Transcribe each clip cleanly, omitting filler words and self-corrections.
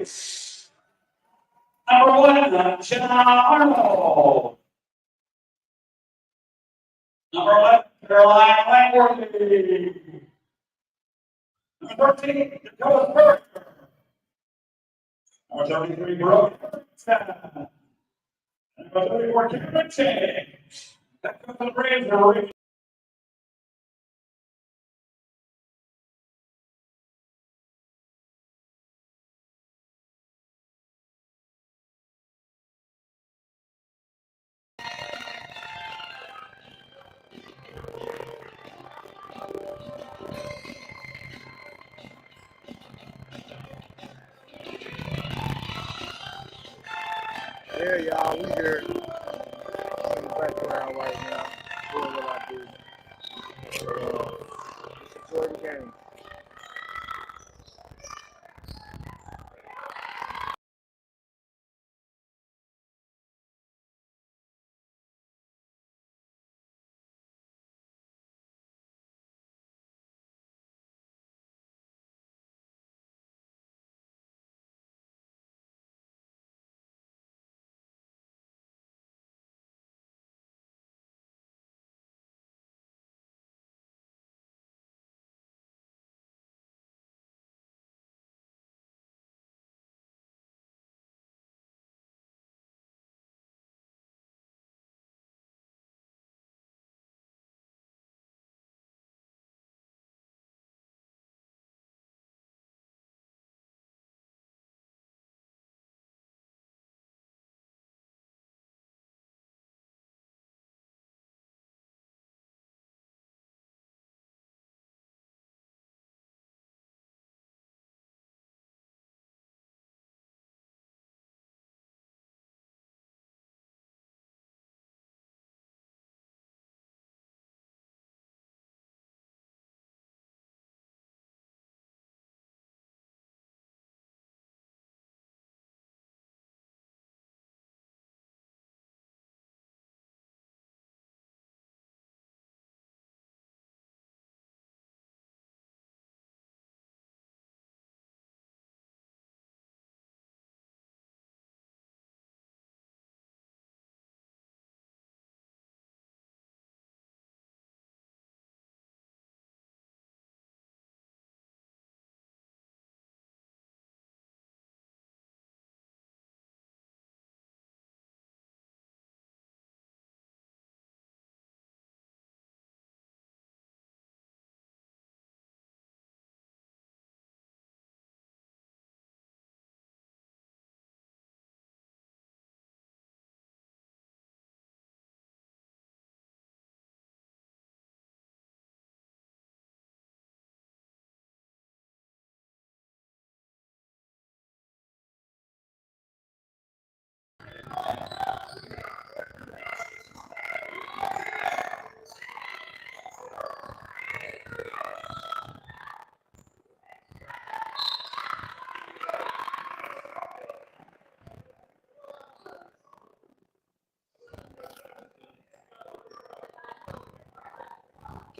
race. Number 1, Jenna Arnold. Number 11, Caroline Langworthy. Number 13, Dakota Burke. Number 33, Brooke Burton. Number 34, Kevin James. That comes the Braves. Yeah, y'all, we here in the background right now, doing what I do. Just enjoy the game.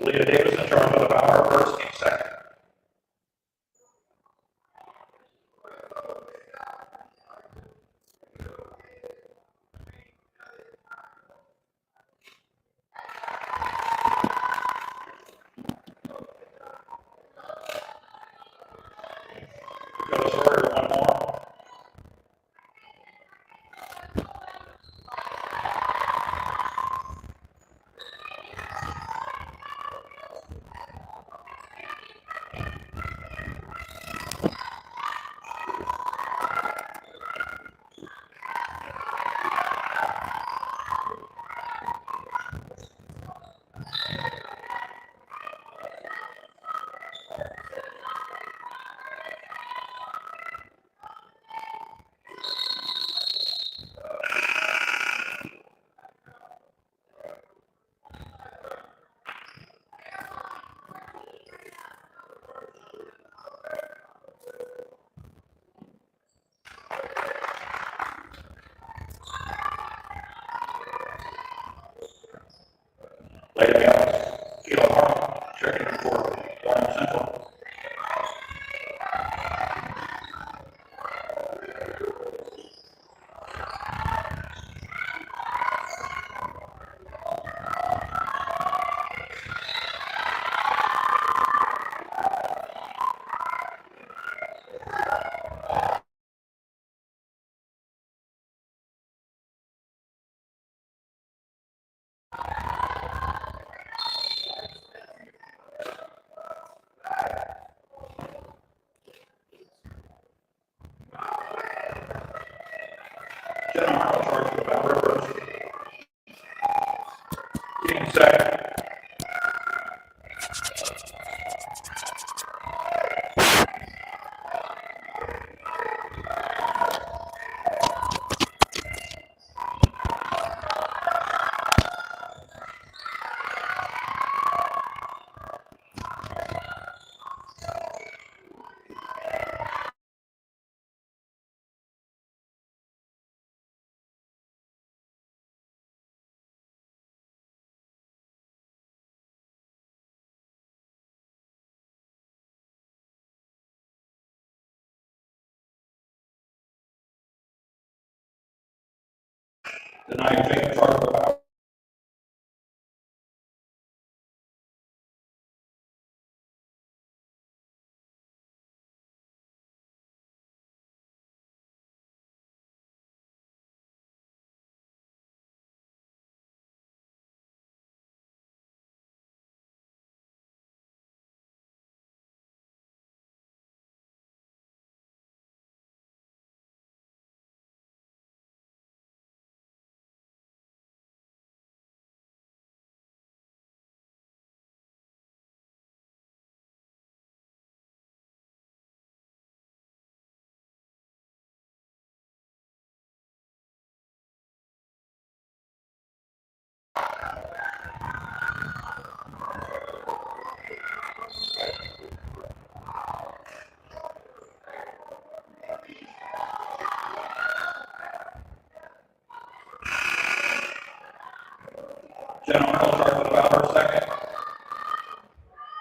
Leah Davis in charge of the power first, team second. Go Sawyer, one more. Lady Alex, Kilo Harmon, checking for Warren Central. I'll charge you about reversing. In second. Then I take charge of the power. Gentlemen, I'll charge with the power second.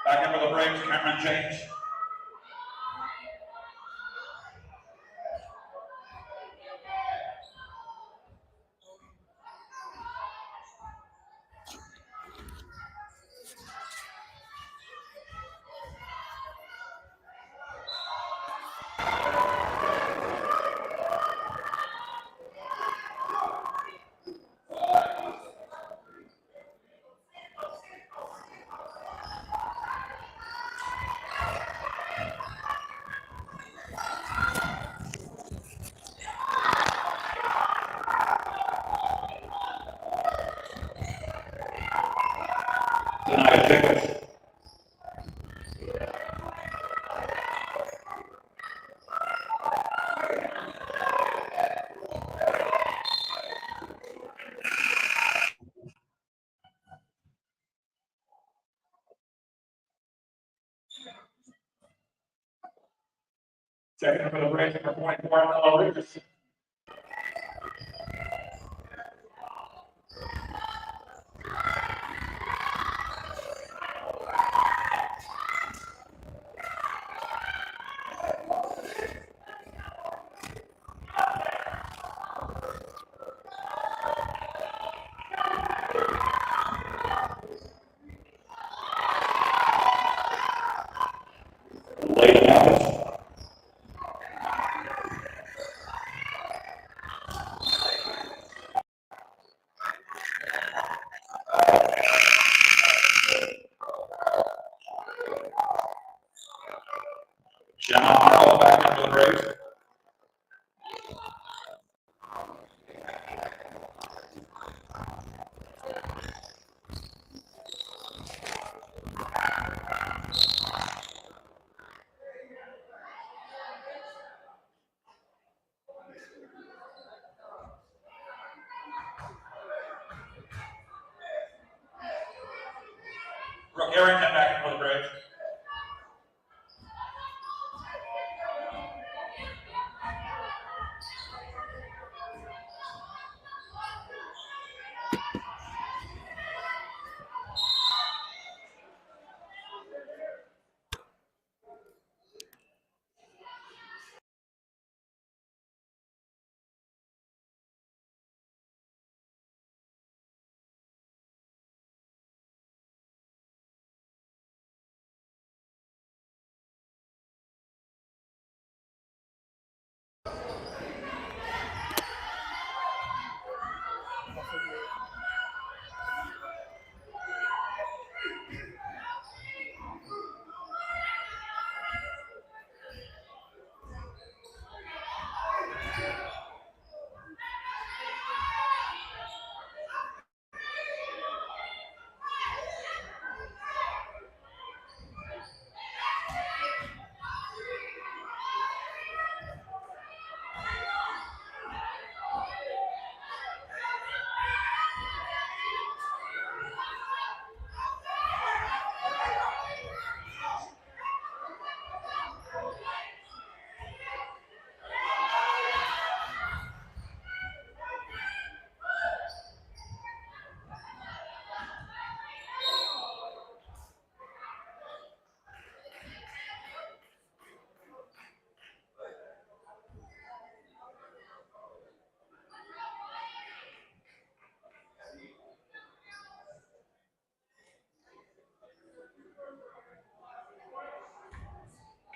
Back into the brakes, camera change. Then I take it. Checking for the brakes for 0.4 milliliters. Lay down. General, back into the brakes. Brooke Harrington back into the brakes.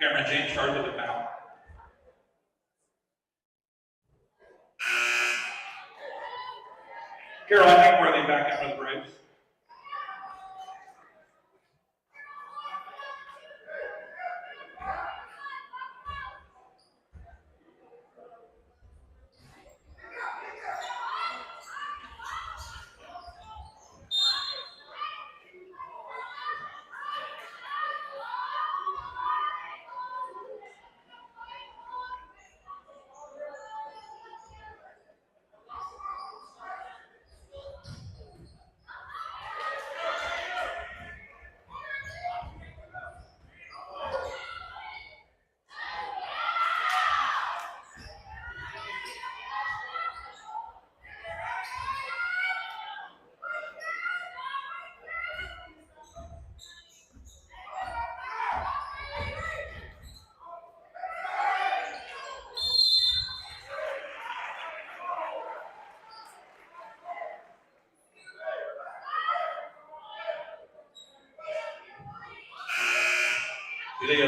Cameron James starts with the foul. Caroline Hankworthy back in for the Braves.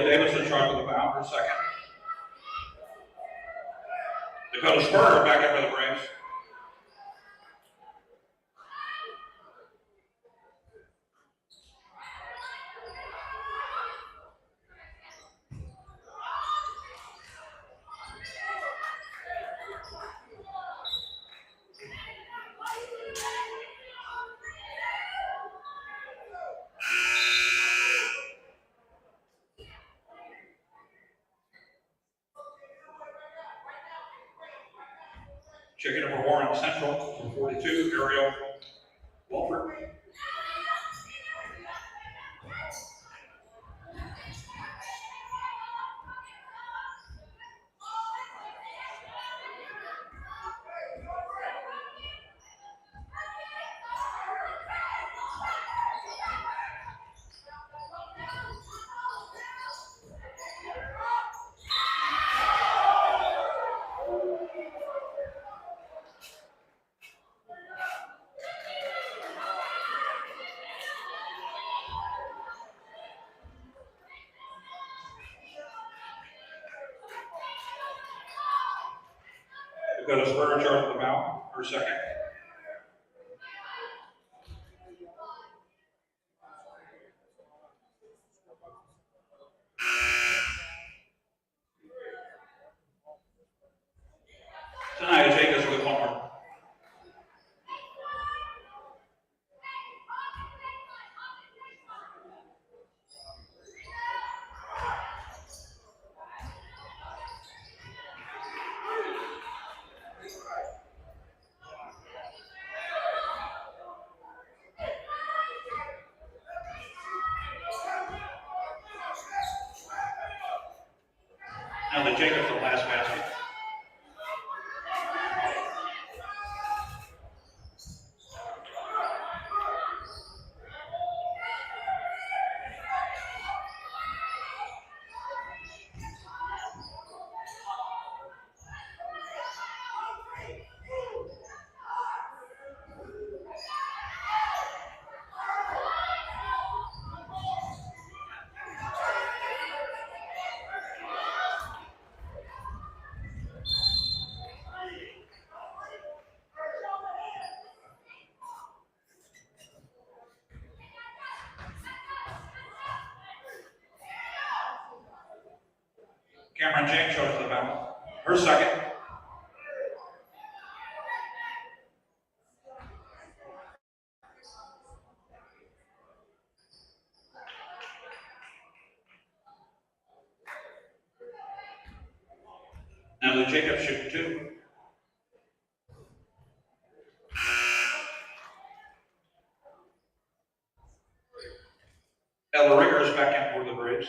Davis in charge of the foul for a second. Dakota Spurger back in for the Braves. Checking in for Warren Central for 42, Ariel Wolford. Dakota Spurger in charge of the foul for a second. Tonight, Jacobs with one more. Now the Jacobs the last basket. Cameron James goes to the foul. Her second. Now the Jacobs shoot two. L.L.C is back in for the Braves.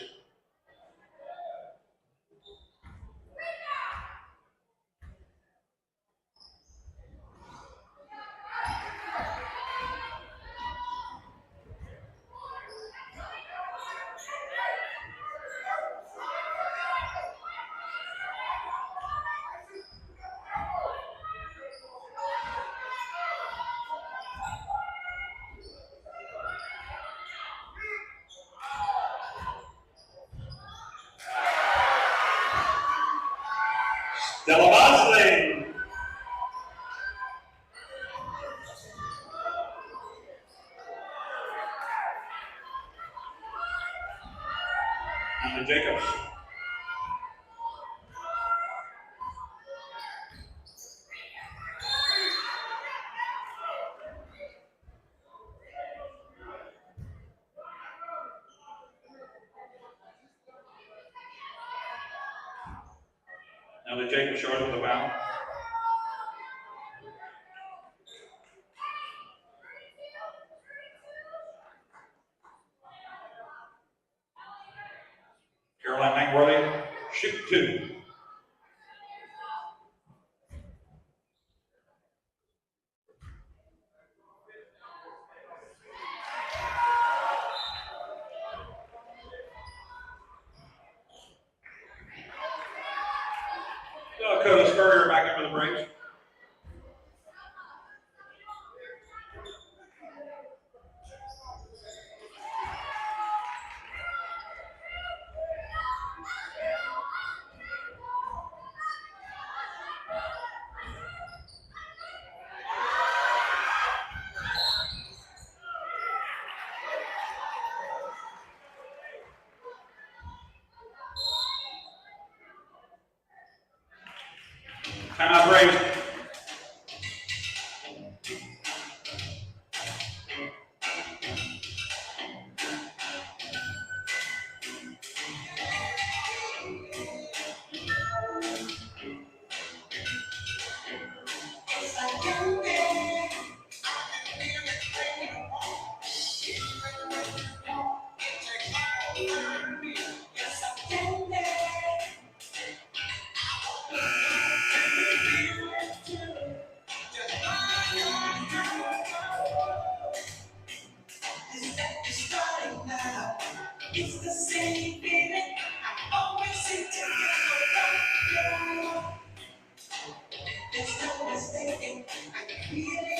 L.L.C. And the Jacobs. Now the Jacobs short with a foul. Caroline Langworthy, shoot two. Dakota Spurrier back into the Braves. Timeout Braves. It's the same feeling I always seem to get around. There's no mistaking, I can feel it.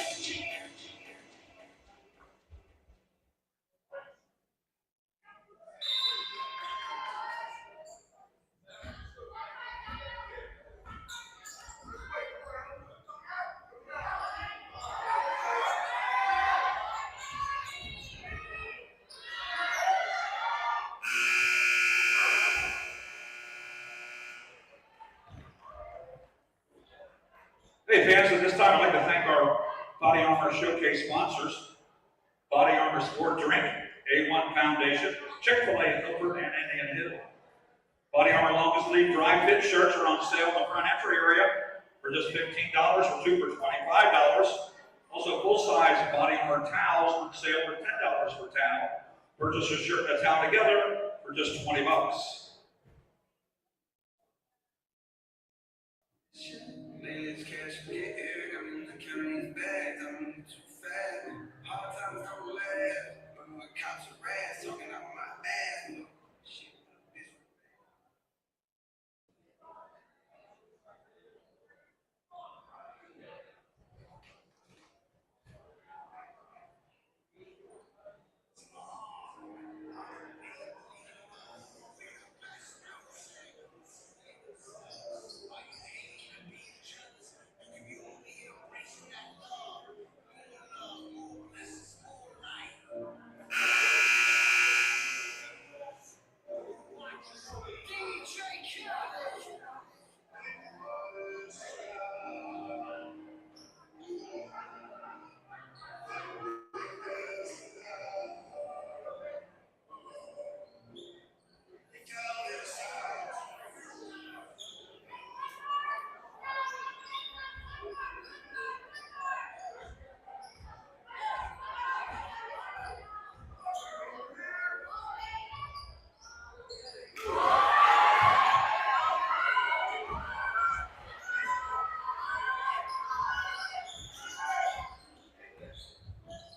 Hey fans, at this time I'd like to thank our Body Armor Showcase sponsors, Body Armor Sport Drink, A1 Foundation, Chick-fil-A in Milford and Indian Hill. Body Armor Long Sleeve Dry Fit shirts are on sale in the front entry area for just $15 or two for $25. Also full-size Body Armor towels on sale for $10 per towel. Purchase a shirt and a towel together for just $20. Man's catch me air, I'm counting these bags, I'm too fast. Hard times don't last, but my cops are ass, talking out my ass. No, shit, bitch.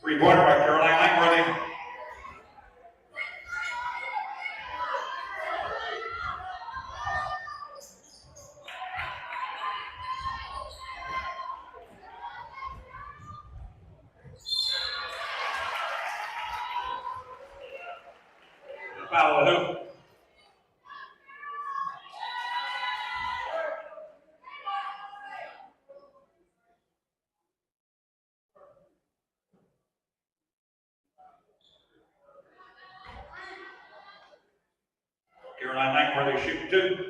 Three-pointer by Caroline Langworthy. Foul the hoop. Airline lane where they shoot to.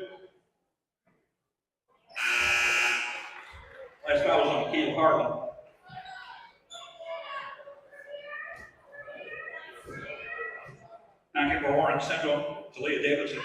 Last guy was on Keel Harlan. Now for Warren Central to Leah Davidson.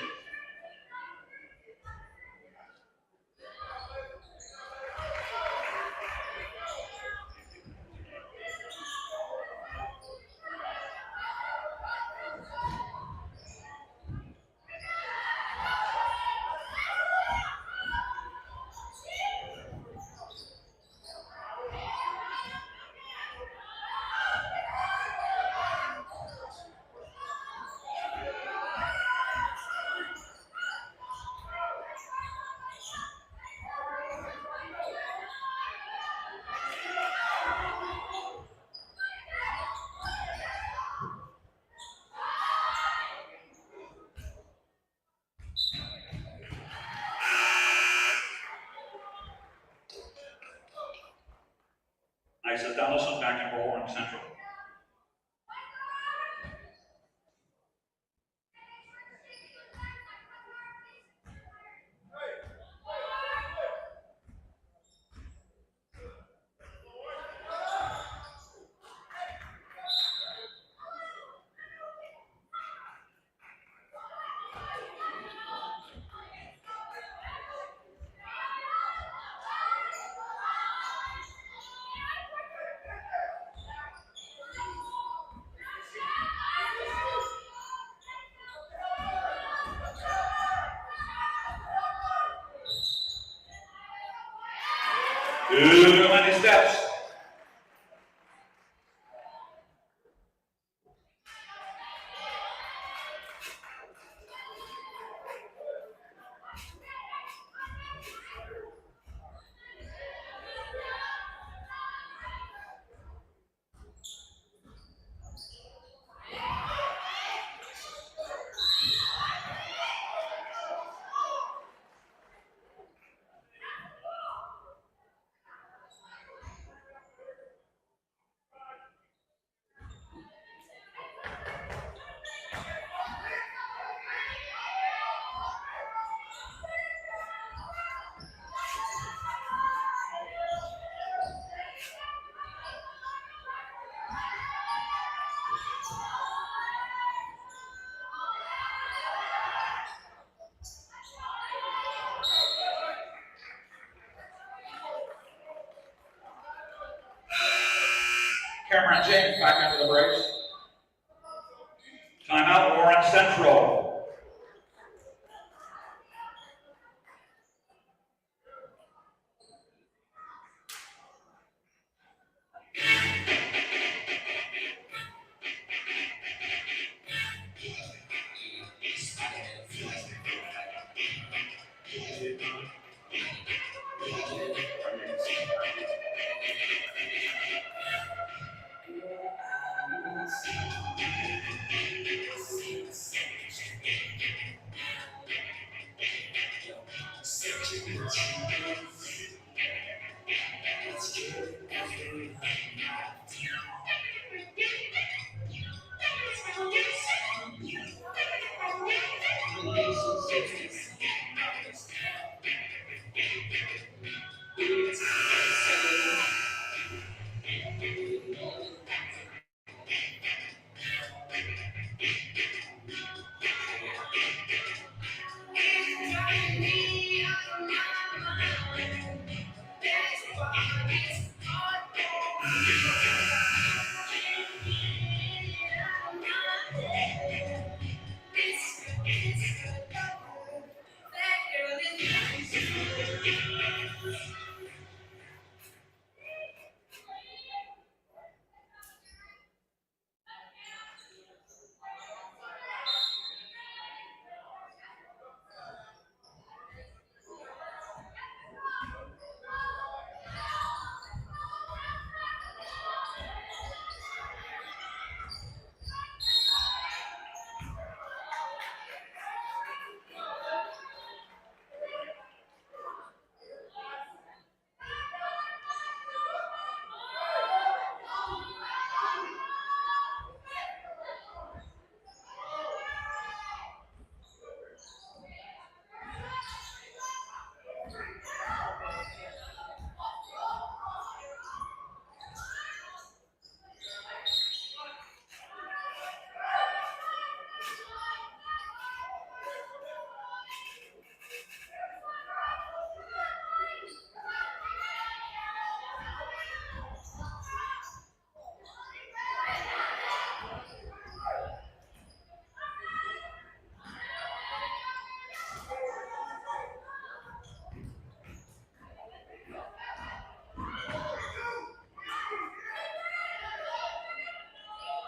Nice as Donaldson back in for Warren Central. Too many steps. Cameron James back into the brace. Timeout, Warren Central.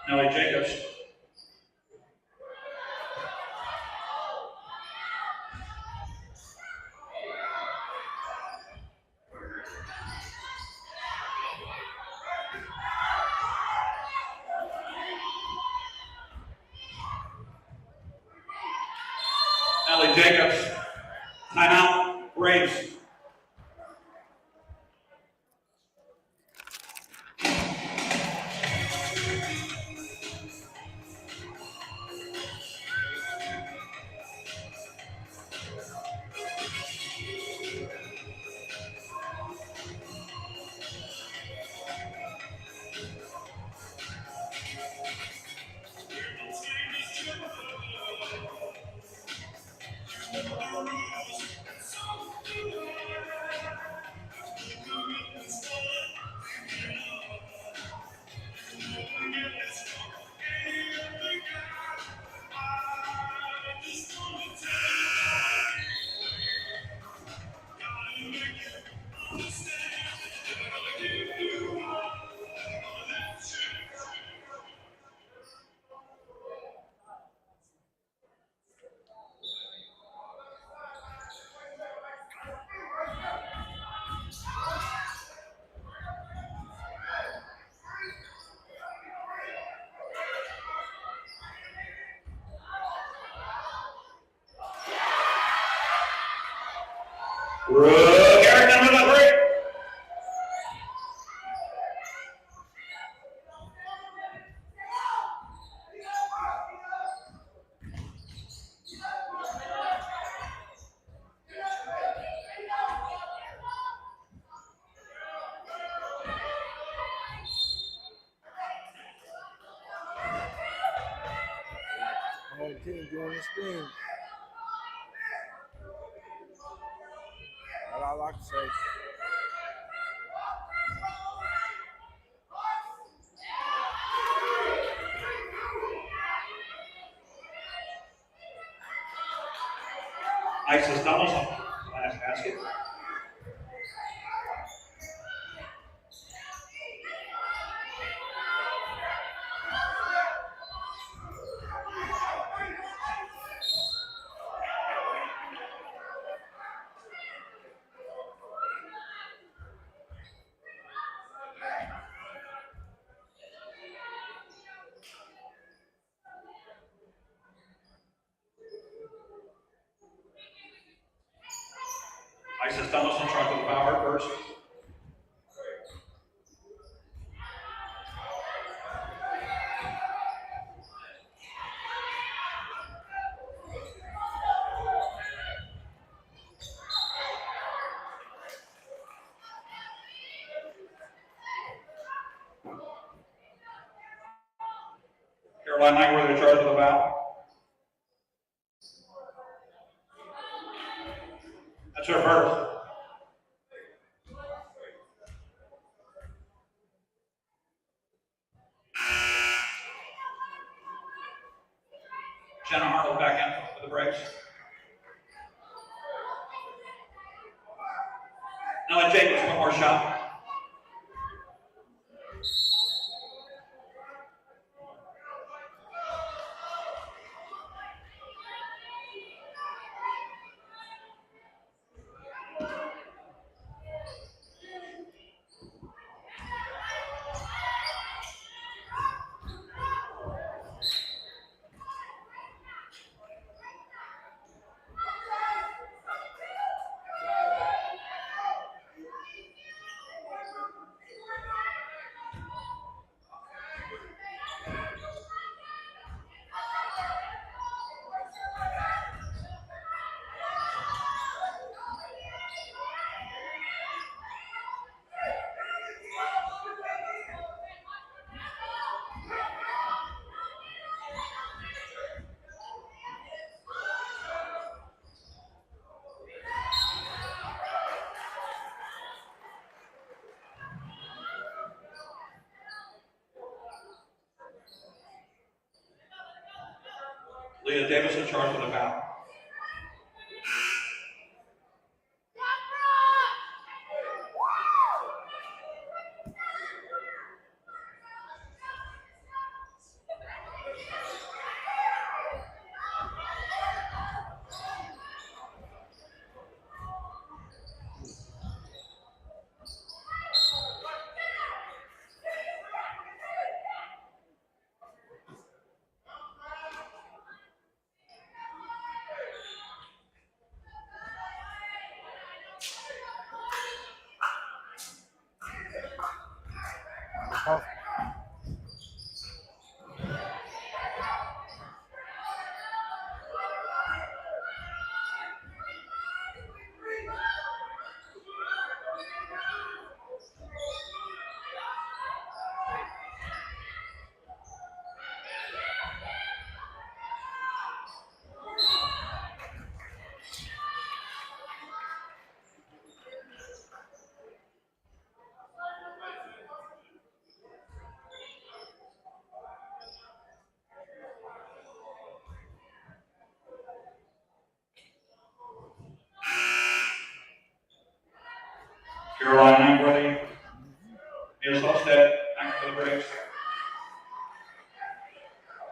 Nellie Jacobs. Nellie Jacobs. Timeout. Braves. Eric, number 3. Home team doing this thing. That's all I can say. Isis Donaldson. Last basket. Isis Donaldson trying to the power first. Caroline Langworthy in charge of the foul. That's her first. Jenna Arnold back in for the Braves. Nellie Jacobs, one more shot. Leah Davis in charge of the foul. Caroline Langworthy, Niels Hofstead, back for the Braves.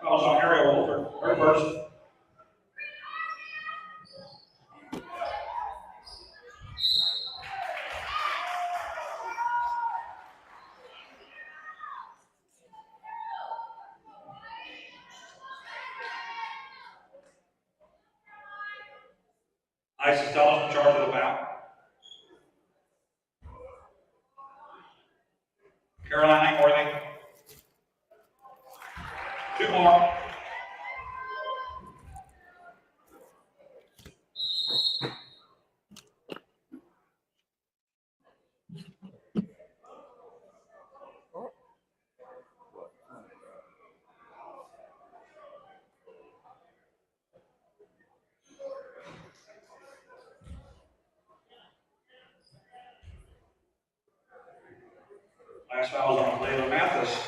Fouls on Ariel Wolford, her first. Isis Dulles in charge of the foul. Caroline Langworthy. Two more. Last foul is on Layla Mathis.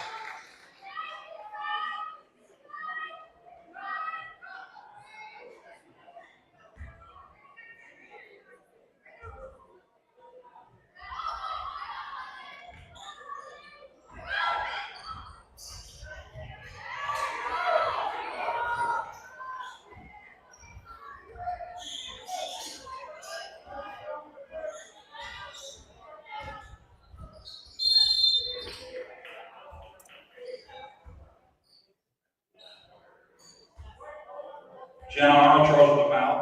Jenna Arnold charged with the foul.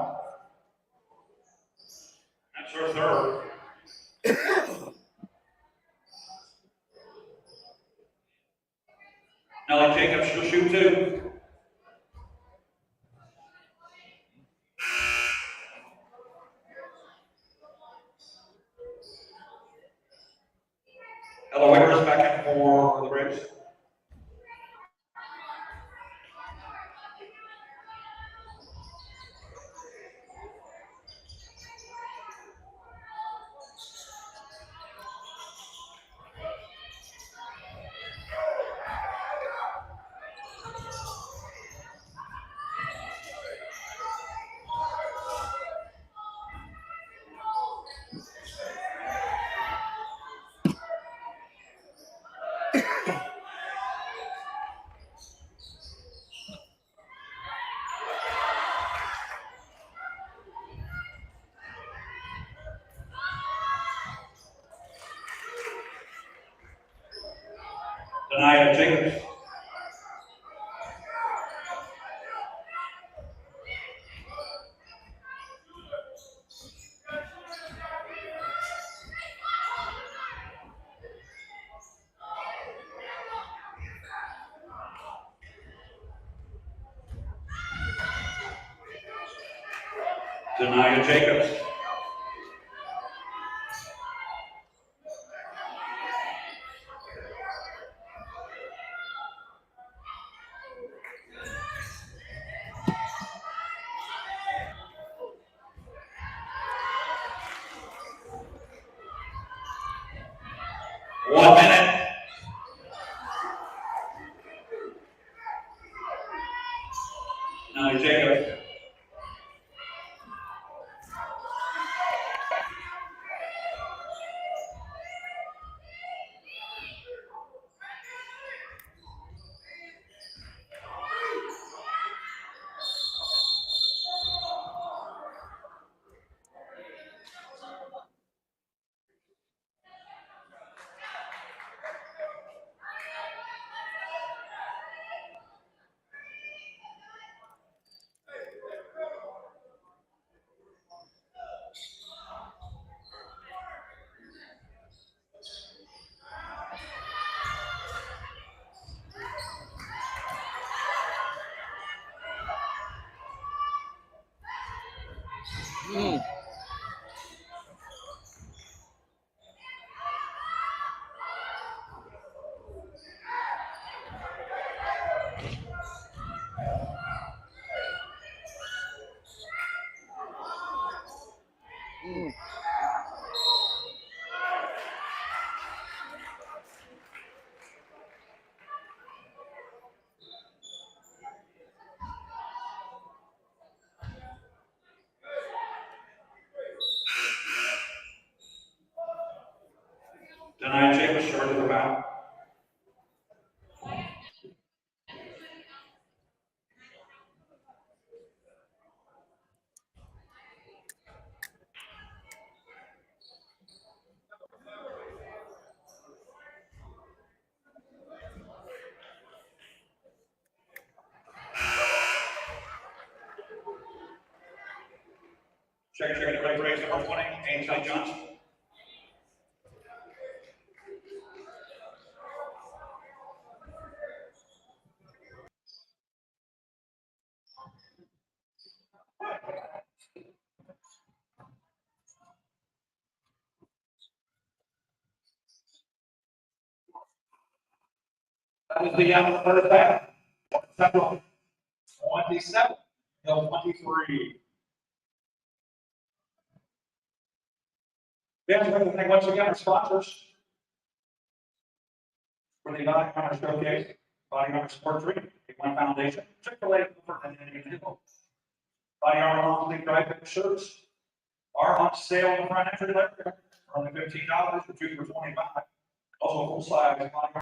That's her third. Nellie Jacobs, she'll shoot two. Ella Wiggers back in for the Braves. Denia Jacobs. Denia Jacobs. Denia Jacobs. to come out. Check the play race number 20, Ainsley Johnson. That was the end of the first half. 27, no, 23. We have to thank once again our sponsors for the Body Armor Showcase, Body Armor Sport Drink, A1 Foundation, Chick-fil-A, and Body Armor Long Sleeve Dry-Fit Shirts are on sale in the front entry there for only $15 for 2 for $25. Also full size Body Armor.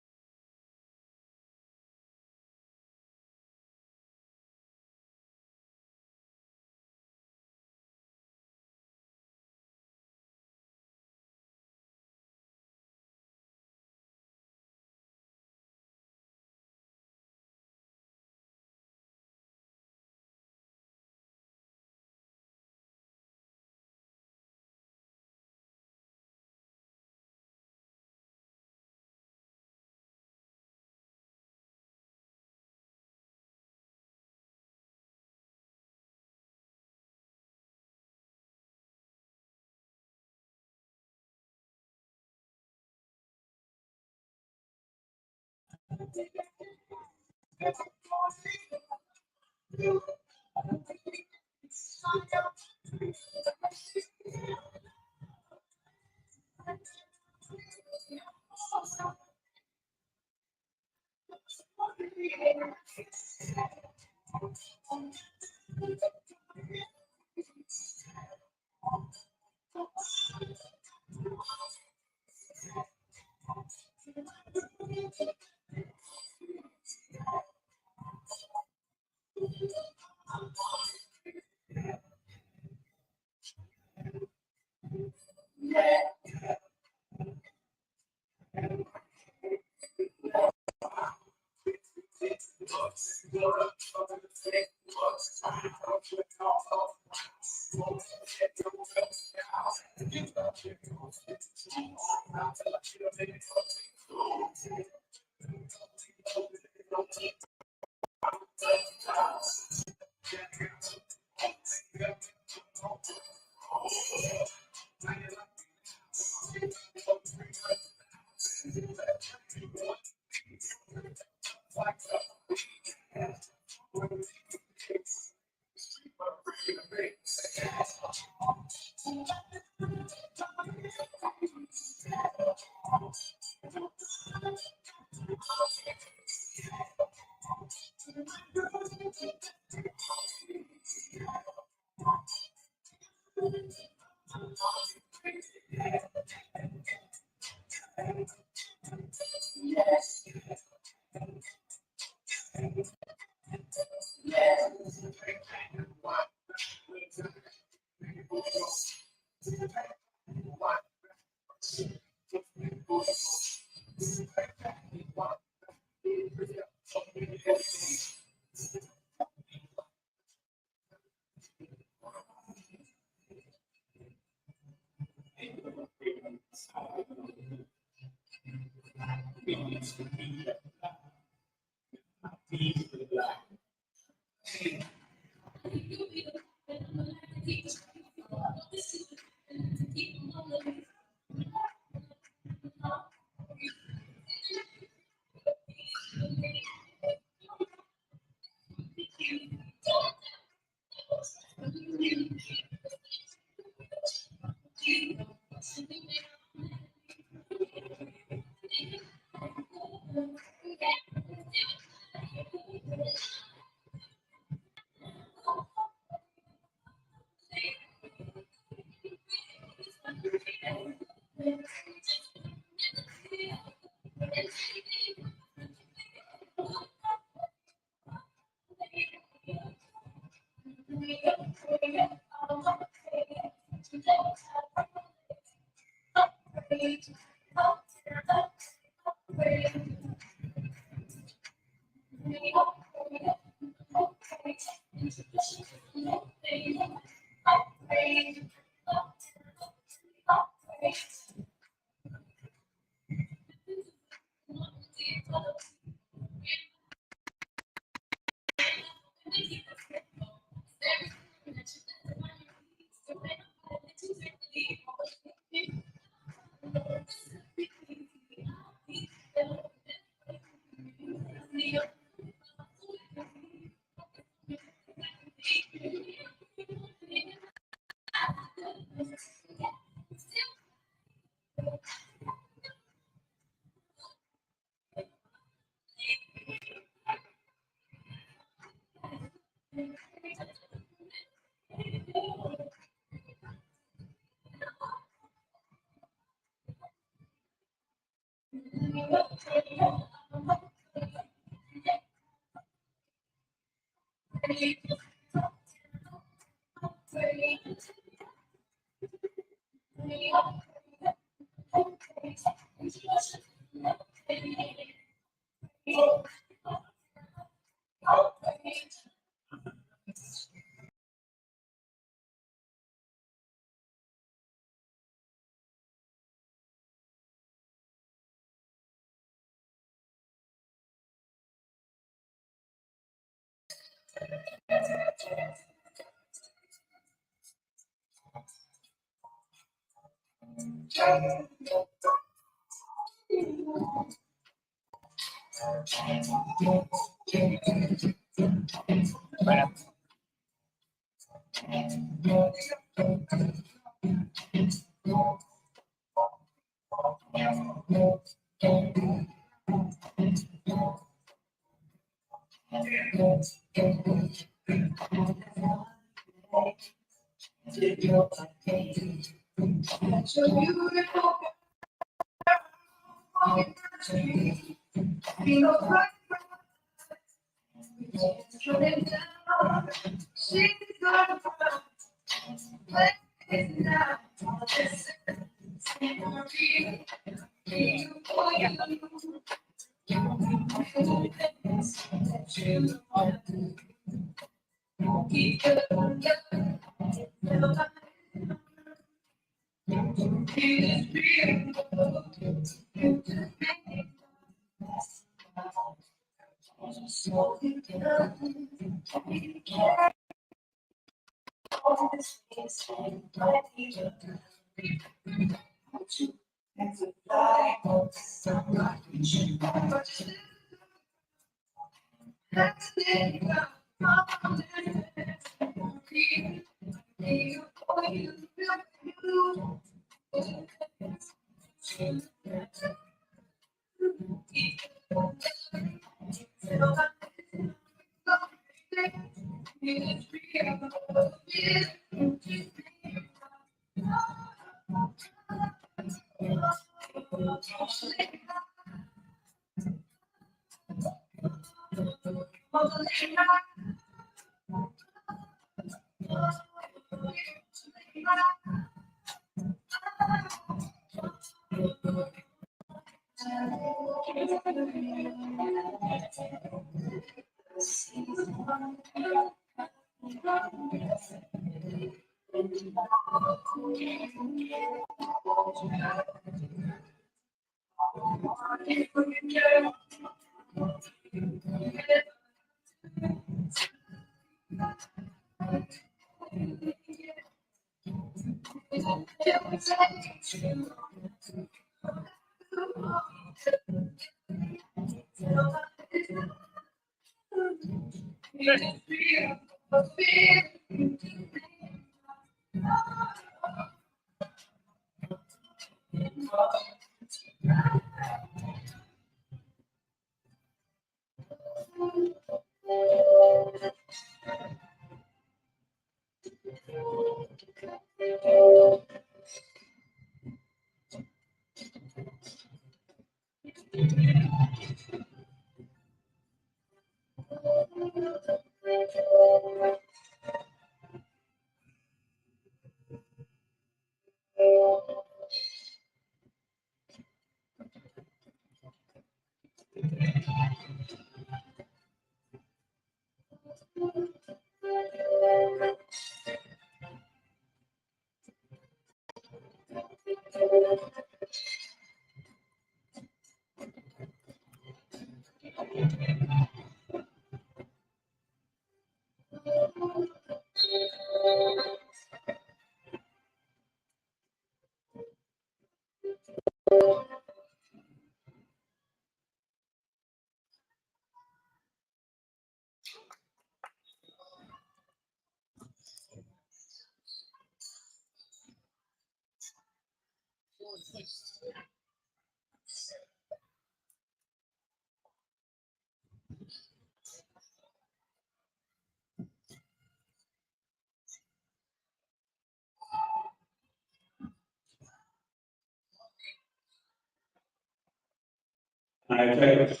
I take it.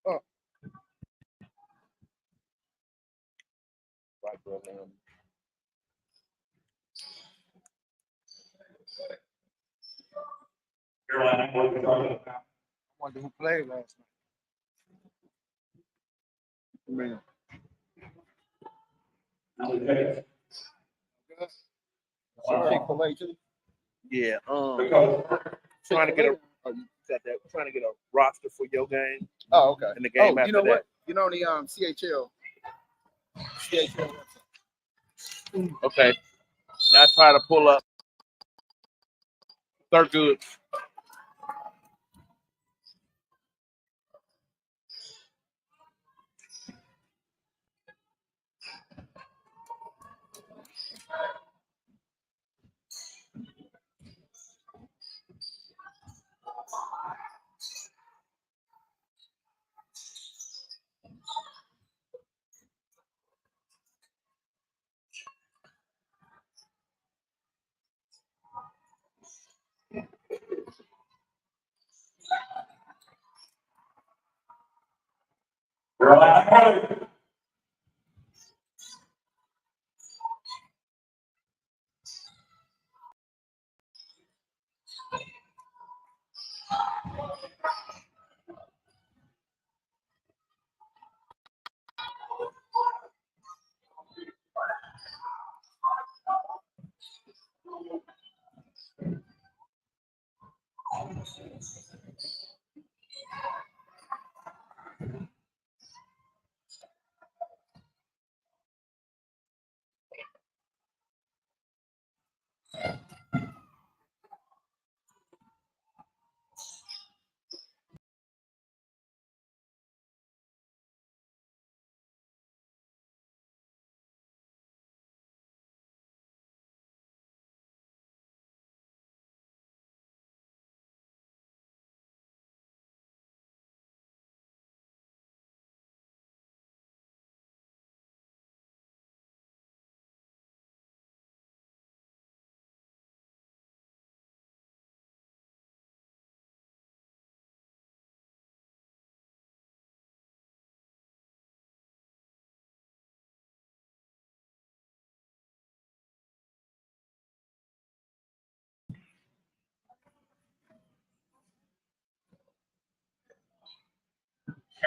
Oh, Right, bro, man. Carolina, what are we talking about? I wonder who played last night. Man. I take it. Some Chick-fil-A too. Yeah, Because trying to get a trying to get a roster for your game Oh, okay. and the game after you know that. what? You know the CHL. Okay. Now try to pull up. They're good.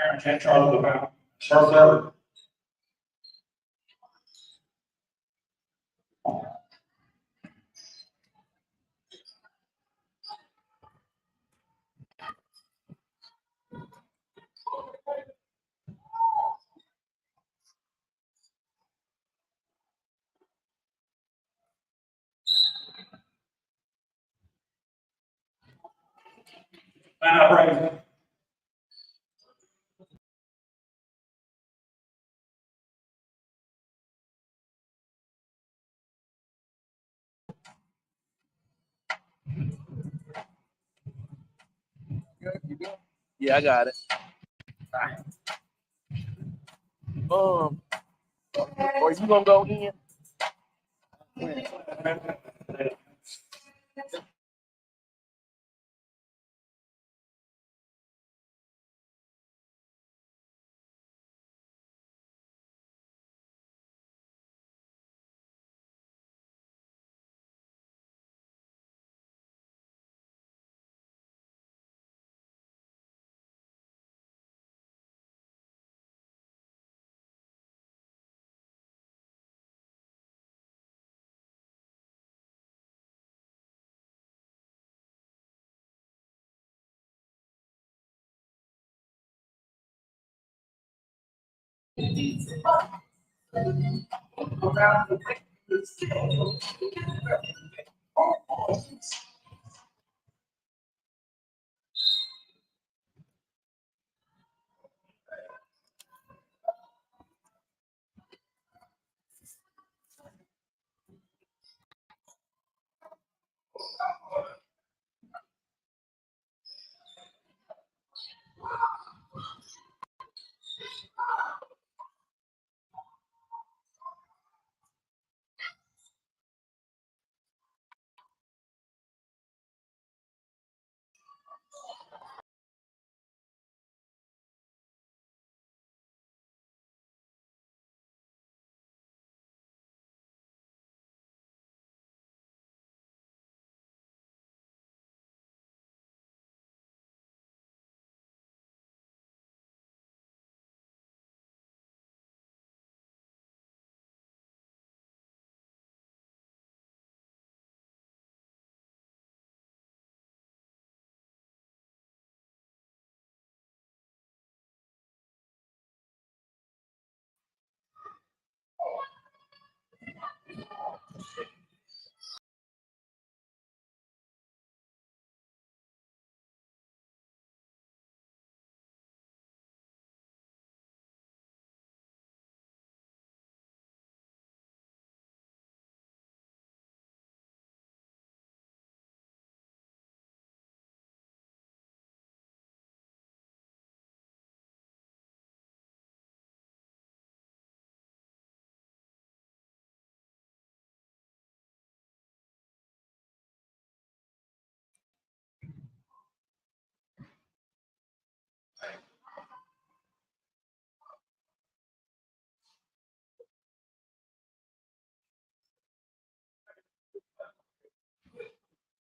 Aaron, take charge of the bound. Start third. Line up, right. Good, you good? Yeah, I got it. Or you gonna go in?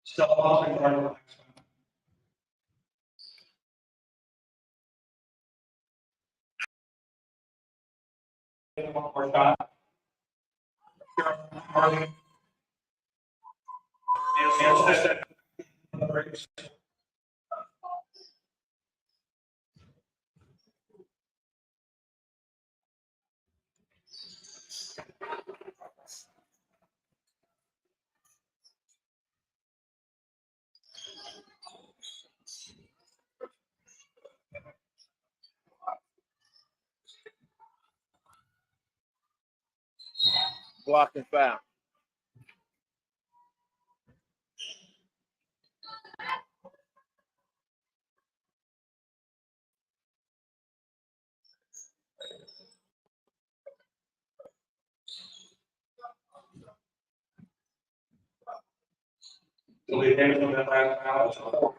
Still pausing for the next one. One more shot. Harvey. And set. Brakes. Block and foul. Delete damage on that last foul.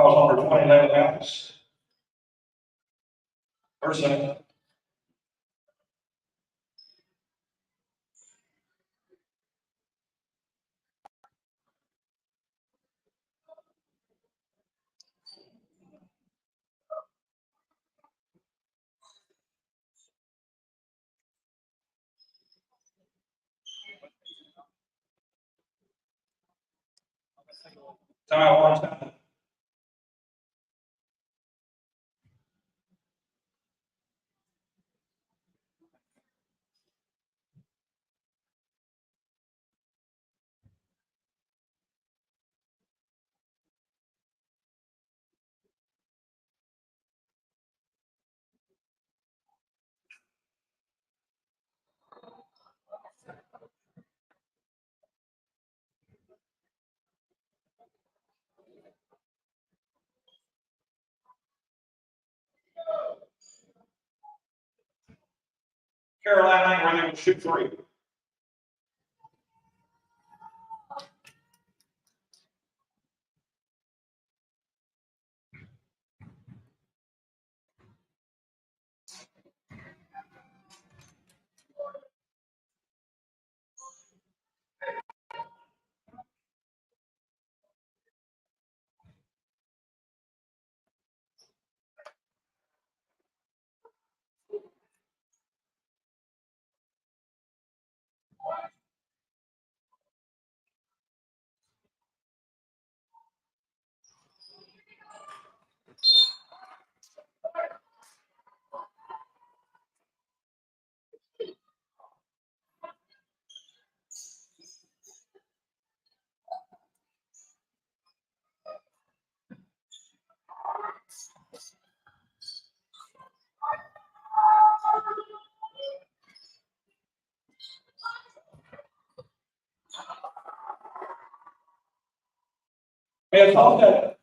Call number 2011 Memphis. First second. Timeout, Lawrence. Carolina, where they will shoot three. It's all that.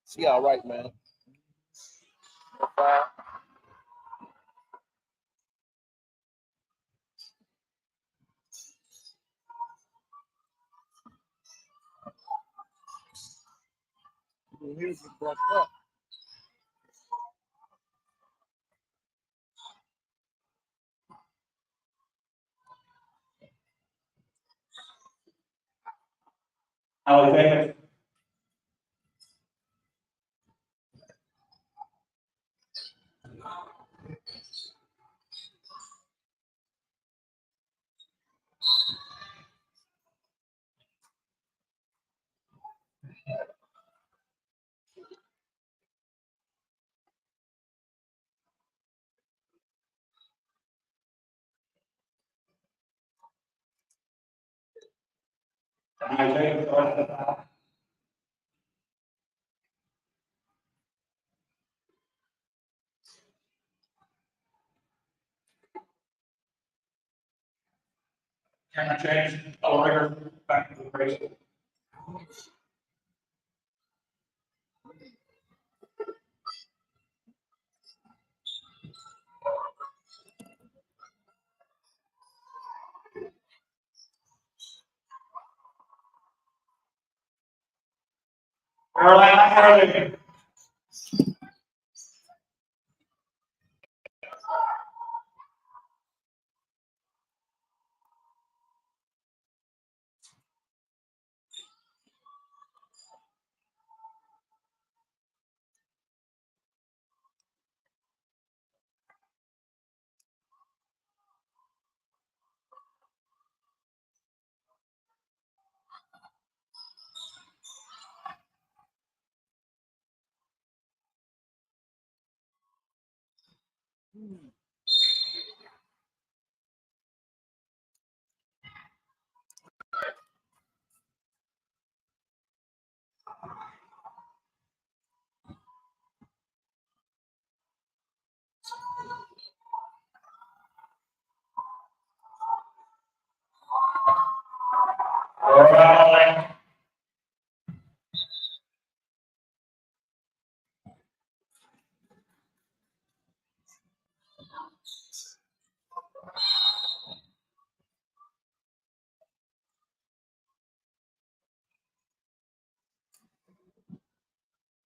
She all right, man. Music broke up. I'll take it. I take it. Camera change, elevator, back to the race. Carolina, Harley. Rolling.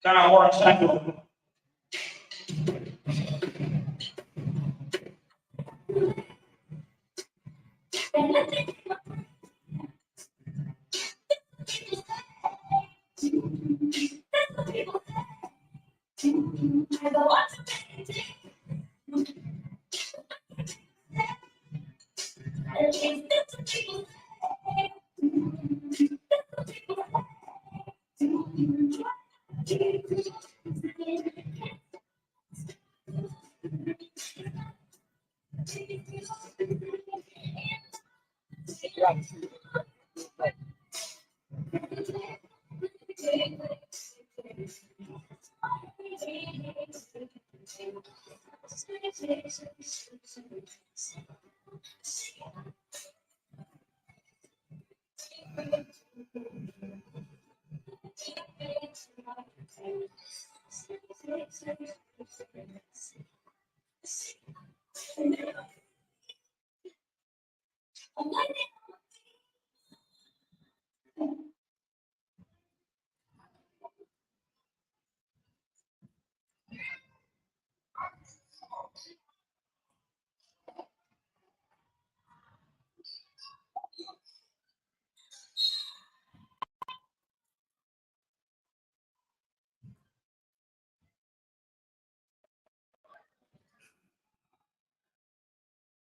Time work cycle.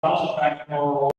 Also back more.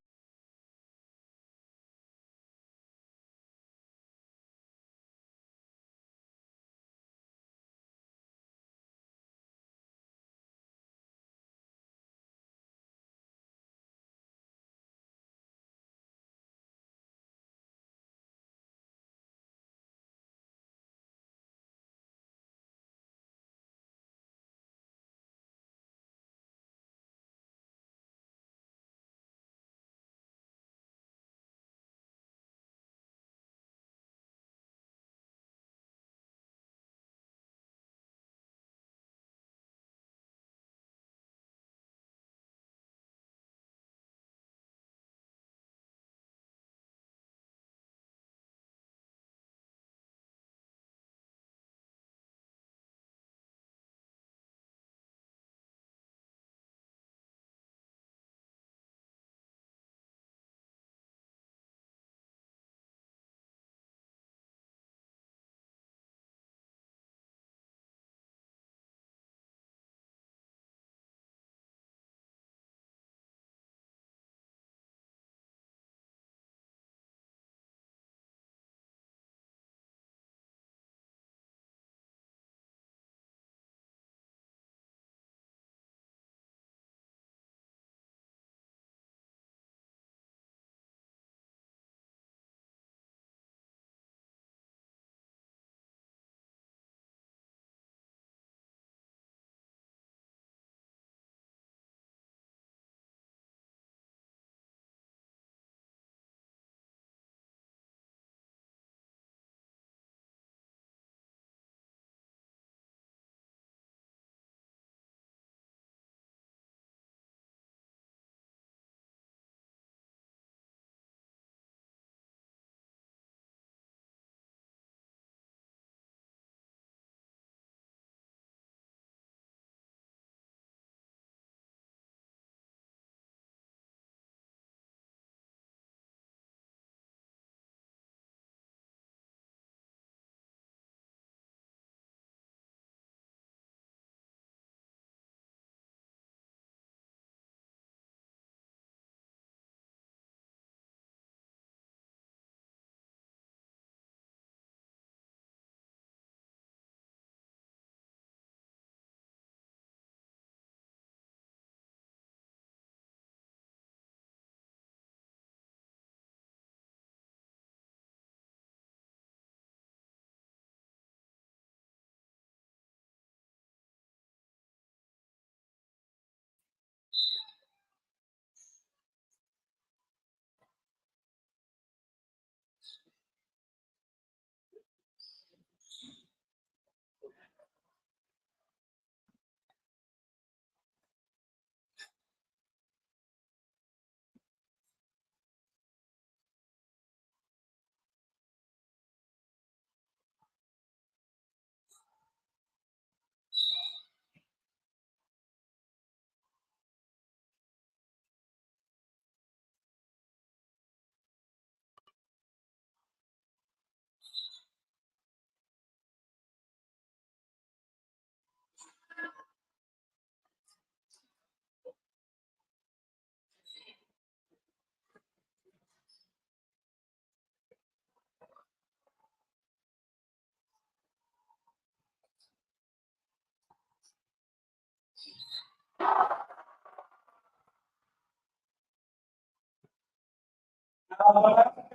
Only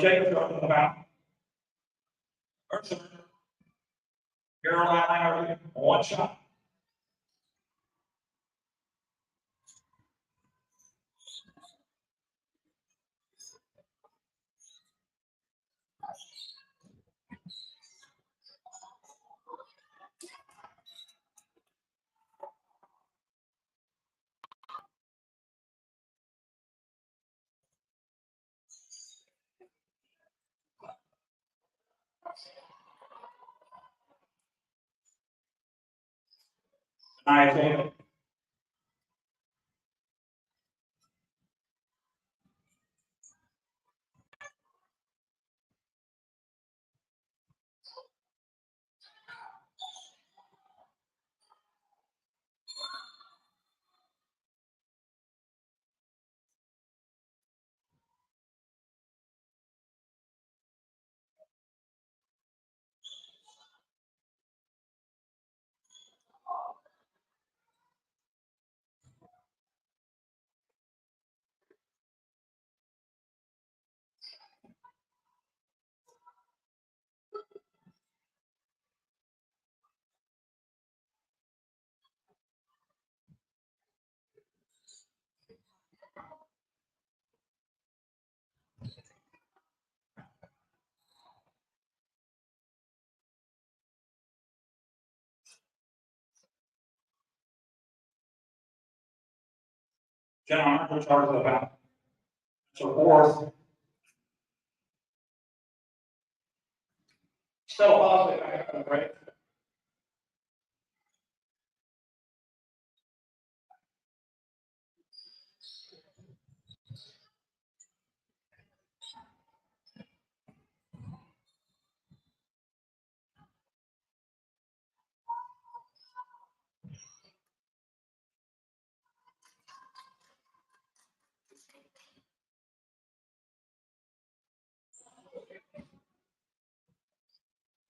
Jacob's going to the fountain. Carolina, one shot. Nice, David. Gentlemen, who charges the fountain? So fourth. Still positive, right?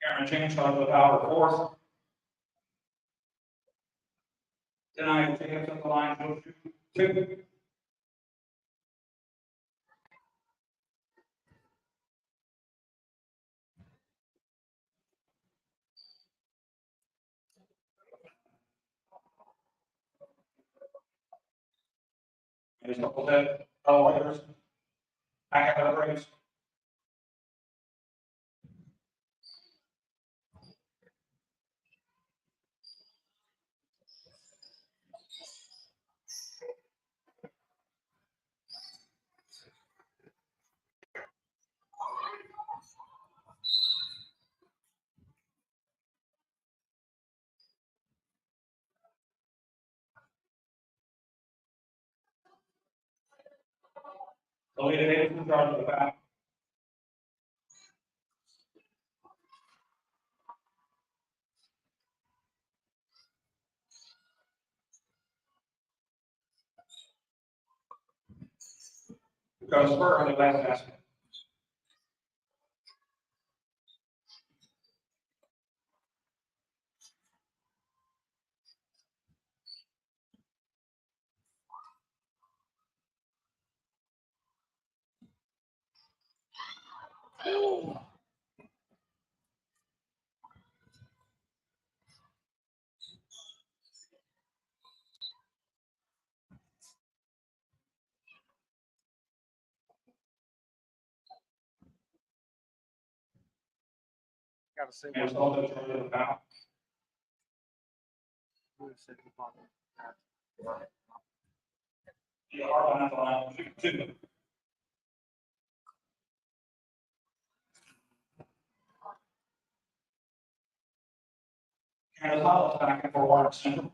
Cameron James charges the foul for fourth. Denied, Jacobs at the line, goes to two. He's double hit, elevators, back out of the brakes. The lead at 8 charges the foul. Because Spur on the last basket. Got to say And what also charges the foul. The hard on the line, two. And the foul back and forward extension.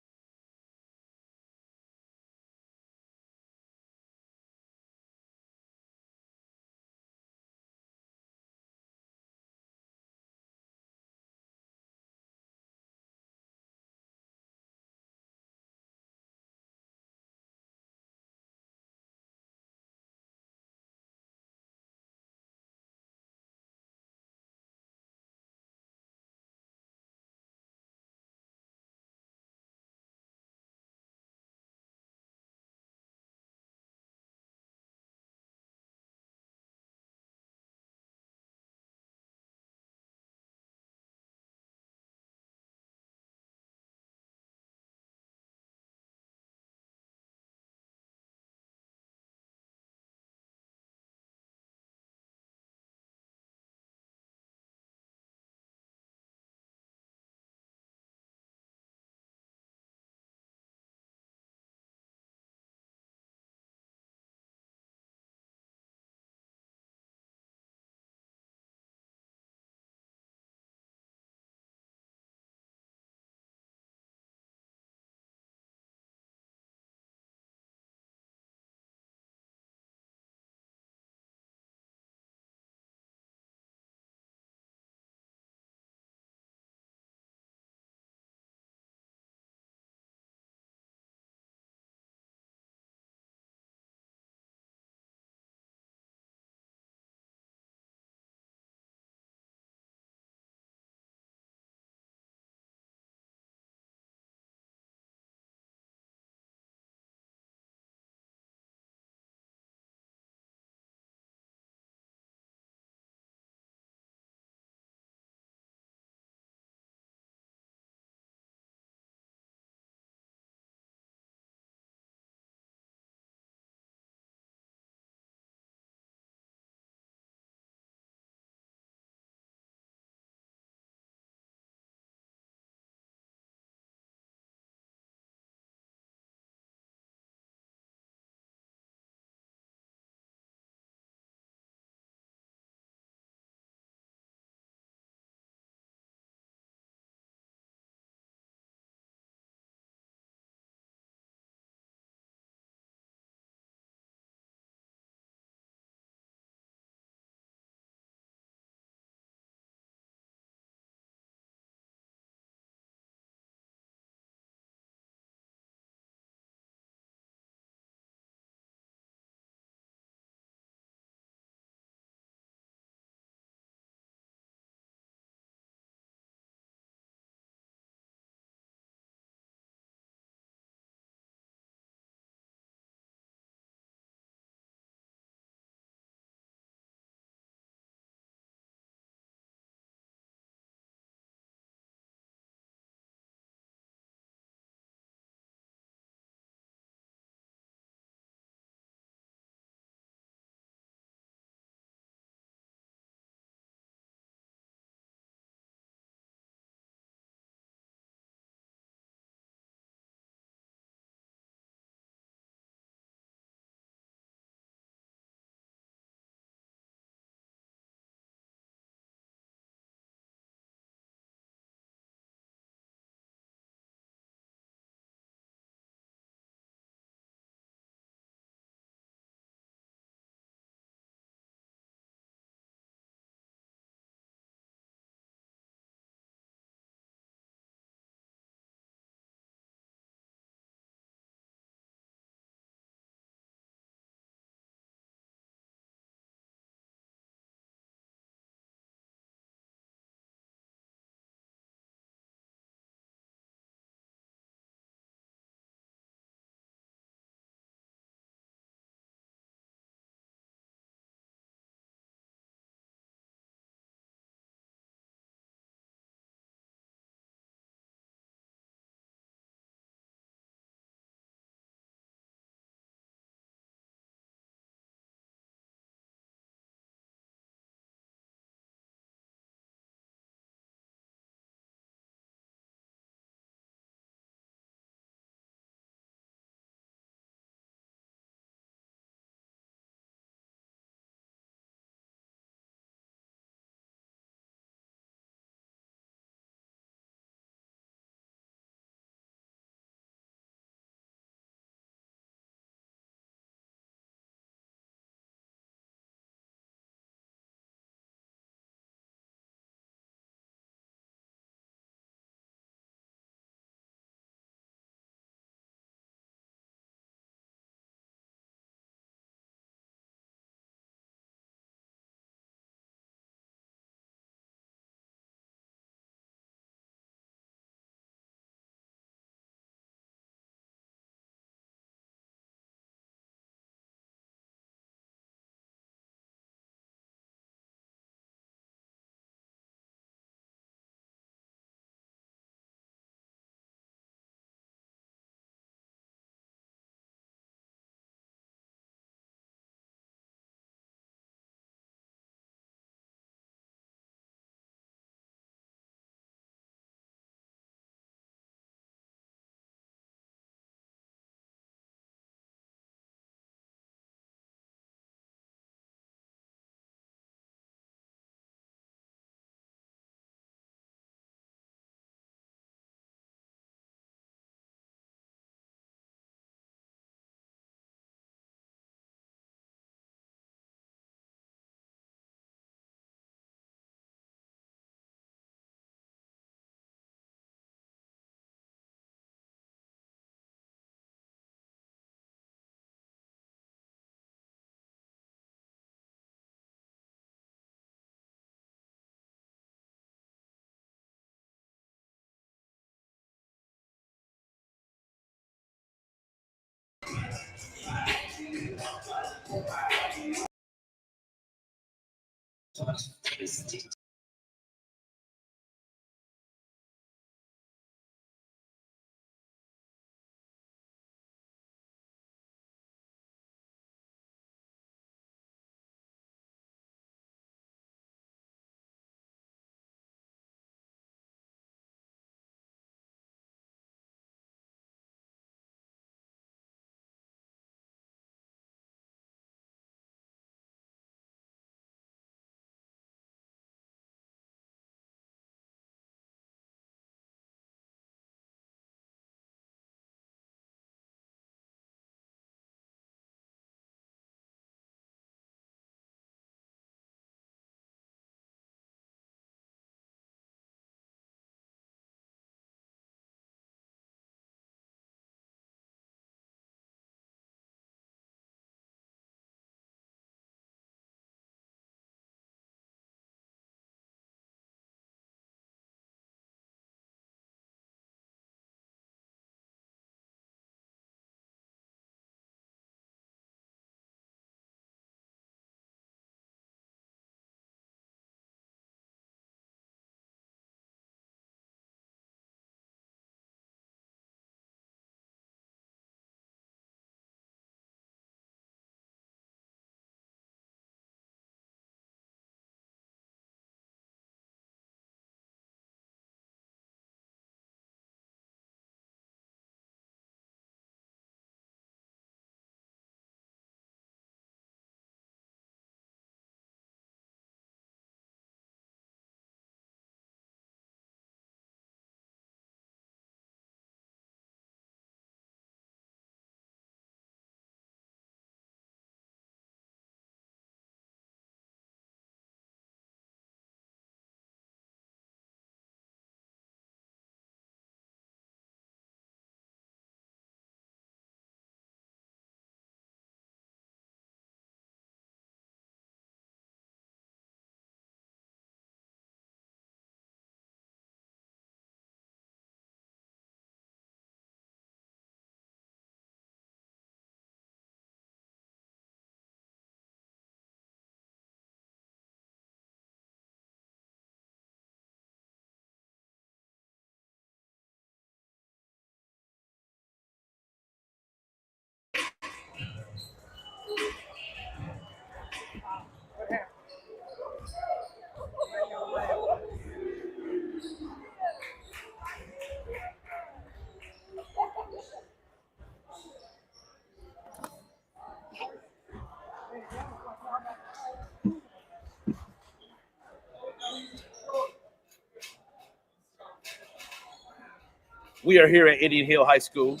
We are here at Indian Hill High School,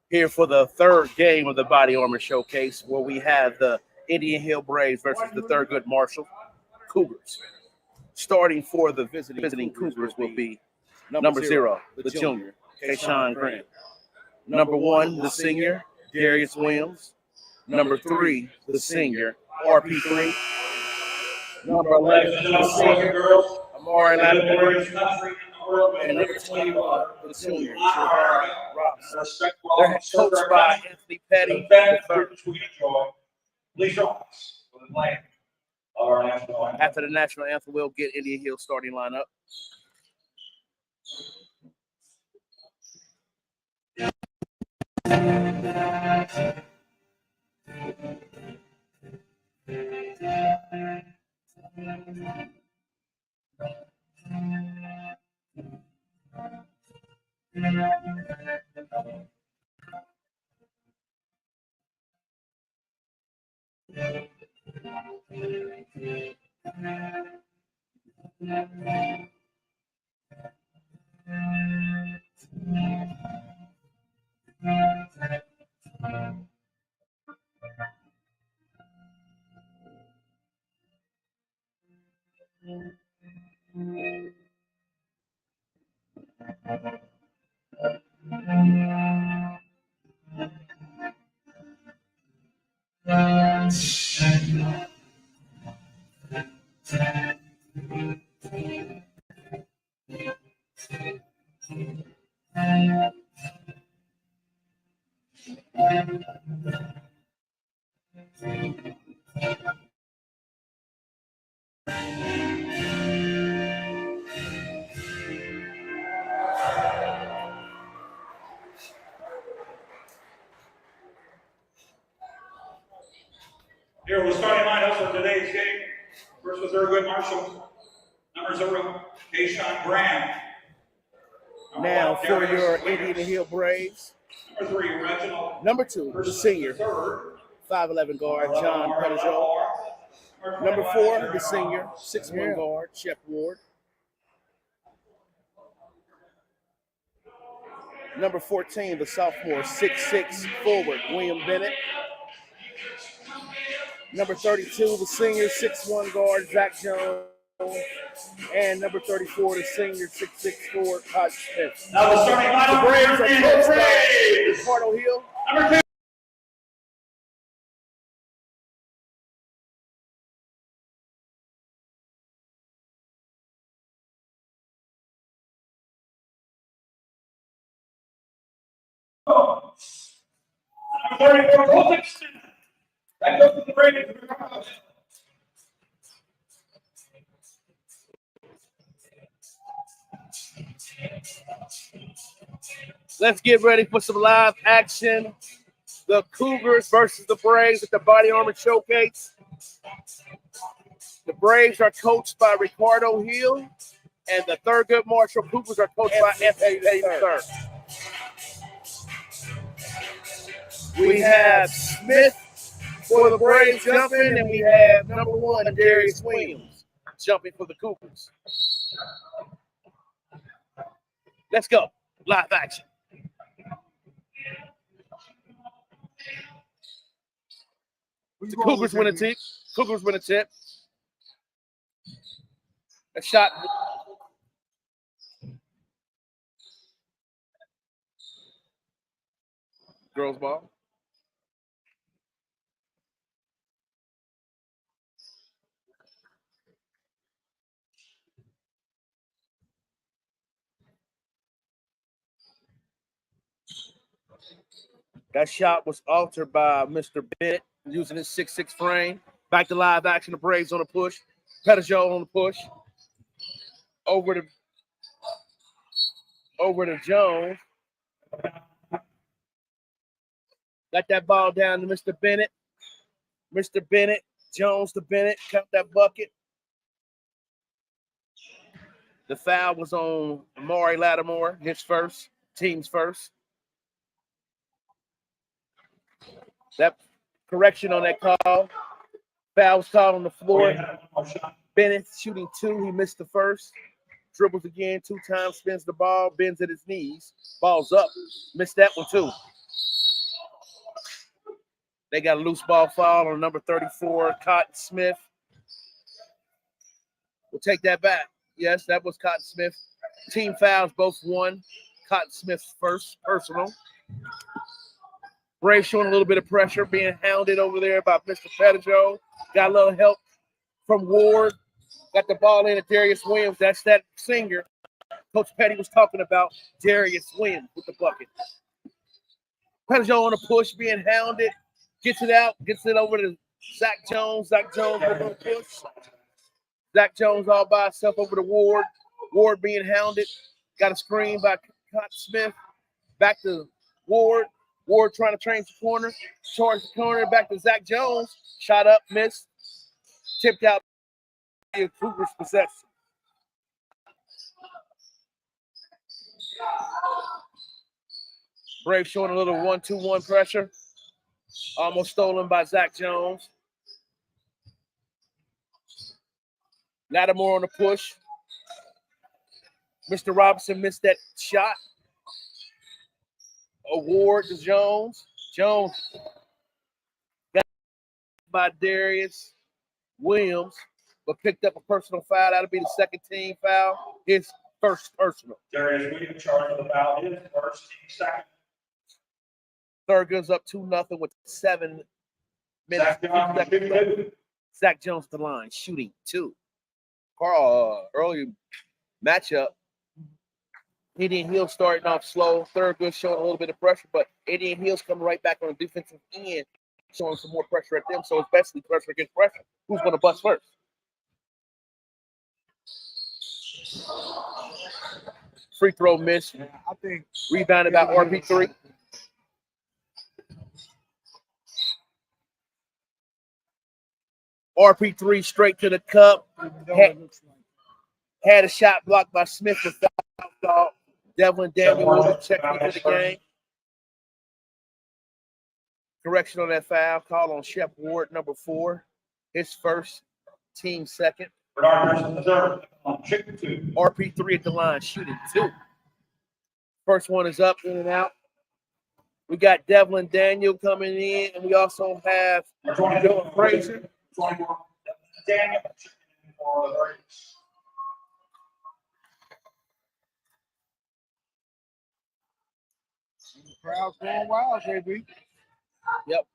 here for the third game of the Body Armor Showcase, where we have the Indian Hill Braves versus the Thurgood Marshall Cougars. Starting for the visiting Cougars will be number 0, the junior, Kayshawn Grant. Number 1, the senior, Darius Williams. Number 3, the senior, RP3. Number 11, the senior, girls, Amari and the Latimer. greatest country in the world, And number 21, the junior, not Trevor America, Robinson. respect for They're all who serve coached our by country, Anthony Petty defend III. which we enjoy. Please join us for the playing of our national anthem. After the national anthem, we'll get Indian Hill starting lineup. Here are the starting lineups for today's game. First with Thurgood Marshall. Number 0, Kayshawn Graham. Now for your Indian Hill Braves. Number 3, Reginald. Number 2, the senior, 5'11" guard, John Pettijoe. Number 4, the senior, 6'1" guard, Shep Ward. Number 14, the sophomore, 6'6" forward, William Bennett. Number 32, the senior, 6'1" guard, Zach Jones. And number 34, the senior, 6'6" forward, Todd Smith. Now the starting lineup. The Braves are coached by Braves. Ricardo Hill. Number 2. Number 34, Colton Smith. That goes to the Braves. Let's get ready for some live action. The Cougars versus the Braves at the Body Armor Showcase. The Braves are coached by Ricardo Hill, and the Thurgood Marshall Cougars are coached by F.A. III. We have Smith for the Braves jumping, and we have number 1, Darius Williams, jumping for the Cougars. Let's go. Live action. The Cougars win a tip. Cougars win a tip. A shot. Girls ball. That shot was altered by Mr. Bennett using his 6'6" frame. Back to live action. The Braves on the push. Pettijoe on the push. Over to Jones. Got that ball down to Mr. Bennett. Mr. Bennett. Jones to Bennett. Count that bucket. The foul was on Amari Lattimore, his first, team's first. That correction on that call. Foul was called on the floor. Bennett shooting 2. He missed the first. Dribbles again 2 times, spins the ball, bends at his knees. Ball's up. Missed that one too. They got a loose ball foul on number 34, Cotton Smith. We'll take that back. Yes, that was Cotton Smith. Team fouls, both 1. Cotton Smith's first, personal. Braves showing a little bit of pressure, being hounded over there by Mr. Pettijoe. Got a little help from Ward. Got the ball in at Darius Williams. That's that senior Coach Petty was talking about, Darius Williams with the bucket. Pettijoe on a push, being hounded. Gets it out, gets it over to Zach Jones. Zach Jones with a push. Zach Jones all by himself over to Ward. Ward being hounded. Got a screen by Cotton Smith. Back to Ward. Ward trying to change the corner. Charge the corner. Back to Zach Jones. Shot up, missed. Tipped out. Cougars possession. Braves showing a little 1-2-1 pressure. Almost stolen by Zach Jones. Lattimore on the push. Mr. Robinson missed that shot. Award to Jones. Jones got by Darius Williams, but picked up a personal foul. That'll be the second team foul. His first personal. Darius Williams charged with the foul. His first, team second. Thurgood's up 2-0 with 7 minutes. Zach Jones to the line, shooting 2. Carl, early matchup. Indian Hill starting off slow. Thurgood showing a little bit of pressure, but Indian Hill's coming right back on the defensive end, showing some more pressure at them. So it's basically pressure against pressure. Who's going to bust first? Free throw miss. Yeah, I think Rebounded by RP3. RP3 straight to the cup. Had a shot blocked by Smith without Devlin Daniel will be checking into the game. Correction on that foul. Call on Shep Ward, number 4. His first, team second. RP3 at the line, shooting 2. First one is up, in and out. We got Devlin Daniel coming in, and we also have Joe Frazier. Crowd's going wild, JB. Yep.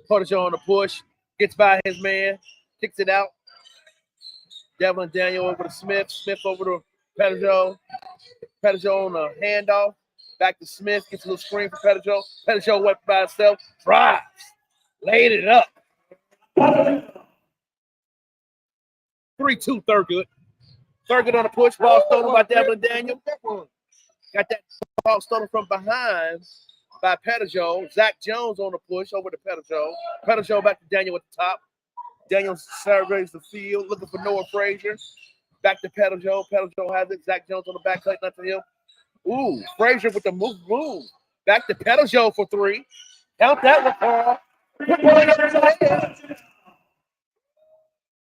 Porter on the push, gets by his man, kicks it out. Devlin Daniel over to Smith. Smith over to Pettijoe. Pettijoe on the handoff. Back to Smith. Gets a little screen for Pettijoe. Pettijoe went by himself. Drives. Laid it up. 3-2 Thurgood. Thurgood on the push. Ball stolen by Devlin Daniel. Got that ball stolen from behind by Pettijoe. Zach Jones on the push over to Pettijoe. Pettijoe back to Daniel at the top. Daniel surveys the field, looking for Noah Frazier. Back to Pettijoe. Pettijoe has it. Zach Jones on the back cut, not to him. Ooh, Frazier with the move. Back to Pettijoe for 3. Count that one, Carl.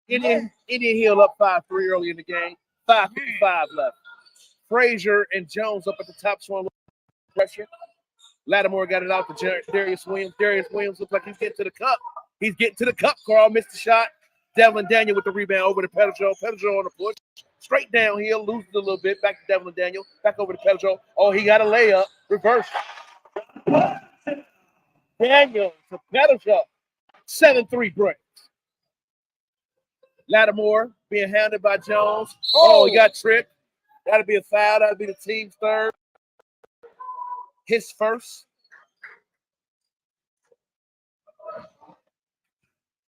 Indian Hill up 5-3 early in the game. 5:55 left. Frazier and Jones up at the top, showing pressure. Lattimore got it out to Darius Williams. Darius Williams looks like he's getting to the cup. He's getting to the cup. Carl missed the shot. Devlin Daniel with the rebound over to Pettijoe. Pettijoe on the push. Straight downhill. Loses a little bit. Back to Devlin Daniel. Back over to Pettijoe. Oh, he got a layup. Reverse. Daniel to Pettijoe. 7-3 break. Lattimore being hounded by Jones. Oh, he got tripped. That'll be a foul. That'll be the team's third. His first.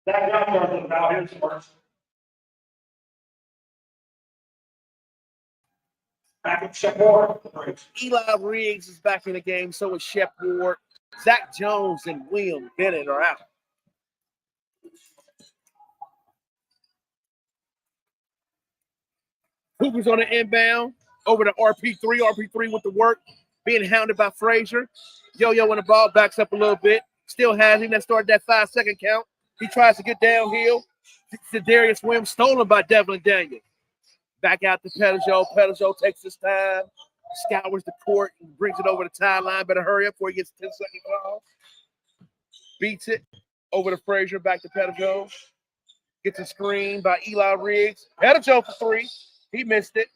About his first. Back at Shep Ward. Eli Riggs is back in the game. So is Shep Ward. Zach Jones and William Bennett are out. Cooper's on the inbound. Over to RP3. RP3 with the work. Being hounded by Frazier. Yo-yo when the ball backs up a little bit. Still has him. That started that 5-second count. He tries to get downhill. To Darius Williams. Stolen by Devlin Daniel. Back out to Pettijoe. Pettijoe takes his time. Scours the court and brings it over the timeline. Better hurry up before he gets a 10-second call. Beats it. Over to Frazier. Back to Pettijoe. Gets a screen by Eli Riggs. Pettijoe for 3. He missed it.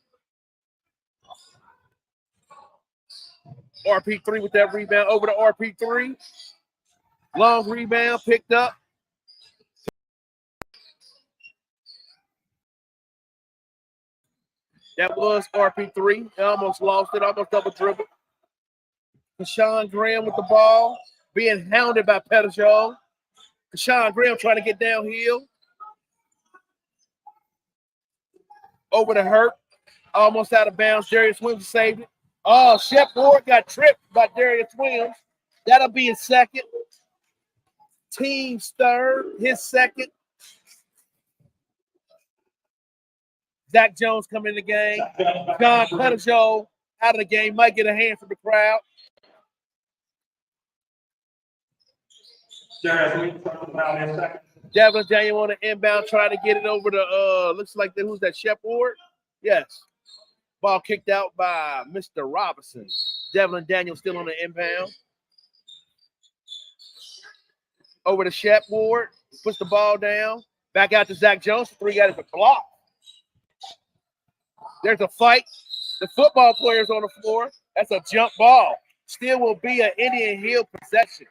RP3 with that rebound. Over to RP3. Long rebound. Picked up. That was RP3. They almost lost it. Almost double dribble. Kashawn Graham with the ball. Being hounded by Pettijoe. Kashawn Graham trying to get downhill. Over to Hurt. Almost out of bounds. Darius Williams saved it. Oh, Shep Ward got tripped by Darius Williams. That'll be his second. Team's third. His second. Zach Jones coming in the game. John Pettijoe out of the game. Might get a hand from the crowd. Devlin Daniel on the inbound trying to get it over to, looks like who's that, Shep Ward? Yes. Ball kicked out by Mr. Robinson. Devlin Daniel still on the inbound. Over to Shep Ward. Puts the ball down. Back out to Zach Jones. 3 got it to block. There's a fight. The football players on the floor. That's a jump ball. Still will be an Indian Hill possession.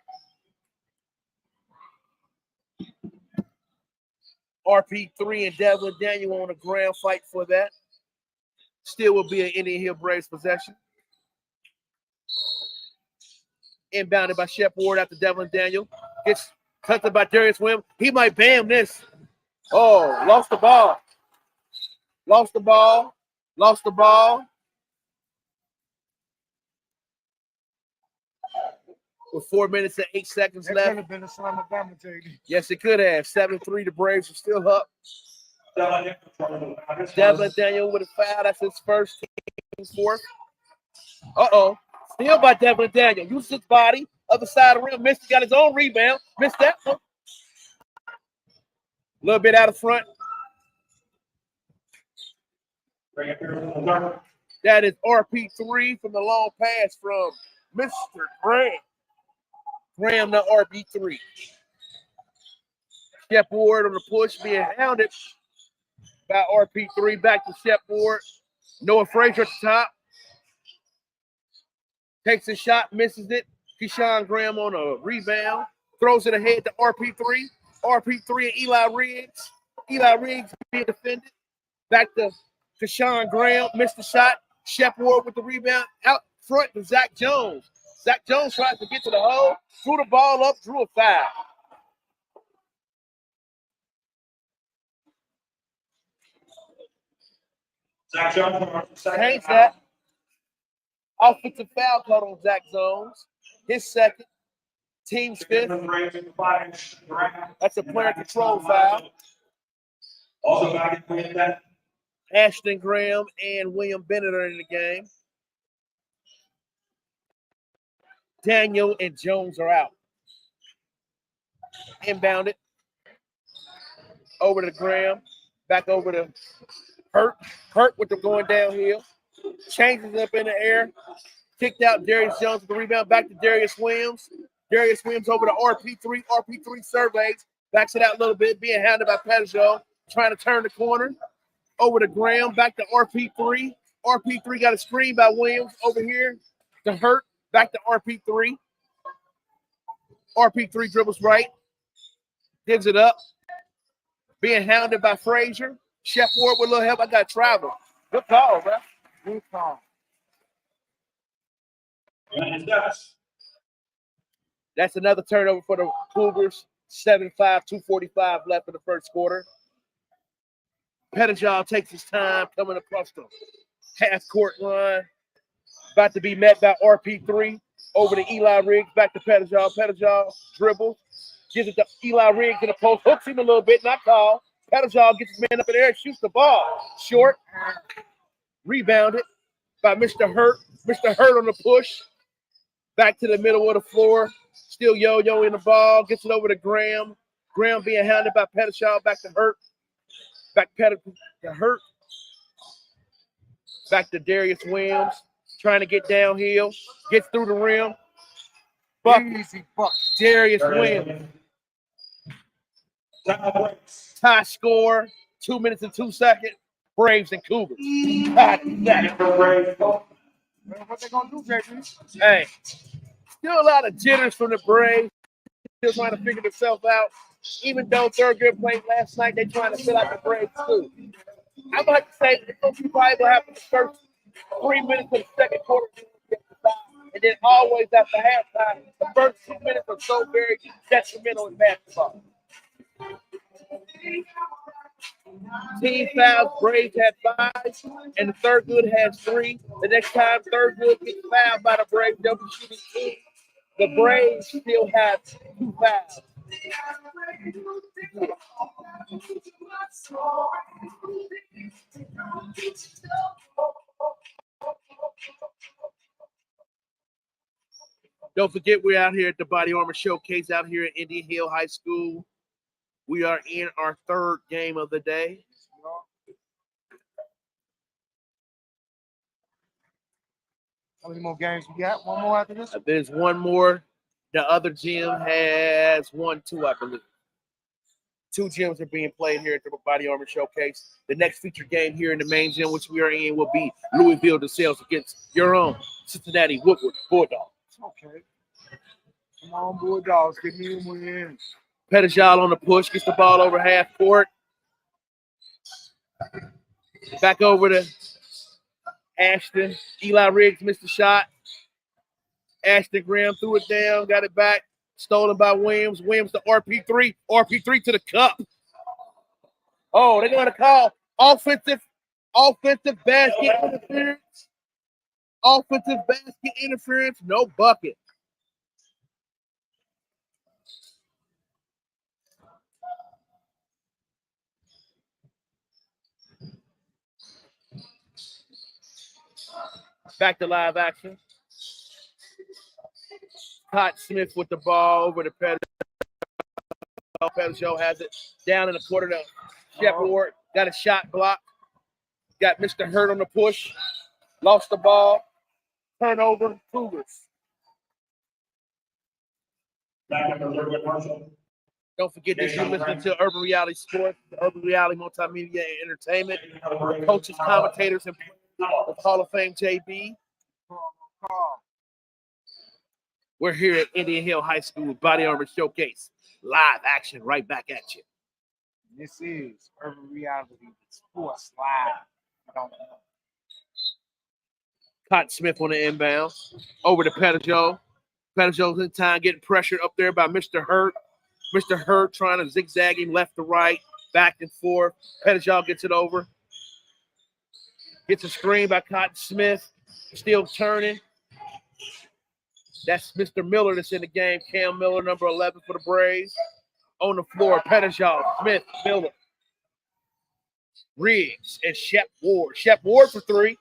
RP3 and Devlin Daniel on the ground fight for that. Still will be an Indian Hill Braves possession. Inbounded by Shep Ward after Devlin Daniel. Gets Touched by Darius Williams. He might bam this. Oh, lost the ball. Lost the ball. Lost the ball. With 4 minutes and 8 seconds That left. could have been a slammer bama, JD. Yes, it could have. 7-3. The Braves are still up. Devin Daniel with a foul. That's his first, team's fourth. Uh-oh. Steal by Devin Daniel. Uses his body. Other side of the rim. Missed. Got his own rebound. Missed that one. A little bit out of front. That is RP3 from the long pass from Mr. Graham. Graham, the RP3. Shep Ward on the push, being hounded by RP3. Back to Shep Ward. Noah Frazier at the top. Takes a shot, misses it. Keyshawn Graham on a rebound. Throws it ahead to RP3. RP3 and Eli Riggs. Eli Riggs being defended. Back to Keyshawn Graham. Missed the shot. Shep Ward with the rebound. Out front to Zach Jones. Zach Jones tries to get to the hole. Threw the ball up. Drew a foul. Zach Jones, Change that. Offensive foul called on Zach Jones. His second. Team's fifth. That's a player control foul. Also back in that. Ashton Graham and William Bennett are in the game. Daniel and Jones are out. Inbounded. Over to Graham. Back over to Hurt. Hurt with them going downhill. Changes up in the air. Kicked out Darius Jones with the rebound. Back to Darius Williams. Darius Williams over to RP3. RP3 surveys. Backs it out a little bit. Being hounded by Peugeot. Trying to turn the corner. Over to Graham. Back to RP3. RP3 got a screen by Williams over here to Hurt. Back to RP3. RP3 dribbles right. Gives it up. Being hounded by Frazier. Shep Ward with a little help. I got travel. Good call, bro. Good call. That's another turnover for the Cougars. 7-5, 2:45 left in the first quarter. Pettijohn takes his time coming across the half-court line. About to be met by RP3. Over to Eli Riggs. Back to Pettijohn. Pettijohn dribbles. Gives it to Eli Riggs in the post. Hooks him a little bit. Not called. Pettijohn gets his man up in the air and shoots the ball. Short. Rebounded by Mr. Hurt. Mr. Hurt on the push. Back to the middle of the floor. Still yo-yo in the ball. Gets it over to Graham. Graham being hounded by Pettijohn. Back to Hurt. Back to Hurt. Back to Darius Williams. Trying to get downhill. Gets through the rim. Easy buck. Darius Williams. Tie score. 2 minutes and 2 seconds. Braves and Cougars. What they gonna do, JD? Hey, still a lot of jitters from the Braves. Still trying to figure themselves out. Even though Thurgood played last night, they're trying to fill out the Braves too. I'm going to say it's going to be probably what happened the first 3 minutes of the second quarter. And then always after halftime, the first 2 minutes are so very detrimental in basketball. Team fouls, Braves had 5, and the Thurgood has 3. The next time Thurgood gets fouled by the Braves, they'll be shooting 2. The Braves still have 2 fouls. Don't forget, we're out here at the Body Armor Showcase out here at Indian Hill High School. We are in our 3rd game of the day. How many more games we got? One more after this? There's one more. The other gym has 1, 2, I believe. 2 gyms are being played here at the Body Armor Showcase. The next featured game here in the main gym, which we are in, will be Louisville DeSales against your own Cincinnati Woodward Bulldogs. Okay. Come on, Bulldogs. Give me a win. Pettijohn on the push, gets the ball over half court. Back over to Ashton. Eli Riggs missed the shot. Ashton Graham threw it down, got it back. Stolen by Williams. Williams to RP3. RP3 to the cup. Oh, they're going to call offensive basket interference. Offensive basket interference. No bucket. Back to live action. Cotton Smith with the ball over the Pettis. Pettis has it down in the quarter to Shepard. Got a shot block. Got Mr. Hurt on the push. Lost the ball. Turnover. Cougars. Back up to Thurgood Marshall. Don't forget that you're listening to Urban Reality Sports, Urban Reality Multimedia and Entertainment. Coaches, commentators, and players, Hall of Fame JB. We're here at Indian Hill High School Body Armor Showcase. Live action right back at you. This is Urban Reality Sports Live. Cotton Smith on the inbound. Over to Pettijoe. Pettijoe's in time, getting pressured up there by Mr. Hurt. Mr. Hurt trying to zigzag him left to right, back and forth. Pettijoe gets it over. Gets a screen by Cotton Smith. Still turning. That's Mr. Miller that's in the game. Cam Miller, number 11 for the Braves. On the floor, Pettijoe, Smith, Miller, Riggs, and Shep Ward. Shep Ward for three.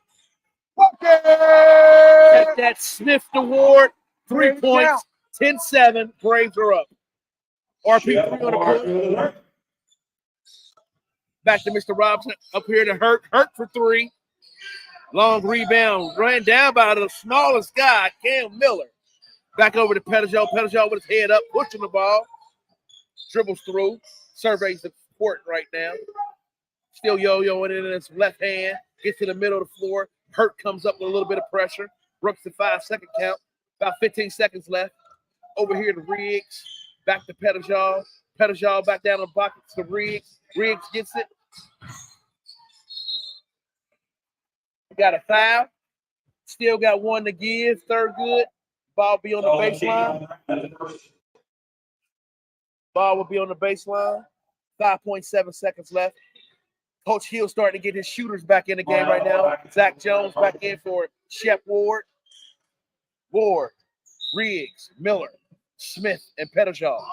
Okay. That Smith to Ward. 3 points. 10-7. Braves are up. RP3 on the push. Back to Mr. Robinson. Up here to Hurt. Hurt for three. Long rebound. Ran down by the smallest guy, Cam Miller. Back over to Pettijoe. Pettijoe with his head up, pushing the ball. Dribbles through. Surveys the court right now. Still yo-yoing it in his left hand. Gets to the middle of the floor. Hurt comes up with a little bit of pressure. Brooks the 5-second count. About 15 seconds left. Over here to Riggs. Back to Pettijoe. Pettijoe back down on the pocket to Riggs. Riggs gets it. Got a foul. Still got one to give. Thurgood. Ball be on the baseline. Ball will be on the baseline. 5.7 seconds left. Coach Hill starting to get his shooters back in the game right now. Zach Jones back in for Shep Ward. Ward, Riggs, Miller, Smith, and Pettijoe.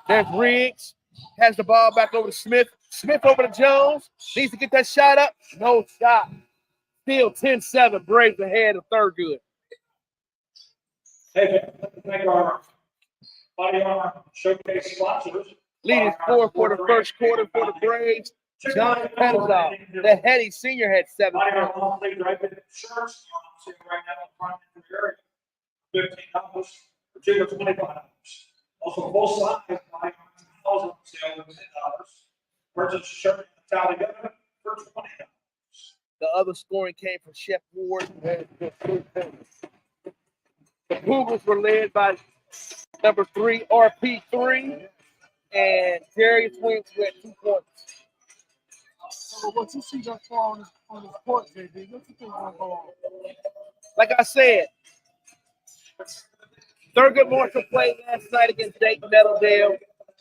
There's Riggs. Has the ball back over to Smith. Smith over to Jones. Needs to get that shot up. No shot. Still 10-7. Braves ahead of Thurgood. Hey, thank our Body Armor Showcase sponsors. Leading score for the first quarter for the Braves. John Pettijoe, the heady senior, had 7 Body points. Armor monthly directed shirts on sale right now in front of the area. $15 for 2 or $25. Also, full size Body Armor towels on sale for $10. Purchase a shirt and a towel together for $20. The other scoring came from Shep Ward. The Cougars were led by number 3, RP3, and Darius Williams with 2 points. So what you see thus far on this court, JB, what you think going to go on? Like I said, Thurgood Marshall played last night against Dayton Meadowdale.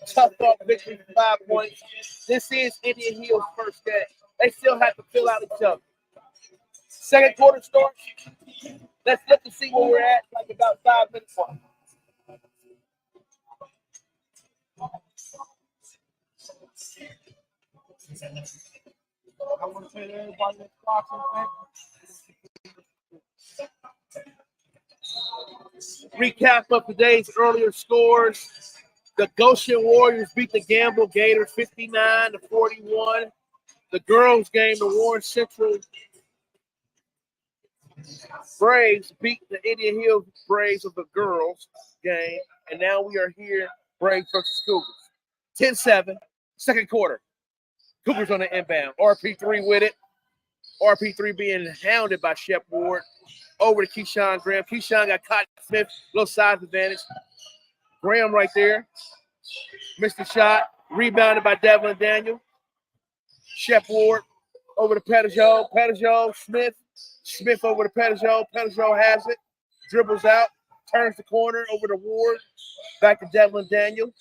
Tough off victory for 5 points. This is Indian Hill's first game. They still have to fill out each other. Second quarter starts. Let's look to see where we're at, like about 5 minutes on. I want to tell everybody that's watching, Recap of today's earlier scores. The Goshen Warriors beat the Gamble Gators 59-41. The girls game, the Warren Central Braves beat the Indian Hill Braves of the girls game. And now we are here, Braves versus Cougars. 10-7, second quarter. Cougars on the inbound. RP3 with it. RP3 being hounded by Shep Ward. Over to Keyshawn Graham. Keyshawn got Cotton Smith, little size advantage. Graham right there. Missed the shot. Rebounded by Devlin Daniel. Shep Ward over to Pettijoe. Pettijoe, Smith. Smith over to Pettijoe. Pettijoe has it. Dribbles out turns the corner over to Ward. Back to Devlin Daniel.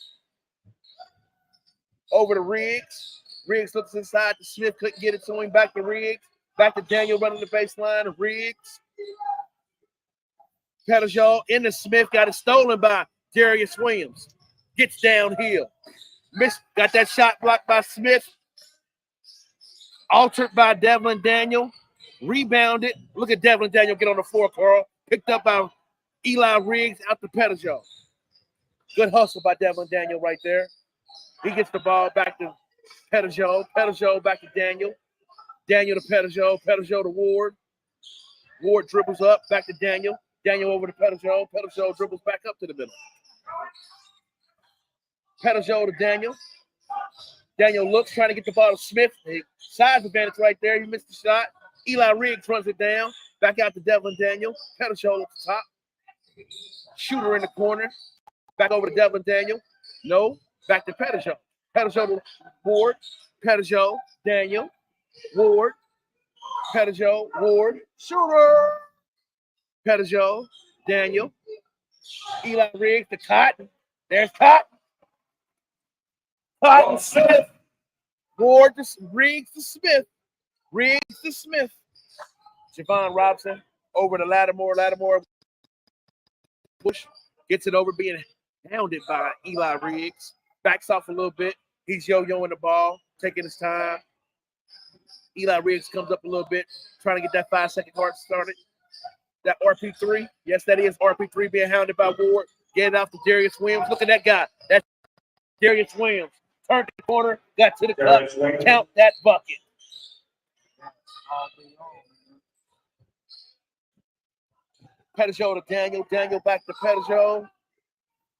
Over to Riggs. Riggs looks inside to Smith. Couldn't get it to him. Back to Riggs. Back to Daniel running the baseline. Riggs. Pettigrew into Smith. Got it stolen by Darius Williams. Gets downhill. Got that shot blocked by Smith. Altered by Devlin Daniel. Rebounded. Look at Devlin Daniel get on the floor, Carl. Picked up by Eli Riggs out to Pettigrew. Good hustle by Devlin Daniel right there. He gets the ball back to Pettigrew. Pettigrew back to Daniel. Daniel to Pettigrew. Pettigrew to Ward. Ward dribbles up. Back to Daniel. Daniel over to Pettigrew. Pettigrew dribbles back up to the middle. Pettigrew to Daniel. Daniel looks, trying to get the ball to Smith. Size advantage right there. He missed the shot. Eli Riggs runs it down. Back out to Devlin Daniel. Pettigrew at the top. Shooter in the corner. Back over to Devlin Daniel. No. Back to Pettigrew. Pettigrew to Ward. Pettigrew. Daniel. Ward. Pettigrew. Ward. Shooter. Pettigrew. Daniel. Eli Riggs to Cotton. There's Cotton. Cotton Smith. Ward to Riggs to Smith. Riggs to Smith. Javon Robinson over to Lattimore. Lattimore push. Gets it over, being hounded by Eli Riggs. Backs off a little bit. He's yo-yoing the ball, taking his time. Eli Riggs comes up a little bit, trying to get that 5-second mark started. That RP3. Yes, that is RP3 being hounded by Ward. Get it off to Darius Williams. Look at that guy. That's Darius Williams. Turned the corner, got to the cup. Count that bucket. Pettigrew to Daniel. Daniel back to Pettigrew.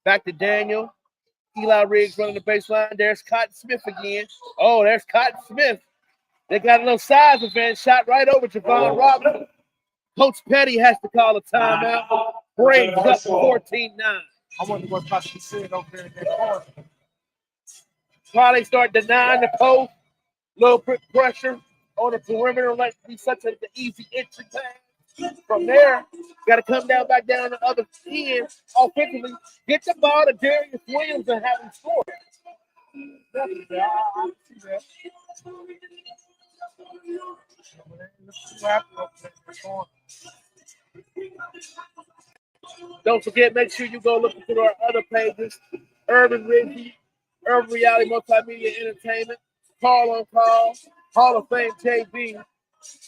Back to Daniel. Eli Riggs running the baseline. There's Cotton Smith again. Oh, there's Cotton Smith. They got a little size advantage. Shot right over Javon Robinson. Coach Petty has to call a timeout. Braves up 14-9. I wonder what's about to be said over there in that corner. Probably start denying the post. Little pressure on the perimeter. Like be such an easy entry pass. From there, got to come back down the other end offensively. Get the ball to Darius Williams and have him score. I see that. Don't forget, make sure you go look through our other pages. Urban Ridge, Urban Reality Multimedia Entertainment, Call on Call, Hall of Fame JB,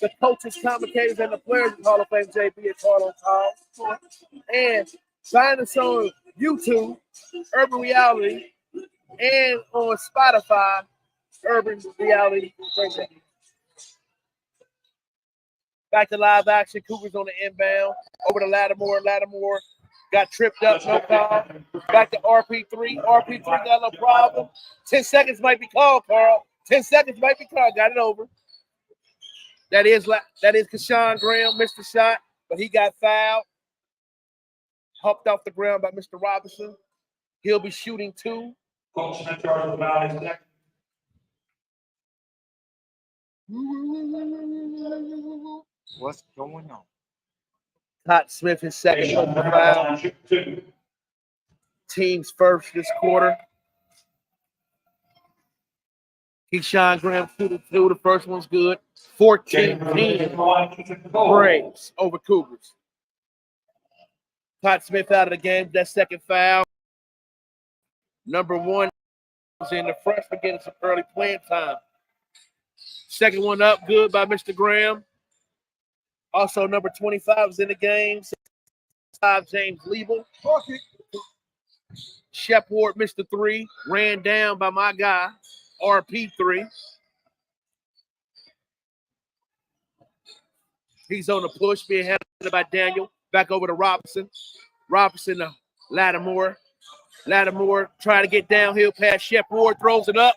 the coaches, commentators, and the players in Hall of Fame JB at Call on Call. And find us on YouTube, Urban Reality, and on Spotify, Urban Reality. Back to live action. Cougars on the inbound. Over to Lattimore. Lattimore got tripped up. No call. Back to RP3. RP3 got no problem. 10 seconds might be called, Carl. 10 seconds might be called. Got it over. That is Kashawn Graham. Missed the shot, but he got fouled. Humped off the ground by Mr. Robinson. He'll be shooting 2. Coach in charge of the Valley Tech. What's going on? Todd Smith, his second foul. Team's first this quarter. Keyshawn Graham 2-2. The first one's good. 14-10. Braves over Cougars. Todd Smith out of the game. That second foul. Number 1 is in the freshman getting some early playing time. Second one up, good by Mr. Graham. Also, number 25 is in the game. 5 James Liebel. Shep Ward missed the 3. Ran down by my guy, RP3. He's on the push, being handled by Daniel. Back over to Robinson. Robinson to Lattimore. Lattimore trying to get downhill past Shep Ward. Throws it up.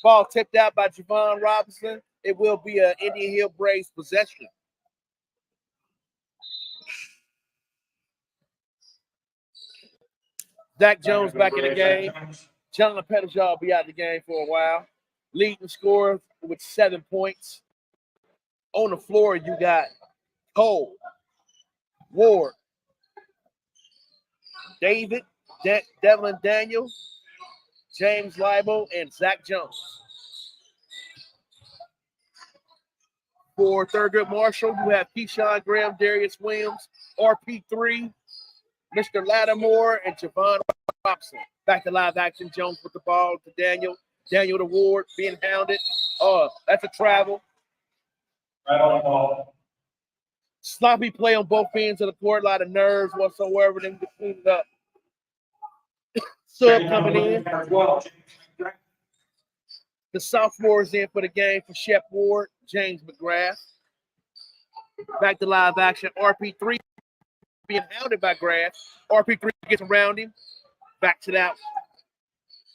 Ball tipped out by Javon Robinson. It will be an Indian Hill Braves possession. Zach Jones back in the game. Jonathan Pettigrew will be out of the game for a while. Leading scorer with 7 points. On the floor, you got Cole, Ward, David, Devlin Daniel, James Libo, and Zach Jones. For Thurgood Marshall, you have Keyshawn Graham, Darius Williams, RP3, Mr. Lattimore, and Javon Robson. Back to live action. Jones with the ball to Daniel. Daniel to Ward, being hounded. That's a travel. Right on the ball. Sloppy play on both ends of the court. A lot of nerves whatsoever. Then we clean it up. Sub coming in. The sophomore is in for the game for Shep Ward, James McGrath. Back to live action. RP3 being hounded by Graff. RP3 gets around him. Back to that.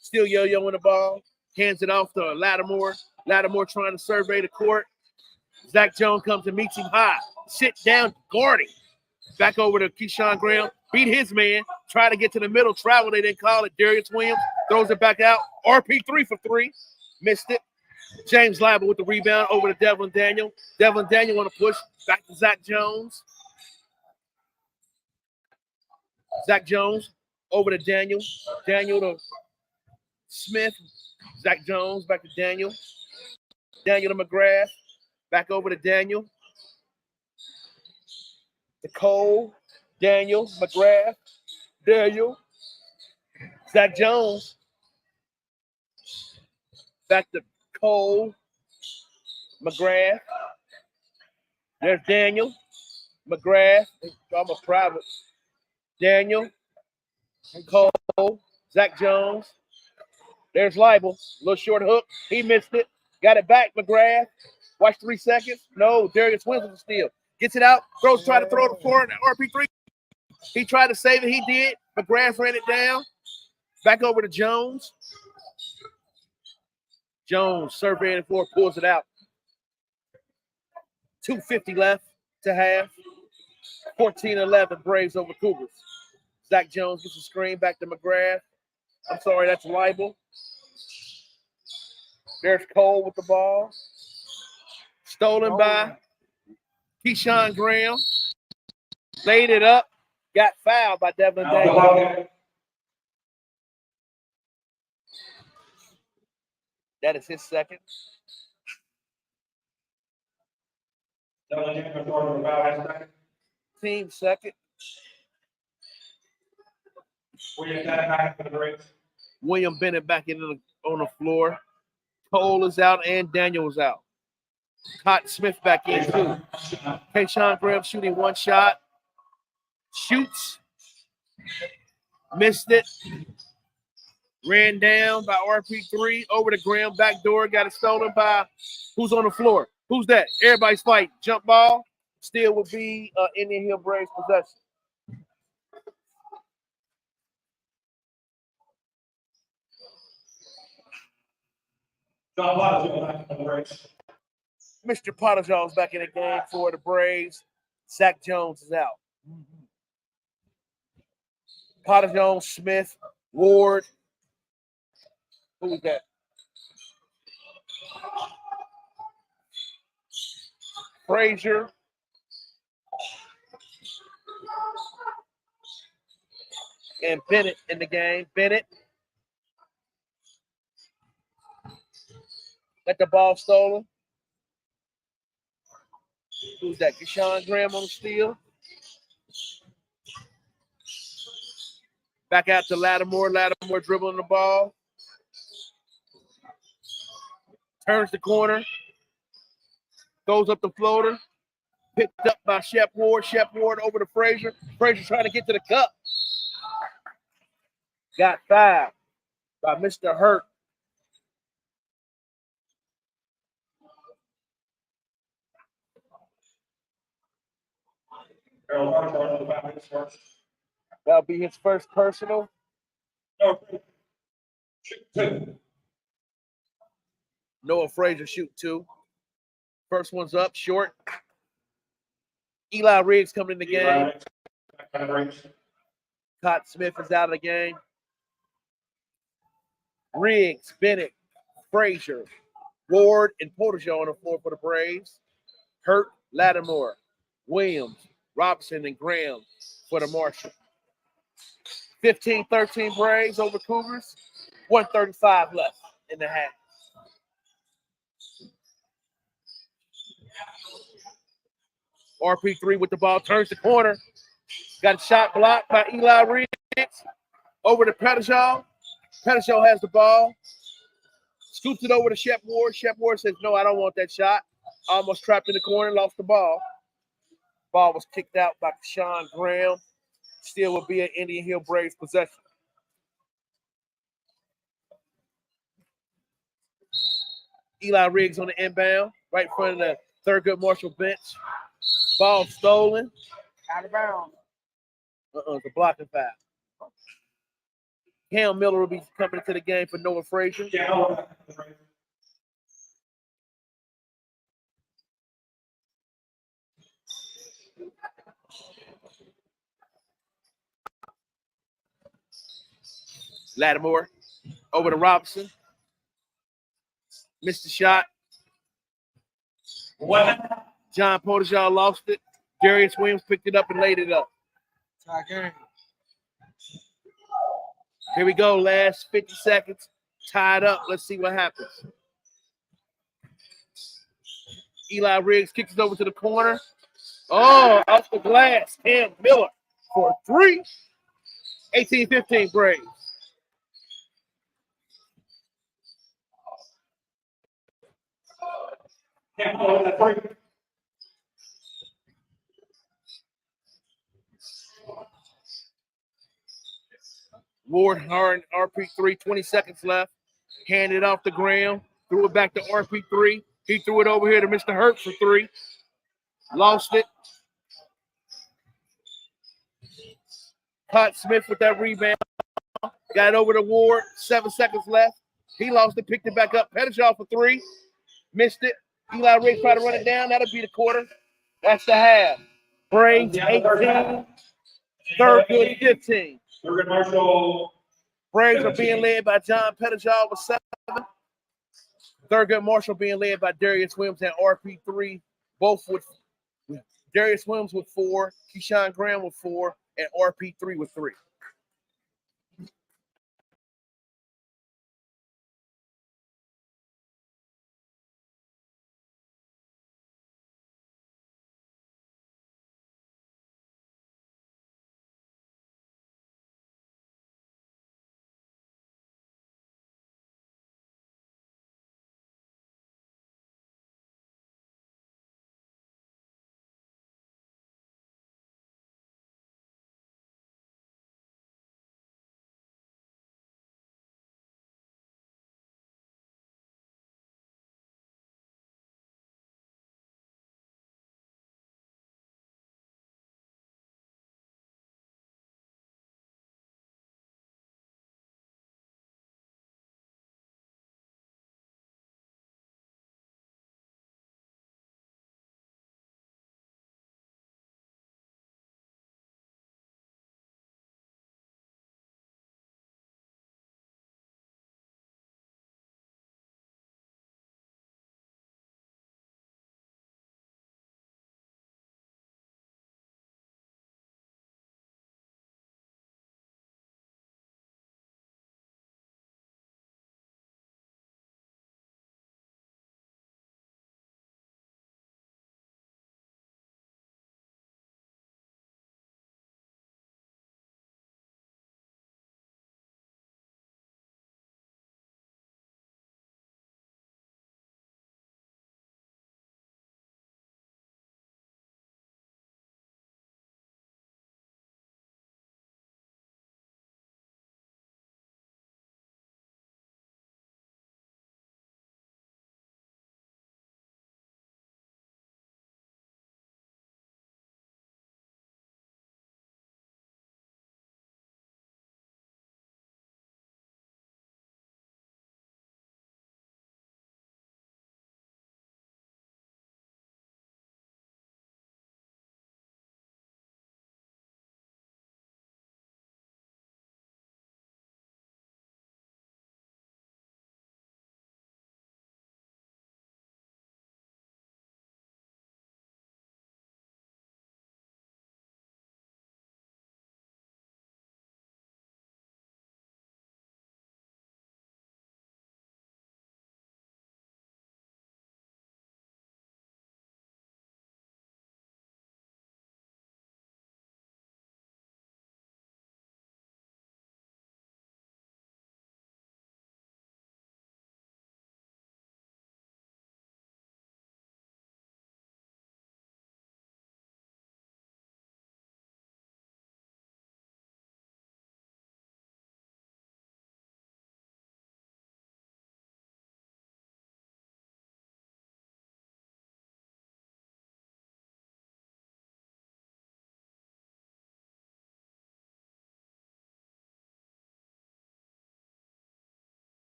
Still yo-yoing the ball. Hands it off to Lattimore. Lattimore trying to survey the court. Zach Jones comes and meets him high. Sit down, guarding. Back over to Keyshawn Graham. Beat his man. Try to get to the middle. Travel, they didn't call it. Darius Williams throws it back out. RP3 for 3. Missed it. James Libo with the rebound over to Devlin Daniel. Devlin Daniel on a push. Back to Zach Jones. Zach Jones over to Daniel. Daniel to Smith. Zach Jones back to Daniel. Daniel to McGrath. Back over to Daniel. To Cole. Daniel. McGrath. Daniel. Zach Jones. Back to Cole. McGrath. There's Daniel. McGrath. I'm a private. Daniel. Cole. Zach Jones. There's Libo. Little short hook. He missed it. Got it back, McGrath. Watch 3 seconds. No, Darius Williams is steal. Gets it out. Trying to throw the floor. RP3. He tried to save it. He did. McGrath ran it down. Back over to Jones. Jones surveying the floor, pulls it out. 2:50 left to half. 14-11 Braves over Cougars. Zach Jones gets a screen back to McGrath. I'm sorry, that's Libo. There's Cole with the ball. Stolen by Keyshawn Graham. Laid it up. Got fouled by Devlin Daniel. That is his second. Team second. William Bennett back on the floor. Cole is out and Daniel is out. Cotton Smith back in too. Keyshawn Graham shooting one shot. Shoots. Missed it. Ran down by RP3. Over to Graham. Back door. Got it stolen by who's on the floor? Who's that? Everybody's fighting. Jump ball. Still would be Indian Hill Braves possession. Mr. Potterjaw's back in the game for the Braves. Zach Jones is out. Potterjaw, Smith, Ward. Who's that? Frazier. And Bennett in the game. Bennett. Got the ball stolen. Who's that? Keyshawn Graham on the steal. Back out to Lattimore. Lattimore dribbling the ball. Turns the corner. Goes up the floater. Picked up by Shep Ward. Shep Ward over to Frazier. Frazier trying to get to the cup. Got fouled by Mr. Hurt. That'll be his first personal. Noah Frazier shoot 2. First one's up, short. Eli Riggs coming in the game. Cotton Smith is out of the game. Riggs, Bennett, Frazier, Ward, and Potterjaw on the floor for the Braves. Hurt, Lattimore, Williams, Robinson, and Graham for the Marshall. 15-13 Braves over Cougars. 1:35 left in the half. RP3 with the ball, turns the corner. Got a shot blocked by Eli Riggs. Over to Pettijohn. Pettijohn has the ball. Scoops it over to Shep Ward. Shep Ward says, no, I don't want that shot. Almost trapped in the corner, lost the ball. Ball was kicked out by Sean Graham. Still will be an Indian Hill Braves possession. Eli Riggs on the inbound, right in front of the Thurgood Marshall bench. Ball stolen. Out of bounds. It's a blocking foul. Cam Miller will be coming into the game for Noah Frazier. Lattimore over to Robinson. Missed the shot. What? John Pottershaw lost it. Darius Williams picked it up and laid it up. Tie game. Here we go. Last 50 seconds. Tied up. Let's see what happens. Eli Riggs kicks it over to the corner. Oh, off the glass. Cam Miller for 3. 18-15 Braves. Ward Hard, RP3, 20 seconds left. Handed off the ground. Threw it back to RP3. He threw it over here to Mr. Hurt for 3. Lost it. Caught Smith with that rebound. Got it over to Ward. 7 seconds left. He lost it, picked it back up. Pettijohn for 3. Missed it. Eli Riggs tried to run it down. That'll be the quarter. That's the half. Braves 18. Thurgood 15. Thurgood Marshall. Braves are being led by John Pettijohn with 7. Thurgood Marshall being led by Darius Williams and RP3, both with Darius Williams with 4, Keyshawn Graham with 4, and RP3 with 3.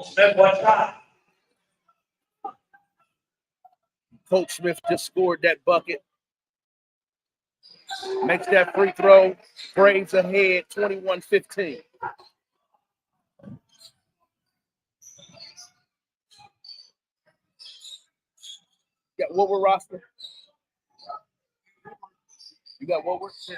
Smith, one shot. Coach Smith just scored that bucket. Makes that free throw. Braves ahead 21-15. Got Woodward roster? You got Woodward? Yeah.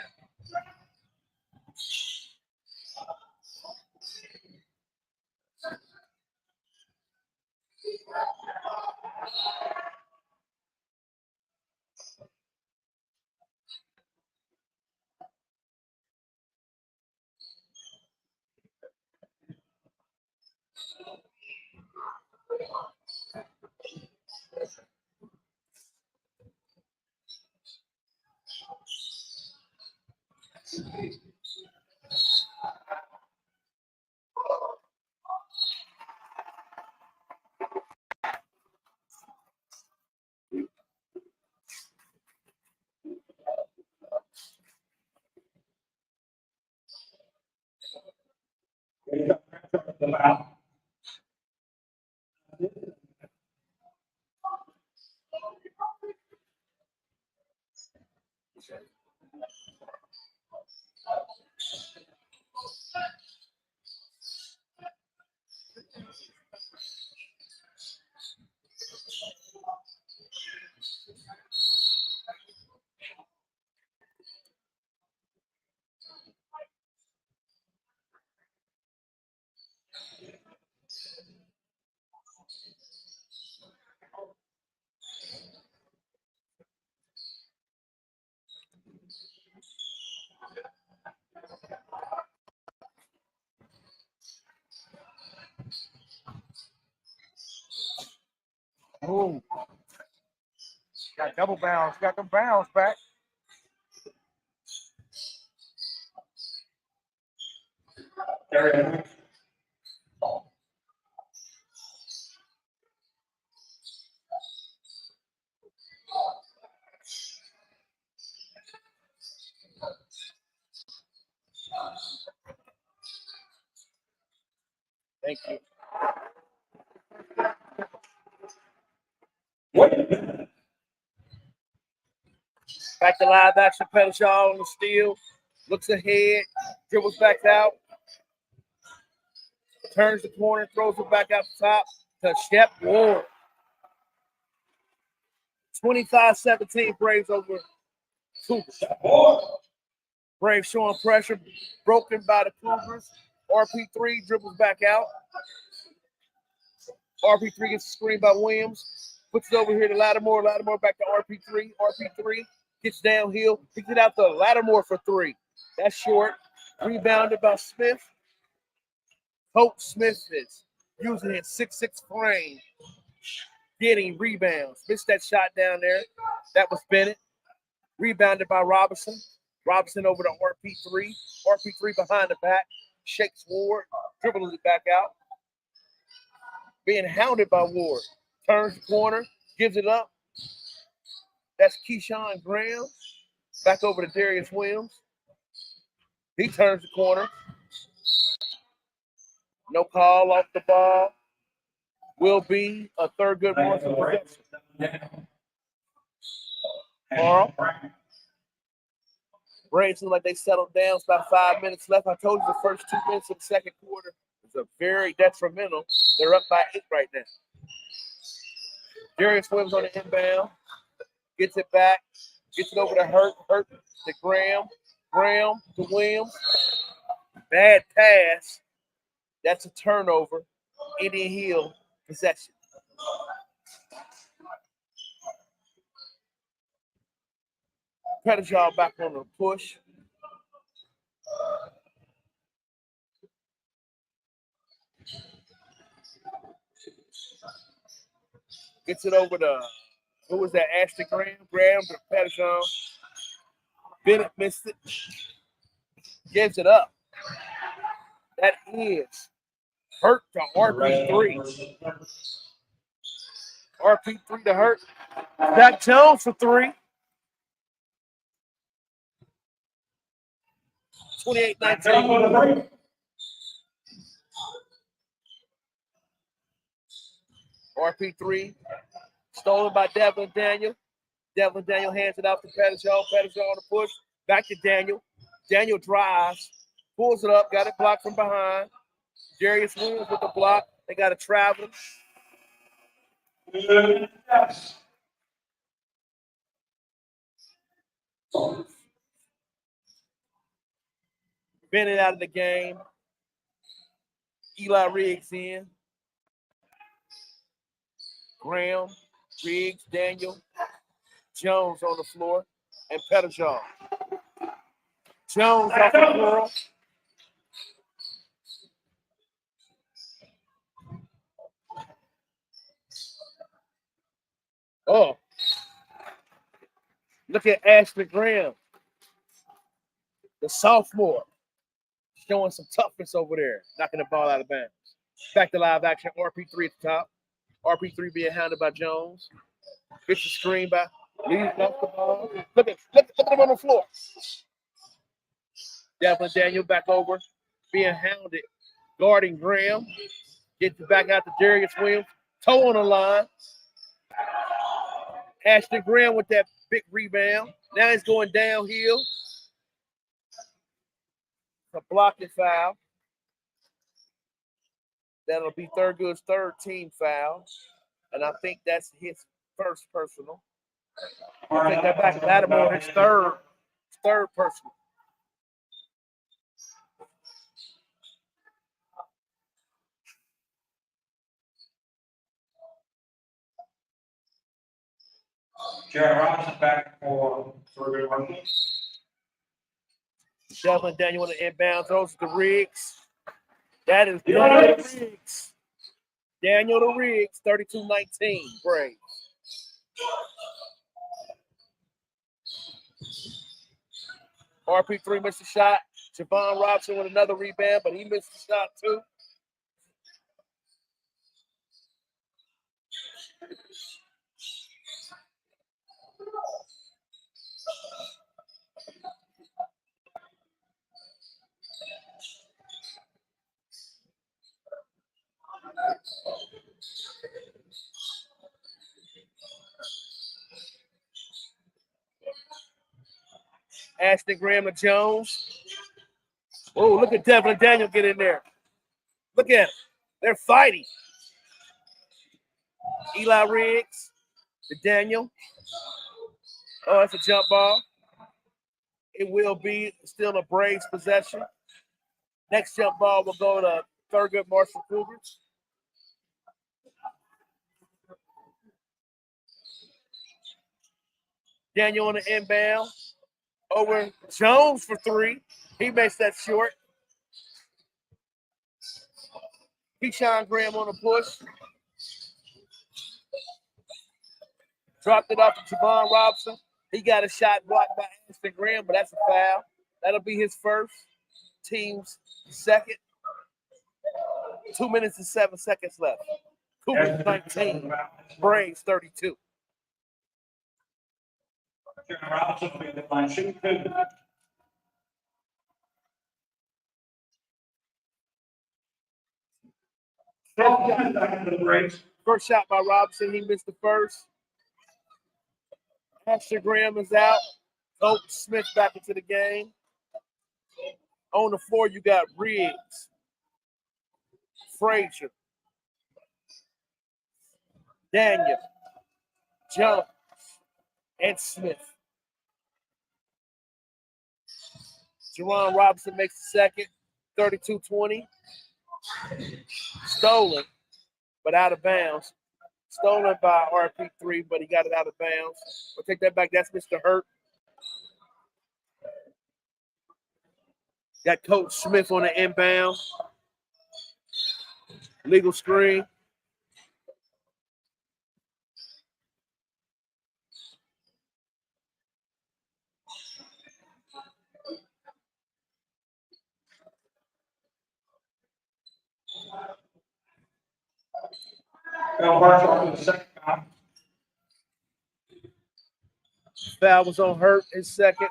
Ooh. Got double bounce. Got them bounce back. Thank you. Back to live action. Pettishaw on the steal. Looks ahead. Dribbles back out. Turns the corner. Throws it back out the top to Shep Ward. 25-17 Braves over Cougars. Braves showing pressure. Broken by the Cougars. RP3 dribbles back out. RP3 gets a screen by Williams. Puts it over here to Lattimore. Lattimore back to RP3. RP3 gets downhill. Picks it out to Lattimore for three. That's short. Rebounded by Smith. Coach Smith is using his 6'6" frame. Getting rebounds. Missed that shot down there. That was Bennett. Rebounded by Robinson. Robinson over to RP3. RP3 behind the back. Shakes Ward. Dribbles it back out. Being hounded by Ward. Turns the corner. Gives it up. That's Keyshawn Graham. Back over to Darius Williams. He turns the corner. No call off the ball. Will be a third good Marshall possession. Carl. Braves look like they settled down. It's about 5 minutes left. I told you the first 2 minutes of the second quarter is a very detrimental. They're up by 8 right now. Darius Williams on the inbound. Gets it back. Gets it over to Hurt. Hurt to Graham. Graham to Williams. Bad pass. That's a turnover. Indian Hill possession. Pettishaw back on the push. Gets it over to, who was that? Ashton Graham. Graham to Pettishaw. Bennett missed it. Gives it up. That is Hurt to RP3. RP3 to Hurt. Zach Jones for 3. 28-19. RP3 stolen by Devlin Daniel. Devlin Daniel hands it out to Pettijohn. Pettijohn on the push. Back to Daniel. Daniel drives. Pulls it up. Got it blocked from behind. Darius Williams with the block. They got a traveler. Yes. Bennett out of the game. Eli Riggs in. Graham, Riggs, Daniel, Jones on the floor, and Pettijohn. Jones off the floor. Oh. Look at Ashton Graham, the sophomore, showing some toughness over there, knocking the ball out of bounds. Back to live action, RP3 at the top. RP3 being hounded by Jones. Gets the screen by leads off the ball. Look at him on the floor. Devlin Daniel back over, being hounded, guarding Graham. Gets it back out to Darius Williams. Toe on the line. Ashton Graham with that big rebound. Now he's going downhill. A blocking foul. That'll be Thurgood's third team foul. And I think that's his first personal. I take that back. Lattimore, his third personal. Jared Robinson back for good work. Devlin Daniel on the inbound throws to Riggs. That is Daniel Riggs. Daniel to Riggs, 32-19, Braves. RP3 missed a shot. Javon Robinson with another rebound, but he missed the shot too. Ashton Graham to Jones. Oh, look at Devlin Daniel get in there. Look at him. They're fighting. Eli Riggs to Daniel. Oh, that's a jump ball. It will be still a Braves possession. Next jump ball will go to Thurgood Marshall Cougars. Daniel on the inbound. Over Jones for three. He makes that short. Keyshawn Graham on the push. Dropped it off to Javon Robinson. He got a shot blocked by Ashton Graham, but that's a foul. That'll be his first, team's second. 2 minutes and 7 seconds left. Cougars 19, Braves 32. Jared Robinson will be the line shooting two. First shot by Robinson, he missed the first. Ashton Graham is out. Coach Smith back into the game. On the floor, you got Riggs, Frazier, Daniel, Jones, and Smith. Jerron Robinson makes the second, 32-20. Stolen, but out of bounds. Stolen by RP3, but he got it out of bounds. We'll take that back. That's Mr. Hurt. Got Coach Smith on the inbound. Legal screen. Al Barton for the second foul. Foul was on Hurt, his second.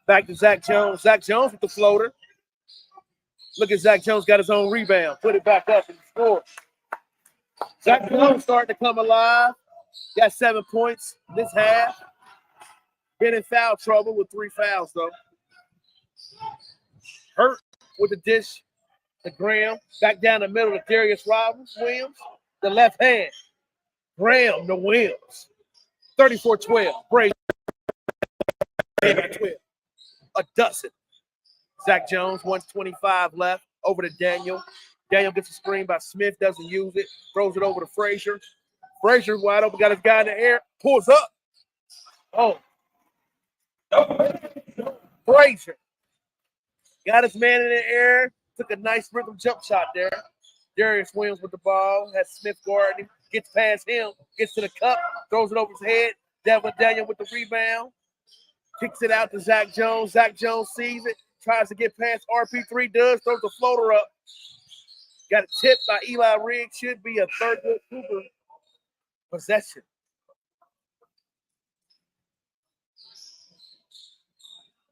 Back to Zach Jones. Zach Jones with the floater. Look at Zach Jones, got his own rebound. Put it back up and score. Zach Jones starting to come alive. Got 7 points this half. Been in foul trouble with 3 fouls, though. Hurt with the dish to Graham. Back down the middle to Darius Williams. The left hand. Graham to Williams. 34-12. Braves. 12. A dozen. Zach Jones, 125 left. Over to Daniel. Daniel gets a screen by Smith. Doesn't use it. Throws it over to Frazier. Frazier wide open. Got his guy in the air. Pulls up. Oh. Frazier. Got his man in the air. Took a nice rhythm jump shot there. Darius Williams with the ball. Has Smith guarding him. Gets past him. Gets to the cup. Throws it over his head. Devin Daniel with the rebound. Kicks it out to Zach Jones. Zach Jones sees it. Tries to get past RP3. Does. Throws the floater up. Got a tip by Eli Riggs. Should be a third good Cougar possession.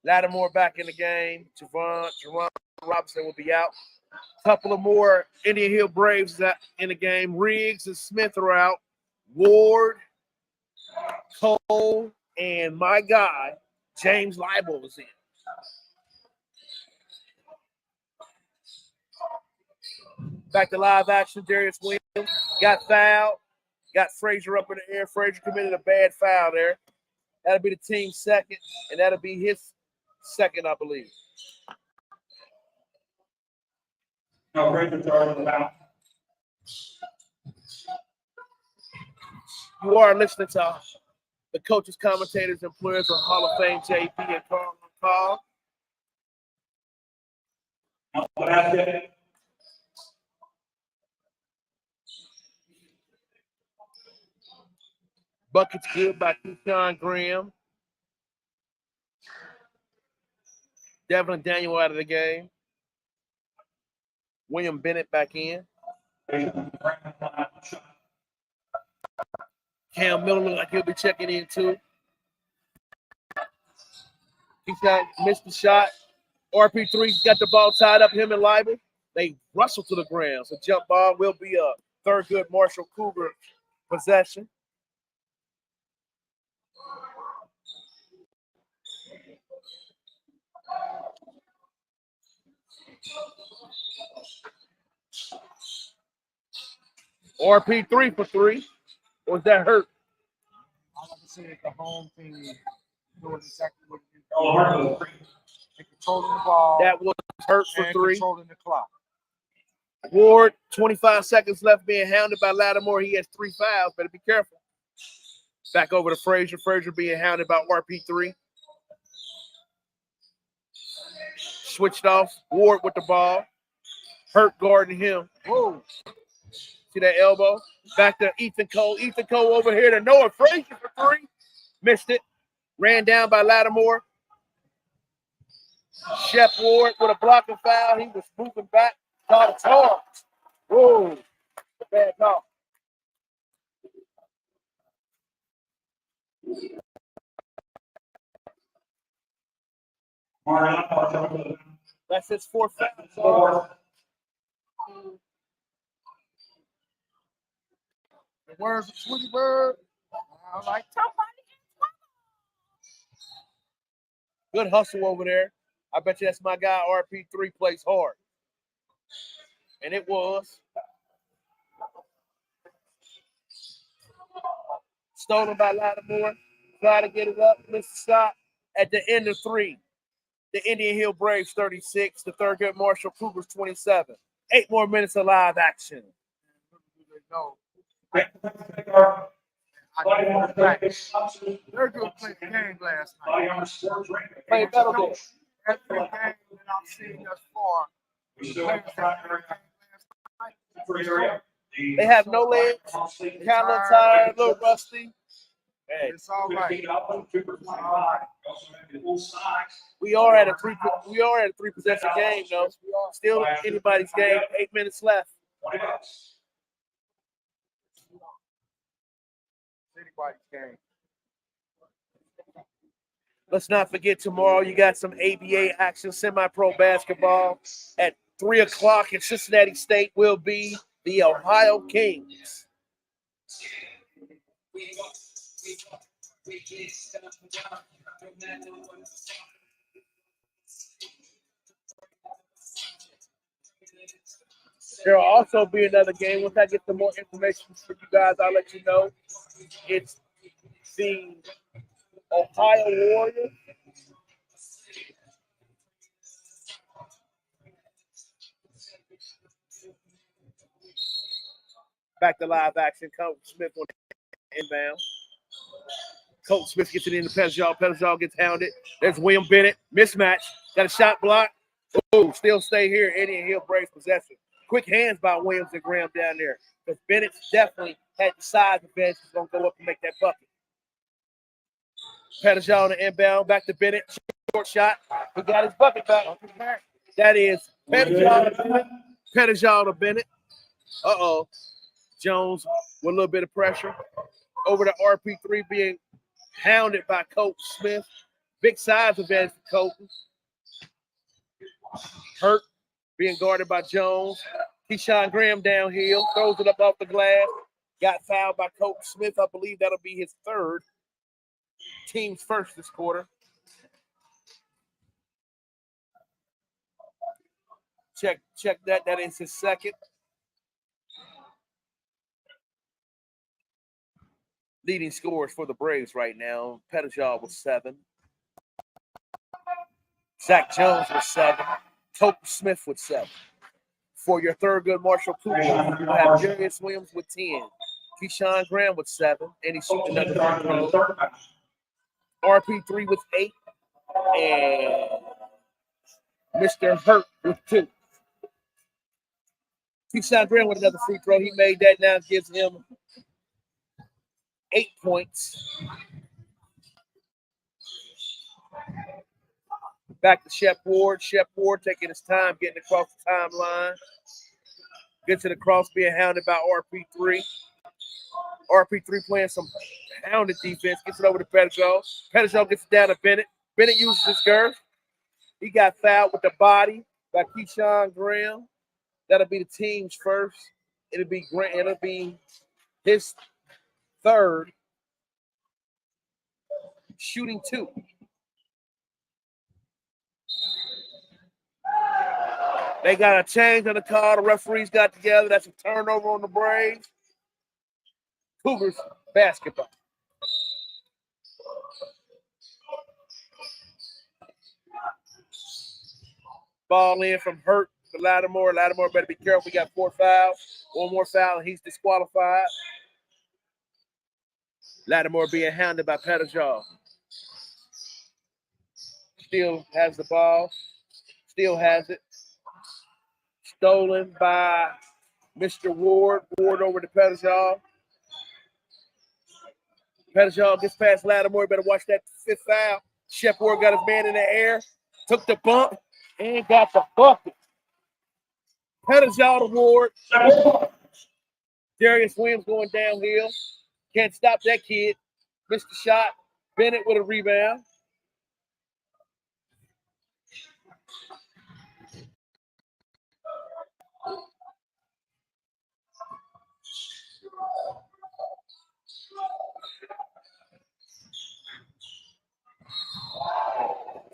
Lattimore back in the game. Jerron Robinson will be out. Couple of more Indian Hill Braves in the game. Riggs and Smith are out. Ward, Cole, and my guy, James Leibel is in. Back to live action. Darius Williams got fouled. Got Frazier up in the air. Frazier committed a bad foul there. That'll be the team's second, and that'll be his second, I believe. No, Frazier started the foul. You are listening to the coaches, commentators, and players of Hall of Fame, JP and Carl. That's it. Buckets good by Keyshawn Graham. Devin Daniel out of the game. William Bennett back in. Cam Miller look like he'll be checking in too. Keyshawn missed the shot. RP3's got the ball tied up, him and Leibel. They rustle to the ground. So jump ball will be a third good Marshall Cougar possession. RP3 for 3. Or was that hurt? I like to say it's the home team doing exactly what it is. They're controlling the ball. That was hurt for 3. Controlling the clock. Ward, 25 seconds left, being hounded by Lattimore. He has 3 fouls. Better be careful. Back over to Frazier. Frazier being hounded by RP3. Switched off. Ward with the ball. Hurt guarding him. Whoa. See that elbow? Back to Ethan Cole. Ethan Cole over here to Noah Frazier for 3. Missed it. Ran down by Lattimore. Shep Ward with a blocking foul. He was moving back. Caught a charge. Whoa. Bad call. That's his 4th foul. The words of Tweety Bird. I like somebody. Good hustle over there. I bet you that's my guy, RP3 plays hard. And it was. Stolen by Lattimore. Try to get it up. Missed the shot at the end of 3. The Indian Hill Braves 36. The Thurgood Marshall Cougars 27. 8 more minutes of live action. They're good playing the game last night. Played better than Every game that I've seen thus far, they have no legs, kind of tired, a little rusty. Hey, it's all right. we are at a 3 possession game though. Still anybody's game. 8 minutes left. Anybody's game. Let's not forget tomorrow you got some ABA action, semi-pro basketball at 3 o'clock in Cincinnati State will be the Ohio Kings There'll also be another game. Once I get some more information for you guys, I'll let you know. It's the Ohio Warriors. Back to live action. Coach Smith on the inbound. Coach Smith gets it into Pettijohn. Pettijohn gets hounded. There's William Bennett. Mismatch. Got a shot block. Ooh, still stay here. Indian Hill Braves possession. Quick hands by Williams and Graham down there. Because Bennett definitely had the size advantage. He's going to go up and make that bucket. Pettijohn on the inbound. Back to Bennett. Short shot. He got his bucket back. That is Pettijohn to Bennett. Pettijohn to Bennett. Uh-oh. Jones with a little bit of pressure. Over to RP3 being hounded by Coach Smith. Big size advantage for Colton. Hurt being guarded by Jones. Keyshawn Graham downhill. Throws it up off the glass. Got fouled by Coach Smith. I believe that'll be his third. Team's first this quarter. Check that. That is his second. Leading scorers for the Braves right now. Pettijohn with 7. Zach Jones with 7. Coach Smith with 7. For your Thurgood Marshall Cougars, you have Jarius Williams with 10. Keyshawn Graham with 7. And he's shooting another free throw. RP3 with 8. And Mr. Hurt with 2. Keyshawn Graham with another free throw. He made that, now gives him 8 points. Back to Shep Ward. Shep Ward taking his time getting across the timeline. Gets it across, being hounded by RP3. RP3 playing some hounded defense. Gets it over to Pettijohn. Pettijohn gets it down to Bennett. Bennett uses his girth. He got fouled with the body by Keyshawn Graham. That'll be the team's first. It'll be his third. Shooting 2. They got a change on the call. The referees got together. That's a turnover on the Braves. Cougars basketball. Ball in from Hurt to Lattimore. Lattimore better be careful. We got 4 fouls. One more foul, and he's disqualified. Lattimore being hounded by Pettijohn. Still has the ball. Still has it. Stolen by Mr. Ward. Ward over to Pettijohn. Pettijohn gets past Lattimore. Better watch that 5th foul. Shep Ward got his man in the air. Took the bump and got the bucket. Pettijohn to Ward. Darius Williams going downhill. Can't stop that kid. Missed the shot. Bennett with a rebound.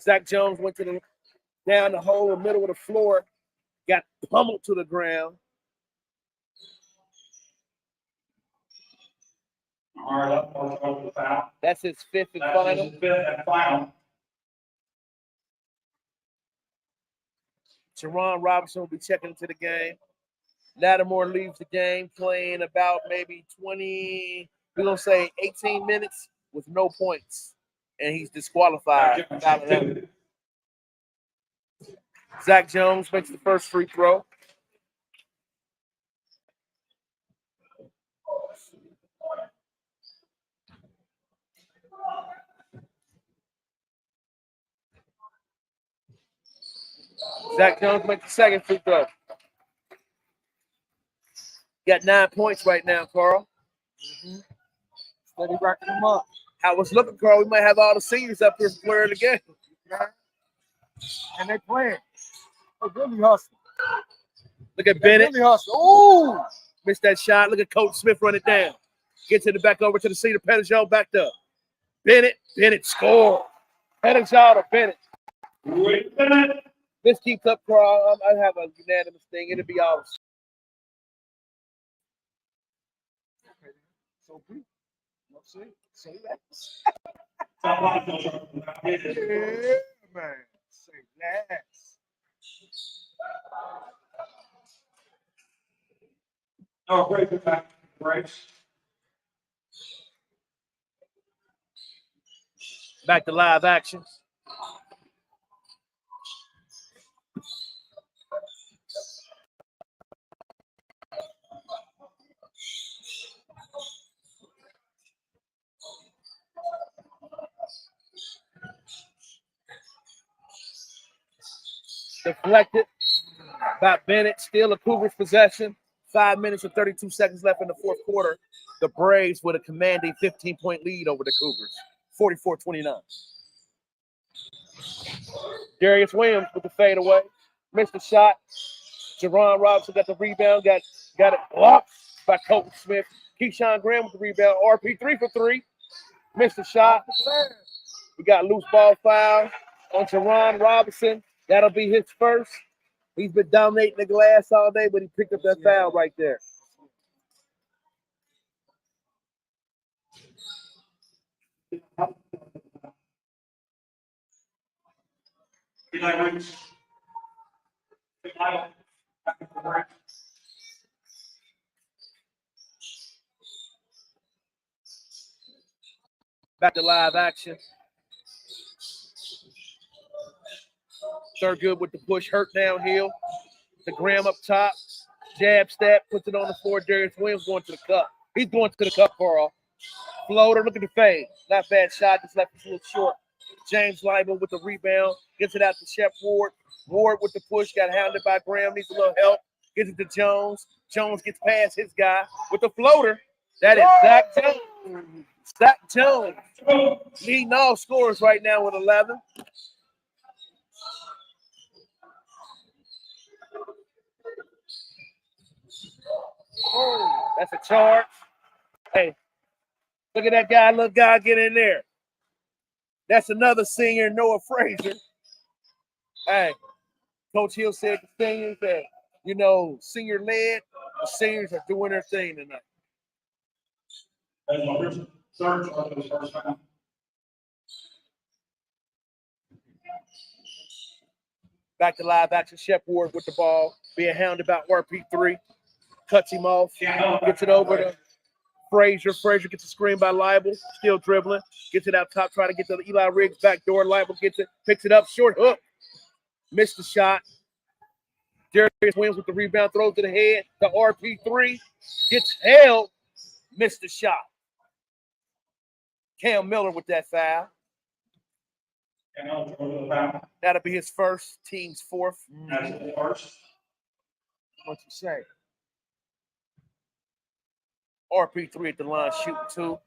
Zach Jones went down the hole, middle of the floor, got pummeled to the ground. All right, let's go to the foul. That's his 5th and That's final. his 5th and final. Teron Robinson will be checking into the game. Lattimore leaves the game playing about maybe 20, we're going to say 18 minutes with no points. And he's disqualified. Zach Jones makes the first free throw. Zach Jones makes the second free throw. Got 9 points right now, Carl. Steady racking them up. How it's looking, Carl? We might have all the seniors up here playing again. And they playing. They really hustling. Look at Bennett. Really hustling. Ooh! Missed that shot. Look at Coach Smith run it down. Gets it back over to the Cedar. Pettijohn back to Bennett. Bennett score. Pettijohn to Bennett. Wait a minute. This keeps up, Carl. I have a unanimous thing. It'll be all. So brief. Say that. Yeah, man. Say that. Oh, great back. Braves. Back to live action. Deflected by Bennett. Still a Cougars possession. 5 minutes and 32 seconds left in the fourth quarter. The Braves with a commanding 15-point lead over the Cougars. 44-29. Darius Williams with the fadeaway. Missed the shot. Jerron Robinson got the rebound. Got it blocked by Colton Smith. Keyshawn Graham with the rebound. RP3 for 3. Missed the shot. We got loose ball foul on Jerron Robinson. That'll be his first. He's been dominating the glass all day, but he picked up that foul right there. Eli Riggs. Back to live action. Thurgood with the push, hurt downhill. The Graham up top. Jab step, puts it on the floor. Darius Williams going to the cup. He's going to the cup, Carl. Floater, look at the fade. Not bad shot, just left it a little short. James Leibel with the rebound. Gets it out to Shep Ward. Ward with the push, got hounded by Graham, needs a little help. Gets it to Jones. Jones gets past his guy with the floater. That is Zach Jones. Zach Jones leading all scorers right now with 11. That's a charge. Hey, look at that guy, little guy, get in there. That's another senior, Noah Frazier. Hey, Coach Hill said the seniors that, senior led, the seniors are doing their thing tonight. Third charge of the first round. Back to live action. Shep Ward with the ball, being hounded by RP3. Cuts him off, gets it over to Frazier. Frazier gets a screen by Leibel, still dribbling. Gets it out top, trying to get to Eli Riggs back door. Leibel gets it, picks it up, short hook. Missed the shot. Darius Williams with the rebound, throws to the head. The RP3 gets held, missed the shot. Cam Miller with that foul. That'll be his first, team's fourth. That's the first. What you say? RP3 at the line shooting 2.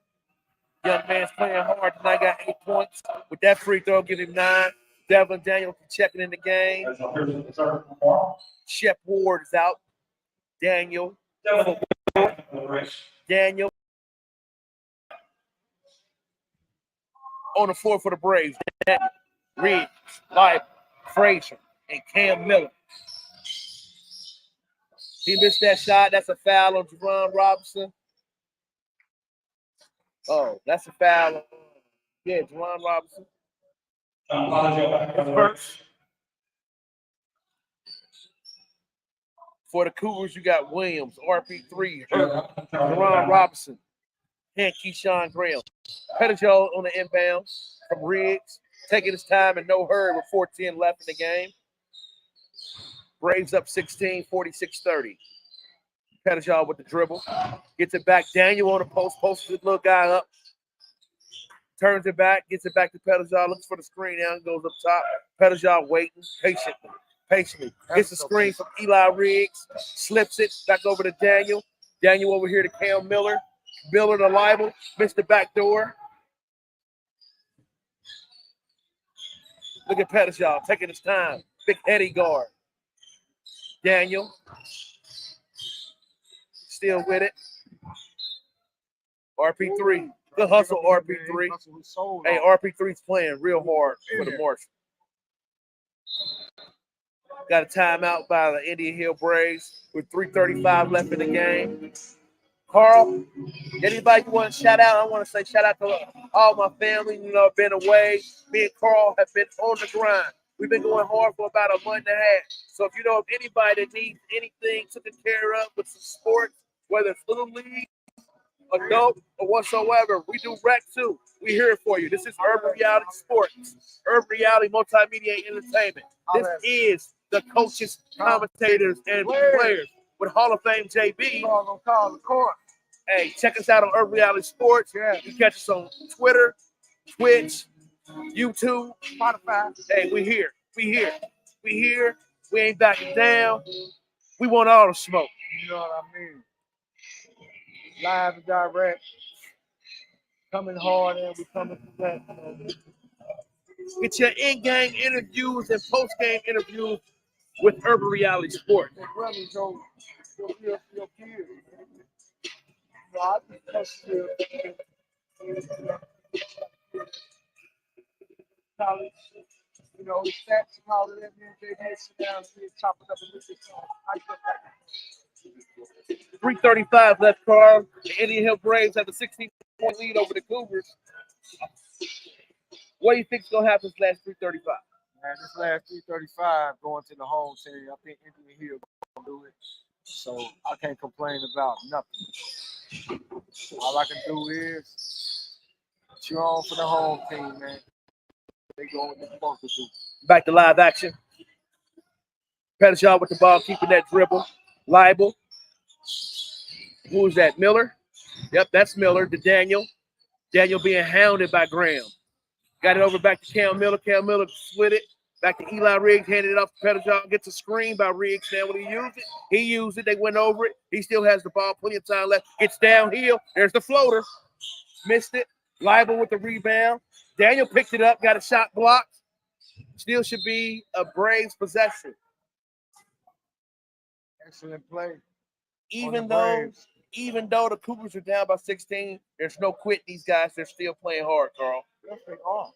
Young man's playing hard tonight, got 8 points. With that free throw, give him 9. Devin Daniel checking in the game. Shep Ward is out. Daniel. On the floor for the Braves. Daniel, Reed, Leibel, Frazier, and Cam Miller. He missed that shot. That's a foul on Jerron Robinson. Oh, that's a foul. Yeah, Jerron Robinson. First. For the Cougars, you got Williams, RP3, Jerron Robinson, and Keyshawn Graham. Pettijohn on the inbound from Riggs, taking his time and no hurry with 4:10 left in the game. Braves up 16, 46-30. Pettijohn with the dribble. Gets it back. Daniel on the post. Posts the little guy up. Turns it back. Gets it back to Pettijohn. Looks for the screen now. Goes up top. Pettijohn waiting patiently. Gets the screen from Eli Riggs. Slips it back over to Daniel. Daniel over here to Cam Miller. Miller to Leibel. Missed the back door. Look at Pettijohn taking his time. Big heady guard. Daniel. Still with it. RP3. Good hustle, RP3. Hey, RP3's playing real hard for the Marshall. Got a timeout by the Indian Hill Braves with 3:35 left in the game. Carl, anybody you want to shout out? I want to say shout out to all my family. You know, been away. Me and Carl have been on the grind. We've been going hard for about a month and a half. So if you know of anybody that needs anything taken care of with some sports, whether it's little league, adult, or whatsoever, we do rec too. We here for you. This is Urban Reality Sports, Urban Reality Multimedia Entertainment. This is the coaches, commentators, and players with Hall of Fame JB. Hey, check us out on Urban Reality Sports. You catch us on Twitter, Twitch, YouTube, Spotify. Hey, we here. We here. We here. We ain't backing down. We want all the smoke. You know what I mean? Live and direct. Coming hard and we coming from that. Get your in-game interviews and post-game interviews with Urban Reality Sports. Your brothers, your kids. So I just college, you know, the stats and all of that, man, they sit down and chop it up and listen to 3:35 left, Carl. The Indian Hill Braves have a 16-point lead over the Cougars. What do you think's going to happen this last 3:35? Man, this last 3:35 going to the home team. I think Indian Hill going to do it. So I can't complain about nothing. All I can do is cheer on for the home team, man. They go what they're supposed to do. Back to live action. Pettishaw with the ball, keeping that dribble. Liable. Who is that? Miller? Yep, that's Miller to Daniel. Daniel being hounded by Graham. Got it over back to Cam Miller. Cam Miller split it. Back to Eli Riggs, handed it off to Pettishaw. Gets a screen by Riggs. Now when he used it, he used it. They went over it. He still has the ball. Plenty of time left. Gets downhill. There's the floater. Missed it. Liable with the rebound. Daniel picked it up. Got a shot blocked. Still should be a Braves possession. Excellent play. Even though the Cougars are down by 16, there's no quit. These guys, they're still playing hard, Carl. Yes, they are.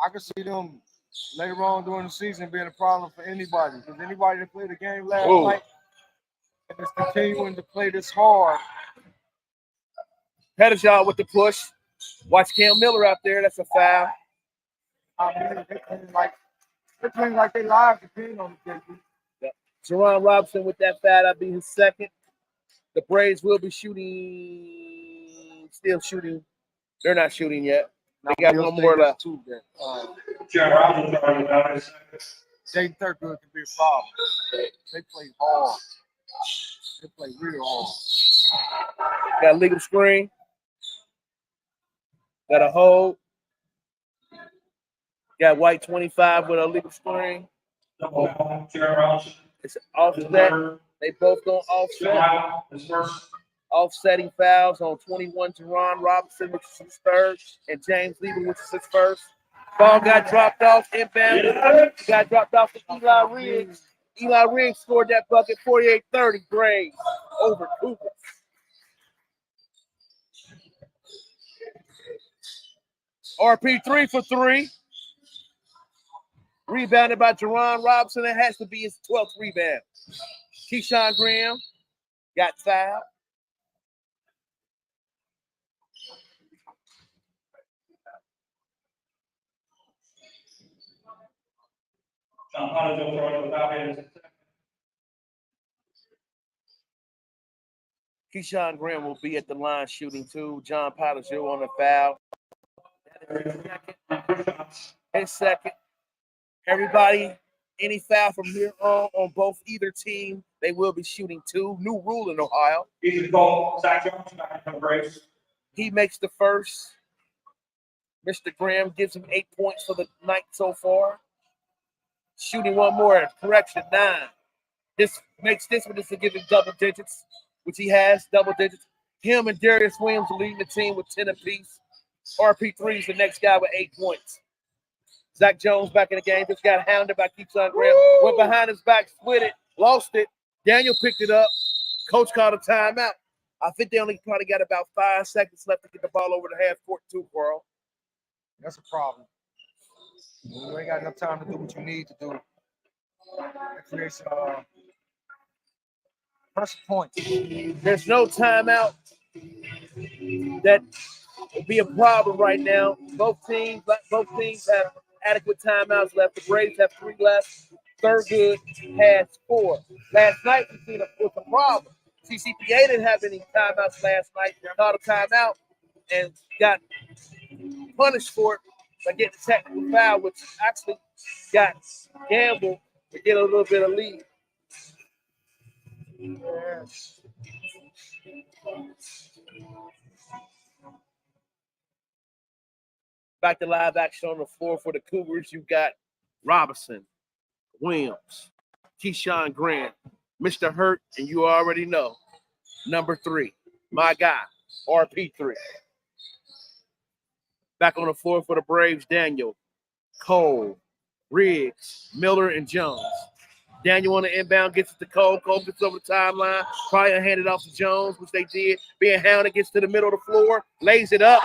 I can see them later on during the season being a problem for anybody. Because anybody that played the game last night and is continuing to play this hard. Pettishaw with the push. Watch Cam Miller out there. That's a foul. I mean, they're playing like they live depending on the game. Yep. Jerron Robinson with that foul. That'll be his second. The Braves will be still shooting. They're not shooting yet. They got one more left. Jaden Thurgood can be a problem. They play hard. They play real hard. Got a legal screen. Got a hold. Got White 25 with a legal screen. It's offset. They both going offset. Offsetting fouls on 21, Jerron Robinson, which is his third, and James Lieber, which is his first. Ball got dropped off, inbound. Got dropped off to Eli Riggs. Eli Riggs scored that bucket, 48-30, Braves over Cougars. RP3 for 3. Rebounded by Jerron Robinson. It has to be his 12th rebound. Keyshawn Graham got fouled. John Potterville throwing it without it. Keyshawn Graham will be at the line shooting too. John Potterville on the foul. His second. Everybody, any foul from here on both either team, they will be shooting 2. New rule in Ohio. Easy ball. Zach Jones back in the Braves. He makes the first. Mr. Graham gives him 8 points for the night so far. Shooting one more. Correction, 9. This makes this one just to give him double digits, which he has, double digits. Him and Darius Williams are leading the team with 10 apiece. RP3 is the next guy with 8 points. Zach Jones back in the game. Just got hounded by Keyshawn Graham. Woo! Went behind his back, split it, lost it. Daniel picked it up. Coach called a timeout. I think they only probably got about 5 seconds left to get the ball over the half court too, Carl. That's a problem. You ain't got enough time to do what you need to do. It creates pressure points. There's no timeout. That would be a problem right now. Both teams have adequate timeouts left. The Braves have 3 left. Thurgood has 4. Last night we seen it was a problem. CCPA didn't have any timeouts last night. Called a timeout and got punished for it by getting a technical foul, which actually got Gamble to get a little bit of lead. Back to live action on the floor for the Cougars. You got Robinson, Williams, Keyshawn Grant, Mr. Hurt, and you already know, number 3, my guy, RP3. Back on the floor for the Braves, Daniel, Cole, Riggs, Miller, and Jones. Daniel on the inbound gets it to Cole. Cole gets over the timeline. Probably handed off to Jones, which they did. Being hounded, gets to the middle of the floor, lays it up.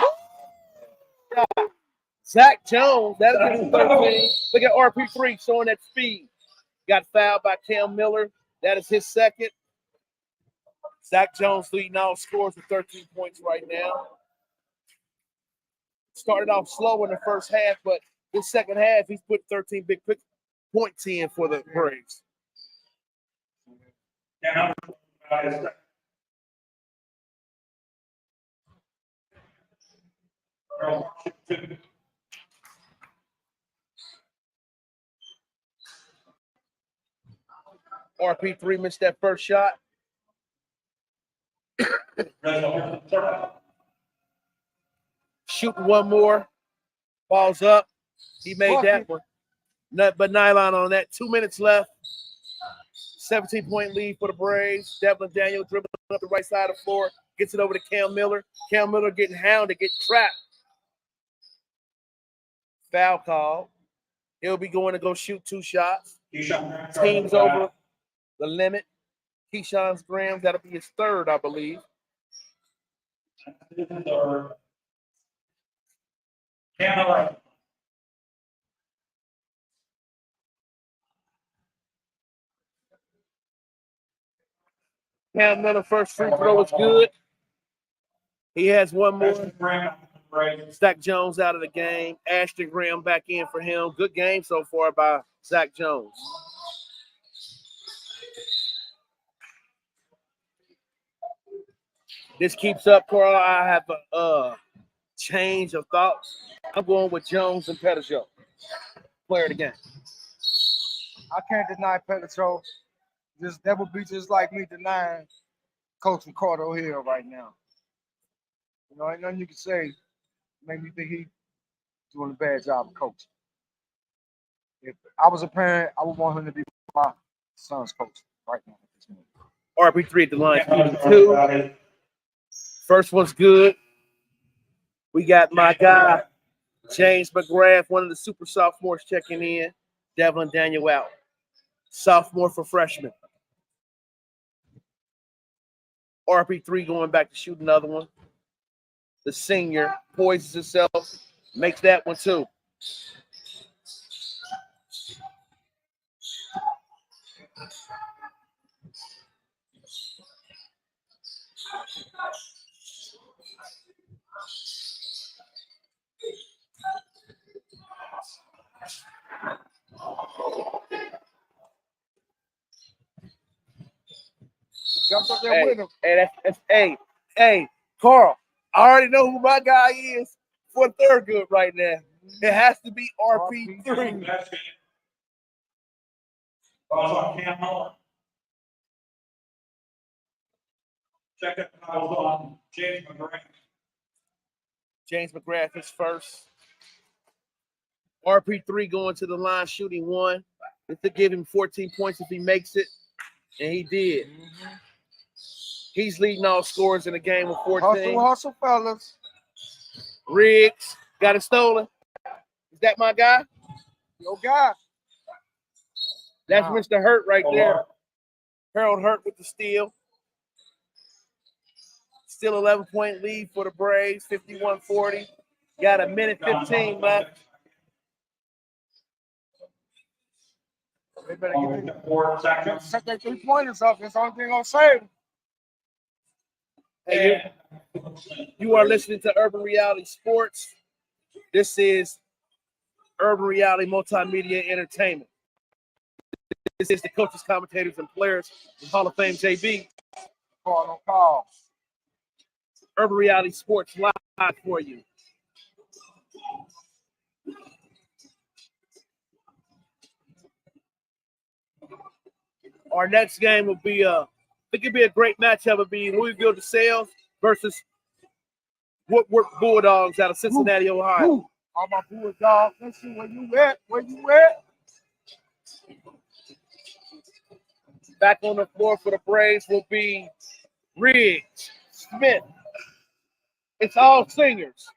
Zach Jones, that'll get him 13. Look at RP3 showing that speed. Got fouled by Cam Miller. That is his second. Zach Jones leading all scores with 13 points right now. Started off slow in the first half, but this second half, he's put 13 big points in for the Braves. Yeah, RP3 missed that first shot. Shooting one more. Ball's up. He made that one. Nothing but nylon on that. 2 minutes left. 17-point lead for the Braves. Devlin Daniel dribbling up the right side of the floor. Gets it over to Cam Miller. Cam Miller getting hounded, getting trapped. Foul call. He'll be going to go shoot 2 shots. Team's over the limit. Keyshawn Graham, that'll be his third, I believe. Cam Miller first free throw is good. He has one more. Zach Jones out of the game. Ashton Graham back in for him. Good game so far by Zach Jones. This keeps up, Carl. I have a change of thoughts. I'm going with Jones and Pettijoe. Player of the game. I can't deny Pettijoe. That would be just like me denying Coach Ricardo Hill right now. You know, ain't nothing you can say make me think he's doing a bad job of coaching. If I was a parent, I would want him to be my son's coach right now. RP3 at the line, shooting 2. First one's good. We got my guy, James McGrath, one of the super sophomores checking in. Devlin Daniel out. Sophomore for freshman. RP3 going back to shoot another one. The senior poises himself, makes that one too. Jumped up there with him. Hey, Carl, I already know who my guy is for Thurgood right now. It has to be RP3. Balls on Cam Miller. Check it out on James McGrath. James McGrath is first. RP3 going to the line, shooting 1. This to give him 14 points if he makes it, and he did. Mm-hmm. He's leading all scorers in the game with 14. Hustle, fellas. Riggs got it stolen. Is that my guy? Your guy. That's Mr. Hurt right there. Harold Hurt with the steal. Still 11-point lead for the Braves, 51-40. Got a minute 15 left. They better set their 3 pointers up. That's the only thing gonna save them. Hey, you are listening to Urban Reality Sports. This is Urban Reality Multimedia Entertainment. This is the coaches, commentators, and players in Hall of Fame JB. Call. Urban Reality Sports live for you. Our next game will be it could be a great matchup. It'll be Louisville DeSales versus Woodward Bulldogs out of Cincinnati, Ohio. All my Bulldogs, let's see where you at. Where you at? Back on the floor for the Braves will be Riggs, Smith. It's all seniors.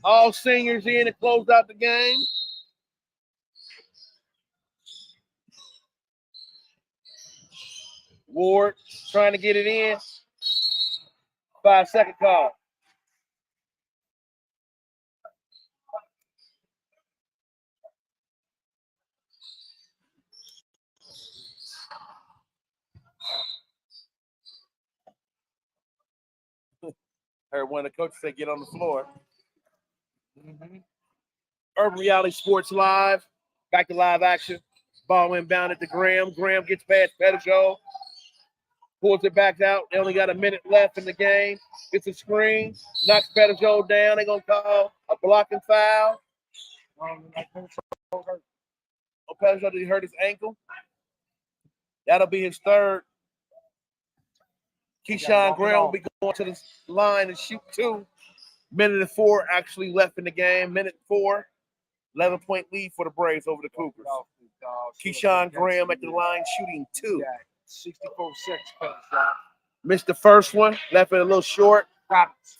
All seniors in to close out the game. Ward trying to get it in. 5-second call. Heard one of the coaches say get on the floor. Urban Reality Sports Live. Back to live action. Ball inbound at the Graham. Graham gets past Pettijoe. Pulls it back out. They only got a minute left in the game. Gets a screen. Knocks Pettijoe down. They're going to call a blocking foul. Oh, Pettijoe, did he hurt his ankle? That'll be his third. Keyshawn Graham will be going to the line and shoot 2. Minute and 4 actually left in the game. Minute 4. 11-point lead for the Braves over the Cougars. Keyshawn Graham at the line shooting 2. 64 seconds. Missed the first one. Left it a little short.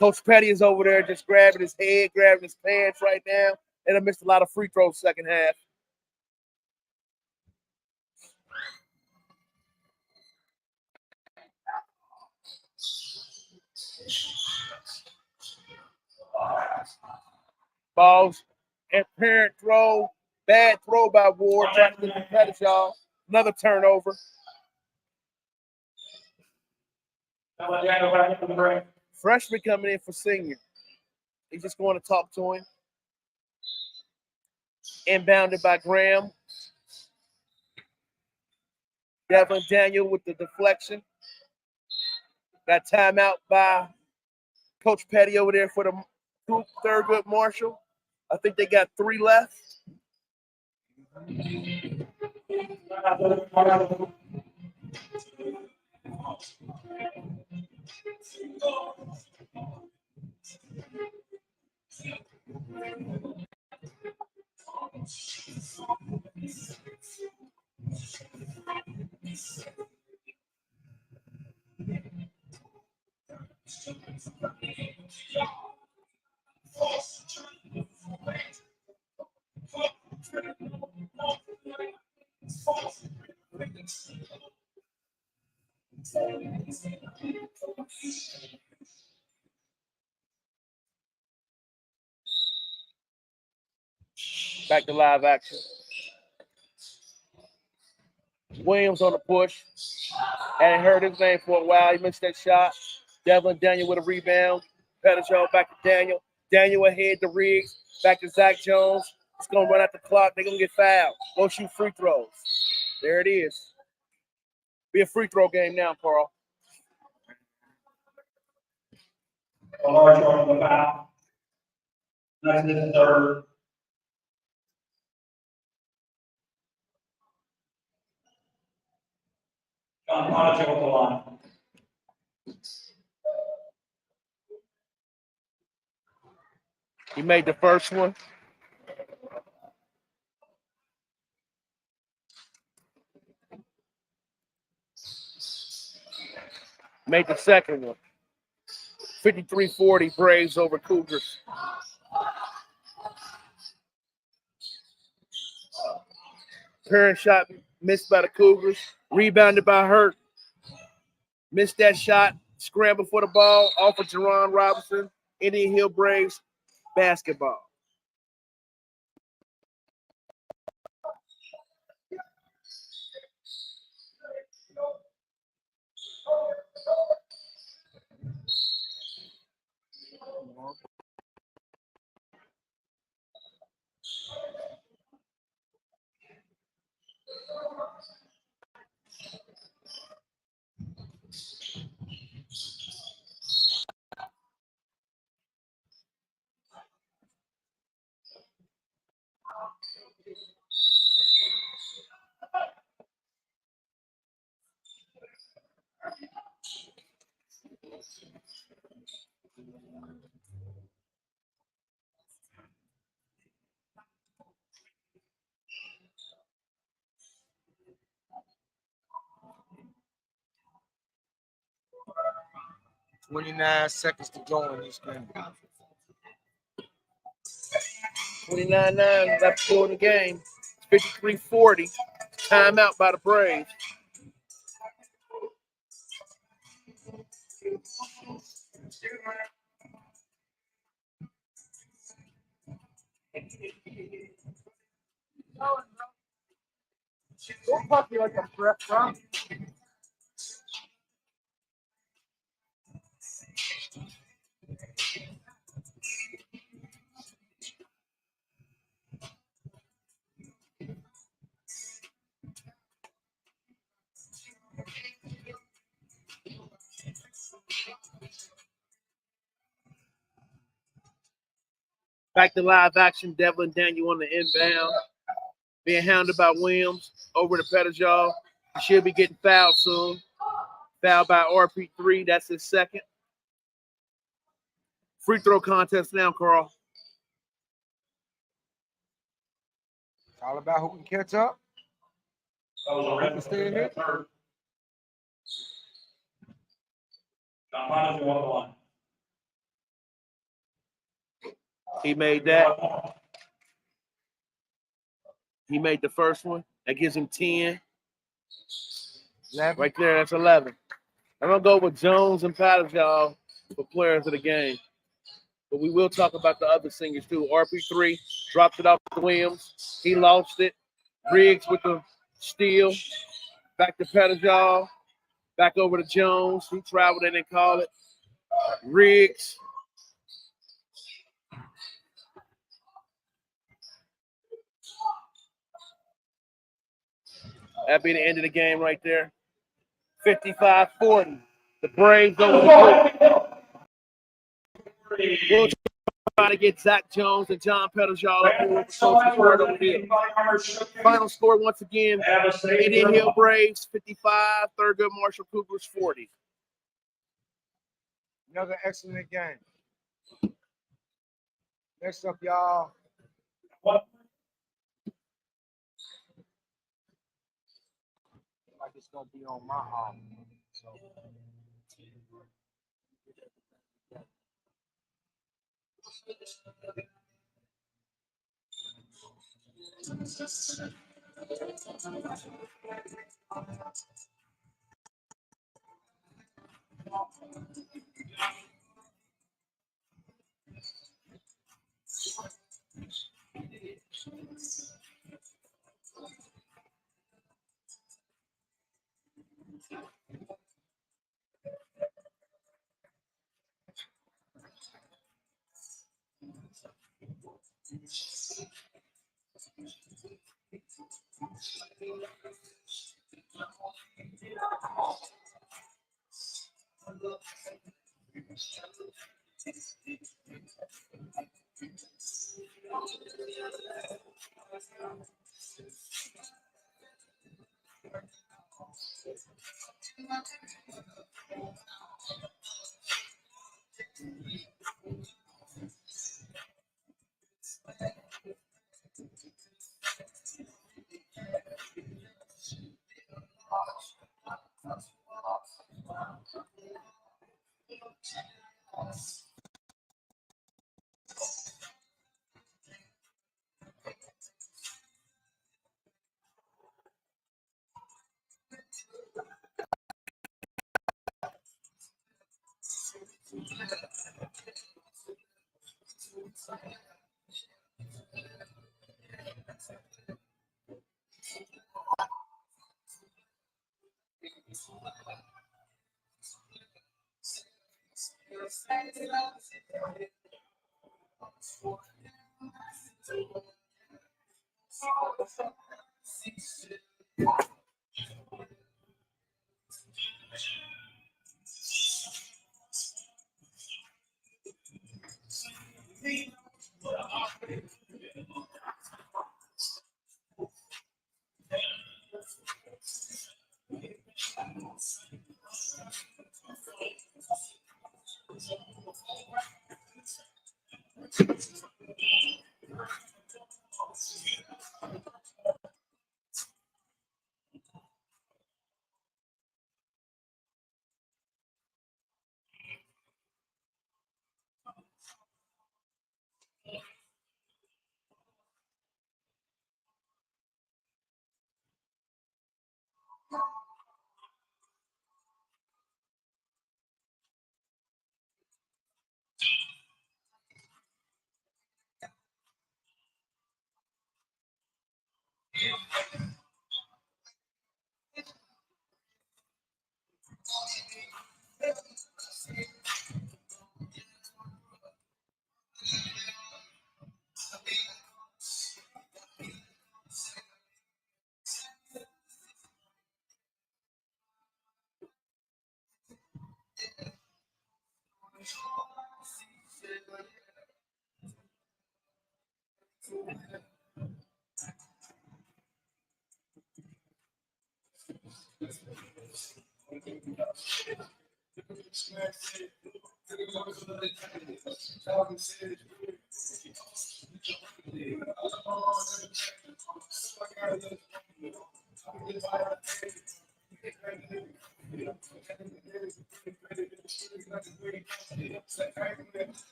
Coach Petty is over there just grabbing his head, grabbing his pants right now. And I missed a lot of free throws second half. Balls and parent throw. Bad throw by Ward. Trying to get the Pettijoe. Another turnover. Freshman coming in for senior. He's just going to talk to him. Inbounded by Graham. Devlin Daniel with the deflection. Got timeout by Coach Petty over there for the Thurgood Marshall. I think they got 3 left. Back to live action. Williams on the push. Hadn't heard his name for a while. He missed that shot. Devlin Daniel with a rebound. Pettijoe back to Daniel. Daniel ahead to Riggs. Back to Zach Jones. It's going to run out the clock. They're going to get fouled. Go shoot free throws. There it is. Be a free throw game now, Carl. A large one of the foul. Next is the third. John Pottinger with the line. He made the first one. Made the second one. 53-40 Braves over Cougars. Parent shot missed by the Cougars. Rebounded by Hurt. Missed that shot. Scramble for the ball. Off of Jerron Robinson. Indian Hill Braves basketball. Seconds to go in this game. 29-9 left to go in the game. 53-40. Timeout by the Braves. Don't pop me like a prep, bro. Back to live action. Devlin Daniel on the inbound. Being hounded by Williams. Over to Pettijohn. He should be getting fouled soon. Fouled by RP3. That's his second. Free throw contest now, Carl. It's all about who can catch up. That was a red. Stay in here. John Bonner, you on the line. He made that. He made the first one. That gives him 10. 11. Right there, that's 11. I'm going to go with Jones and Pettijohn for players of the game. But we will talk about the other singers too. RP3 dropped it off to Williams. He lost it. Riggs with the steal. Back to Pettijohn. Back over to Jones. He traveled in and called it. Riggs. That'd be the end of the game right there. 55-40. The Braves over the We'll try to get Zach Jones and John Pettijohn up here with the Social Square over here. Final score once again, Indian Hill Braves 55, Thurgood Marshall Cougars 40. Another excellent game. Next up, y'all. What? Like it's gonna be on my arm. So.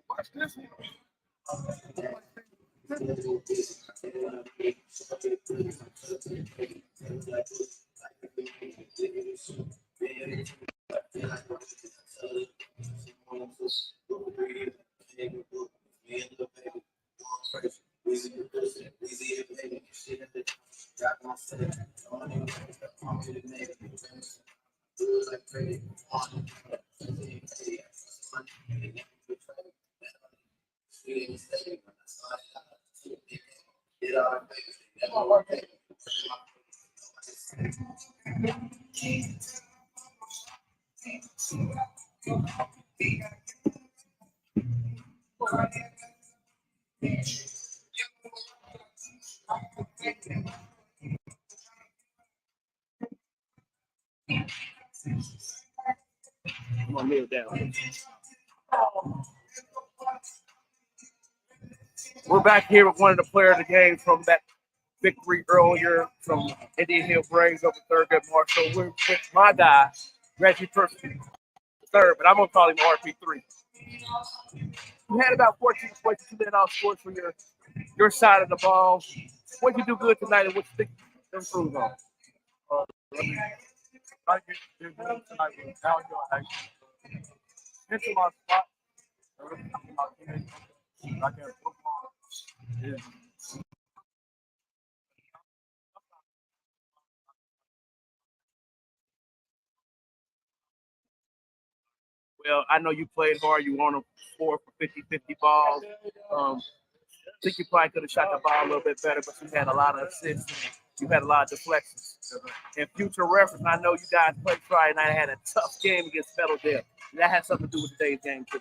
Watch this. I'm gonna kneel down. We're back here with one of the players of the game from that victory earlier from Indian Hill Braves over Thurgood Marshall. We're with my guy, Reggie Percy, third, but I'm going to call him RP3. You had about 14 points, 2 minute off scores for your side of the ball. What did you do good tonight and what you think you improve on? I get this tonight was downhill action. Into my spot. I can football. Is Well, I know you played hard. You won a 4 for 50-50 balls. I think you probably could have shot the ball a little bit better, but you had a lot of assists. You had a lot of deflections. In future reference, I know you guys played Friday night. Had a tough game against Federal. That had something to do with today's game, too.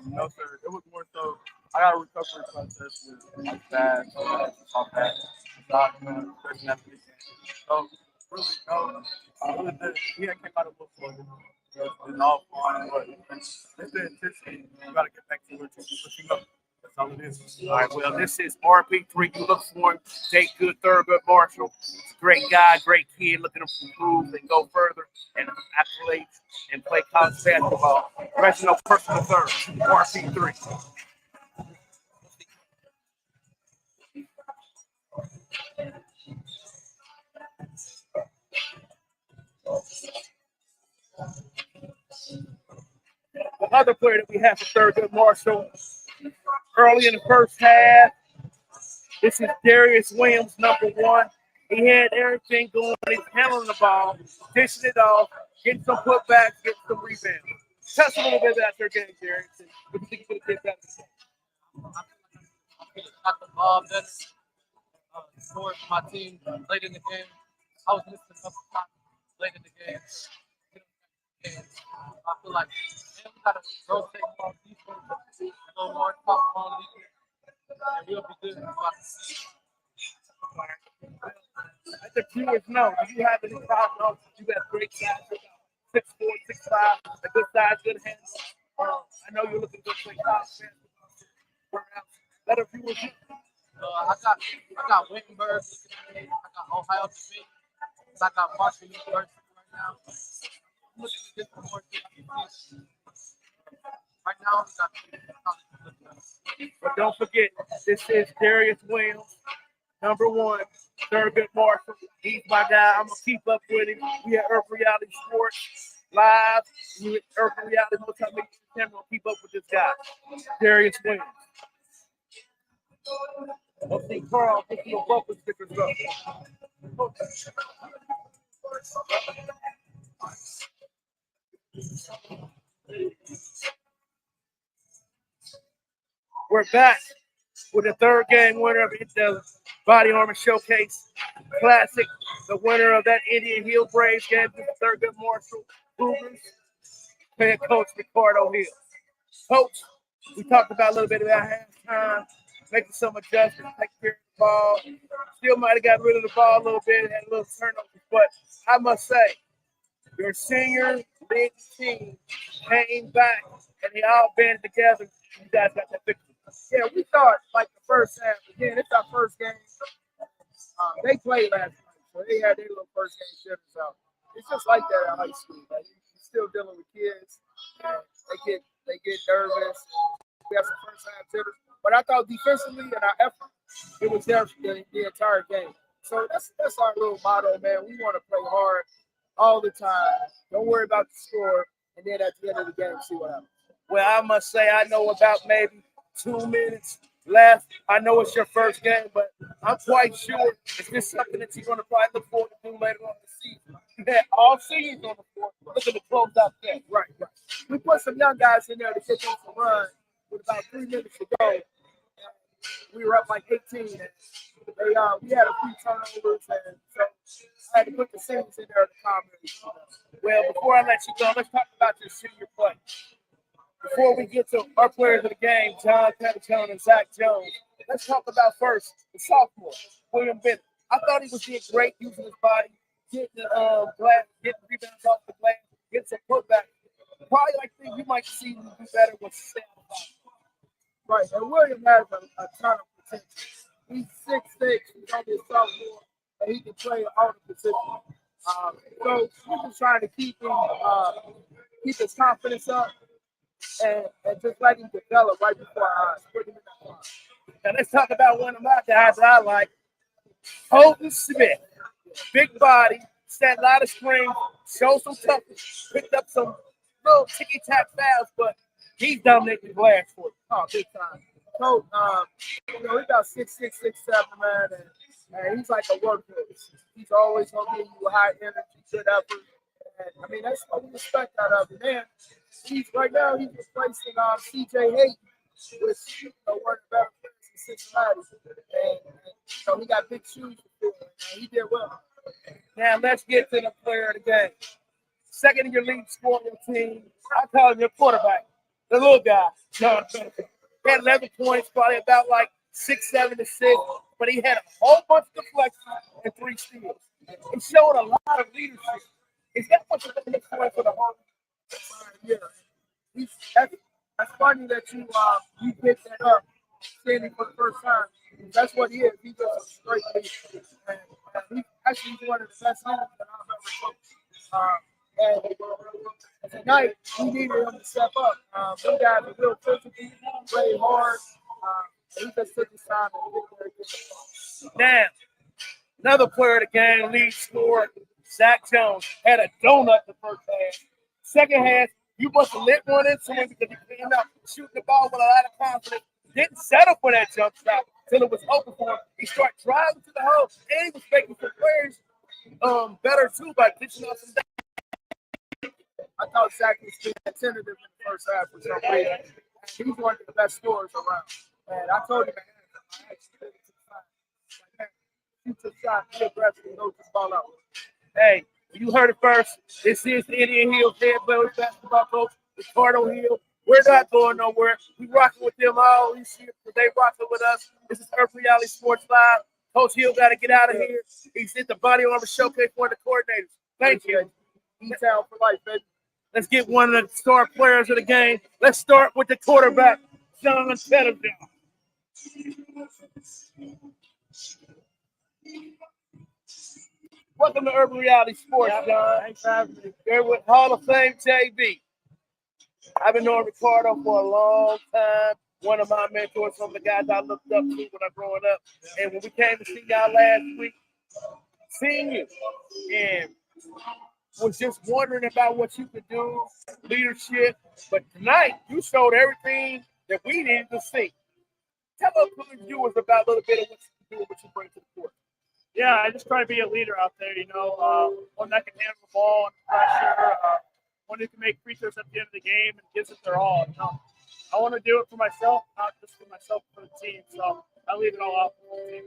no, sir. It was more so I got a recovery process with my dad, soft back, document, person after the game. So, really, no, other than he had came out of the floor. It's all fine, but it's the intensity. You got to get back to what you know. That's all it is. All right, well, this is RP3. You look for him. Take good, Thurgood Marshall. Great guy, great kid, looking to improve and go further and accolades and play college basketball. Reginald Personal third, RP3. The other player that we have for Thurgood Marshall early in the first half, this is Darius Williams, number 1. He had everything going. He's handling the ball, dishing it off, getting some putbacks, getting some rebounds. Tell us a little bit about your game, Darius. What do you think you could have did better? Got the ball better. Scored for my team late in the game. I was missing a couple shots late in the game. I feel like man, we gotta rotate more defense, a little more top on defense, and we'll be good. Let the viewers know. Do you have any problems? You have great size, 6'4", 6'5", a good size, good hands. I know you're looking good for college basketball. Let the viewers know. I got Wittenberg looking at me. I got Ohio State. I got Marshall University right now. I'm looking to get some more things. Right now, But don't forget, this is Darius Williams, number 1, Thurgood Marshall. He's my guy. I'm going to keep up with him. We at Earth Reality Sports live. We at Earth Reality Multimedia. I'm going to keep up with this guy, Darius Williams. Let's see, Carl, get your bumper stickers up. We're back with the third game winner of the Body Armor Showcase Classic. The winner of that Indian Hill Braves game, Thurgood Marshall Cougars, head coach Ricardo Hill. Coach, we talked about a little bit about halftime, making some adjustments, taking care of the ball. Still might have got rid of the ball a little bit, had a little turnovers, but I must say, your senior big team came back and they all banded together. You guys got that victory. Yeah, we thought like the first half. Again, it's our first game. They played last night, so they had their little first game series out. It's just like that at high school. Like you're still dealing with kids, and they get nervous. We have some first half jitters, but I thought defensively and our effort, it was there for the entire game. So that's our little motto, man. We want to play hard all the time. Don't worry about the score, and then at the end of the game, see what happens. Well, I must say, I know about maybe 2 minutes left. I know it's your first game, but I'm quite sure it's just something that you're going to probably look forward to do later on the season. You had all seniors on the floor looking to close out there. Right. We put some young guys in there to get them to run with about 3 minutes to go. We were up like 18. And we had a few turnovers, and so I had to put the seniors in there to calm. Well, before I let you go, let's talk about your senior play. Before we get to our players of the game, John Petitone and Zach Jones, let's talk about first the sophomore, William Bennett. I thought he was doing great using his body, getting the glass, getting rebounds off the glass, getting some putback. Probably like things you might see do better with Sam. Right, and William has a ton of potential. He's 6'6". He's only a sophomore, and he can play all the positions. So we're just trying to keep his confidence up and just let him develop right before our eyes. Put him in that line. Now let's talk about one of my guys that I like, Holden Smith. Big body, set a lot of screens, showed some toughness, picked up some little ticky-tack fouls, but he's dominating the glass for it. Oh, big time. So, he's about 6'6", 6'7", man, and he's like a workhorse. He's always gonna give you a high energy, good effort. And I mean, that's what we expect out of him, man. He's replacing C.J. Hayden, which one of the better players in Cincinnati, and he got big shoes to fill, and he did well. Now let's get to the player of the game. Second in your league scorer on your team. I call him your quarterback, the little guy, John Pettigrew. He had 11 points, probably about like 6'7" to 6", but he had a whole bunch of deflections and 3 steals. He showed a lot of leadership. Is that what you're looking for the whole? Yeah, that's funny that you picked that up standing for the first time. That's what he is. He's just a straight leader. And he's one of the best leaders that I've ever coached. And tonight, we needed him to step up. Them guys are real physical, play hard. He just took his time and get there. Now, another player of the game, lead scorer, Zach Jones, had a donut the first half. Second half, you must have lit one into him because he came out shooting the ball with a lot of confidence. Didn't settle for that jump shot until it was open for him. He started driving to the hole, and he was making some players better too by ditching off some. I thought Zach was being tentative in the first half for some reason. He's one of the best scorers around. And I told him, shoot the shot, be aggressive, and go to the ball out. Hey, you heard it first. This is the Indian Hills head boys basketball coach, Ricardo Hill. We're not going nowhere. We rocking with them all these years because they rocking with us. This is Urban Reality Sports Live. Coach Hill got to get out of here. He's at the Body Armor Showcase for the coordinators. Thank you. E-Town for life, baby. Let's get one of the star players of the game. Let's start with the quarterback, John Pettigrew. Welcome to Urban Reality Sports, John. Thanks for having me. Here with Hall of Fame JB. I've been knowing Ricardo for a long time. One of my mentors, some of the guys I looked up to when I was growing up. And when we came to see y'all last week, seeing you, and was just wondering about what you could do, leadership. But tonight, you showed everything that we needed to see. Tell us who the viewers about a little bit of what you do and what you bring to the court. Yeah, I just try to be a leader out there, one that can handle the ball and pressure, one who can make free throws at the end of the game and gives it their all. I want to do it for myself, not just for myself, but for the team. So I leave it all out for the team.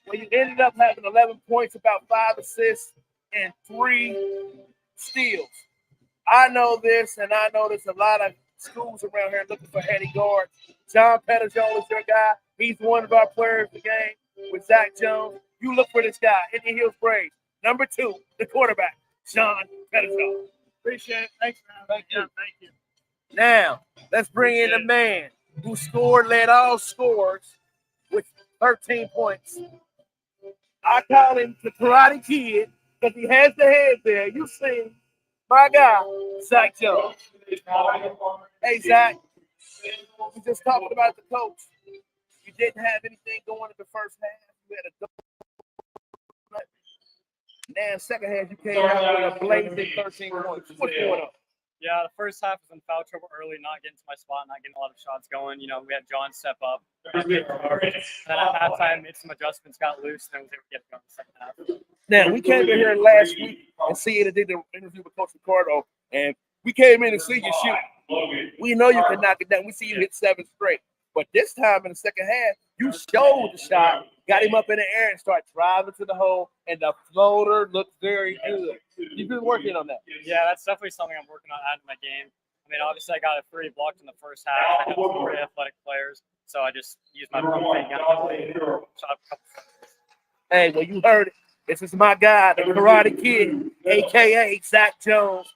Well, you ended up having 11 points, about 5 assists, and 3 steals. I know this, and I know there's a lot of schools around here looking for heady guards. John Pettigrew is your guy. He's one of our players of the game with Zach Jones. You look for this guy, Indian Hills Braves. Number 2, the quarterback, John Pettigrew. Appreciate it. Thanks, man. Thank you. Now, let's bring in the man who led all scores with 13 points. I call him the Karate Kid because he has the head there. You see, my guy, Zach Jones. Hey, Zach, we just talking about the coach. You didn't have anything going in the first half. You had a double. Now, second half, you came out with a blazing 13 points. What's going on? Yeah, the first half was in foul trouble early, not getting to my spot, not getting a lot of shots going. We had John step up. Then at halftime, made some adjustments, got loose, and then was able to get going in the second half. Now, we came in here last week and see it, did the interview with Coach Ricardo, and we came in and see you shoot. We know you can knock it down. We see you hit 7 straight. But this time in the second half, you showed the shot, got him up in the air, and started driving to the hole, and the floater looked very good. You've been working on that. Yeah, that's definitely something I'm working on adding to my game. I mean, obviously, I got a 3 blocked in the first half. I have some pretty athletic players, so I just used my shot a couple. Hey, well, you heard it. This is my guy, the Karate Kid, a.k.a. Zach Jones.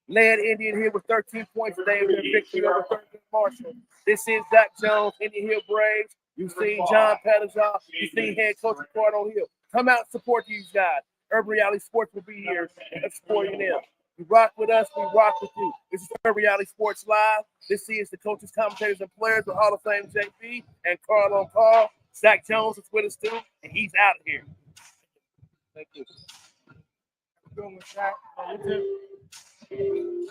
Led Indian Hill with 13 points today with a victory over Thurgood Marshall. This is Zach Jones, Indian Hill Braves. You've seen John Patterson. You've seen head coach Ricardo Hill. Come out and support these guys. Urban Reality Sports will be here supporting them. You rock with us, we rock with you. This is Urban Reality Sports Live. This is the coaches, commentators, and players of Hall of Fame JP and Carl on Call. Zach Jones is with us too, and he's out of here. Thank you. Good one, Zach. You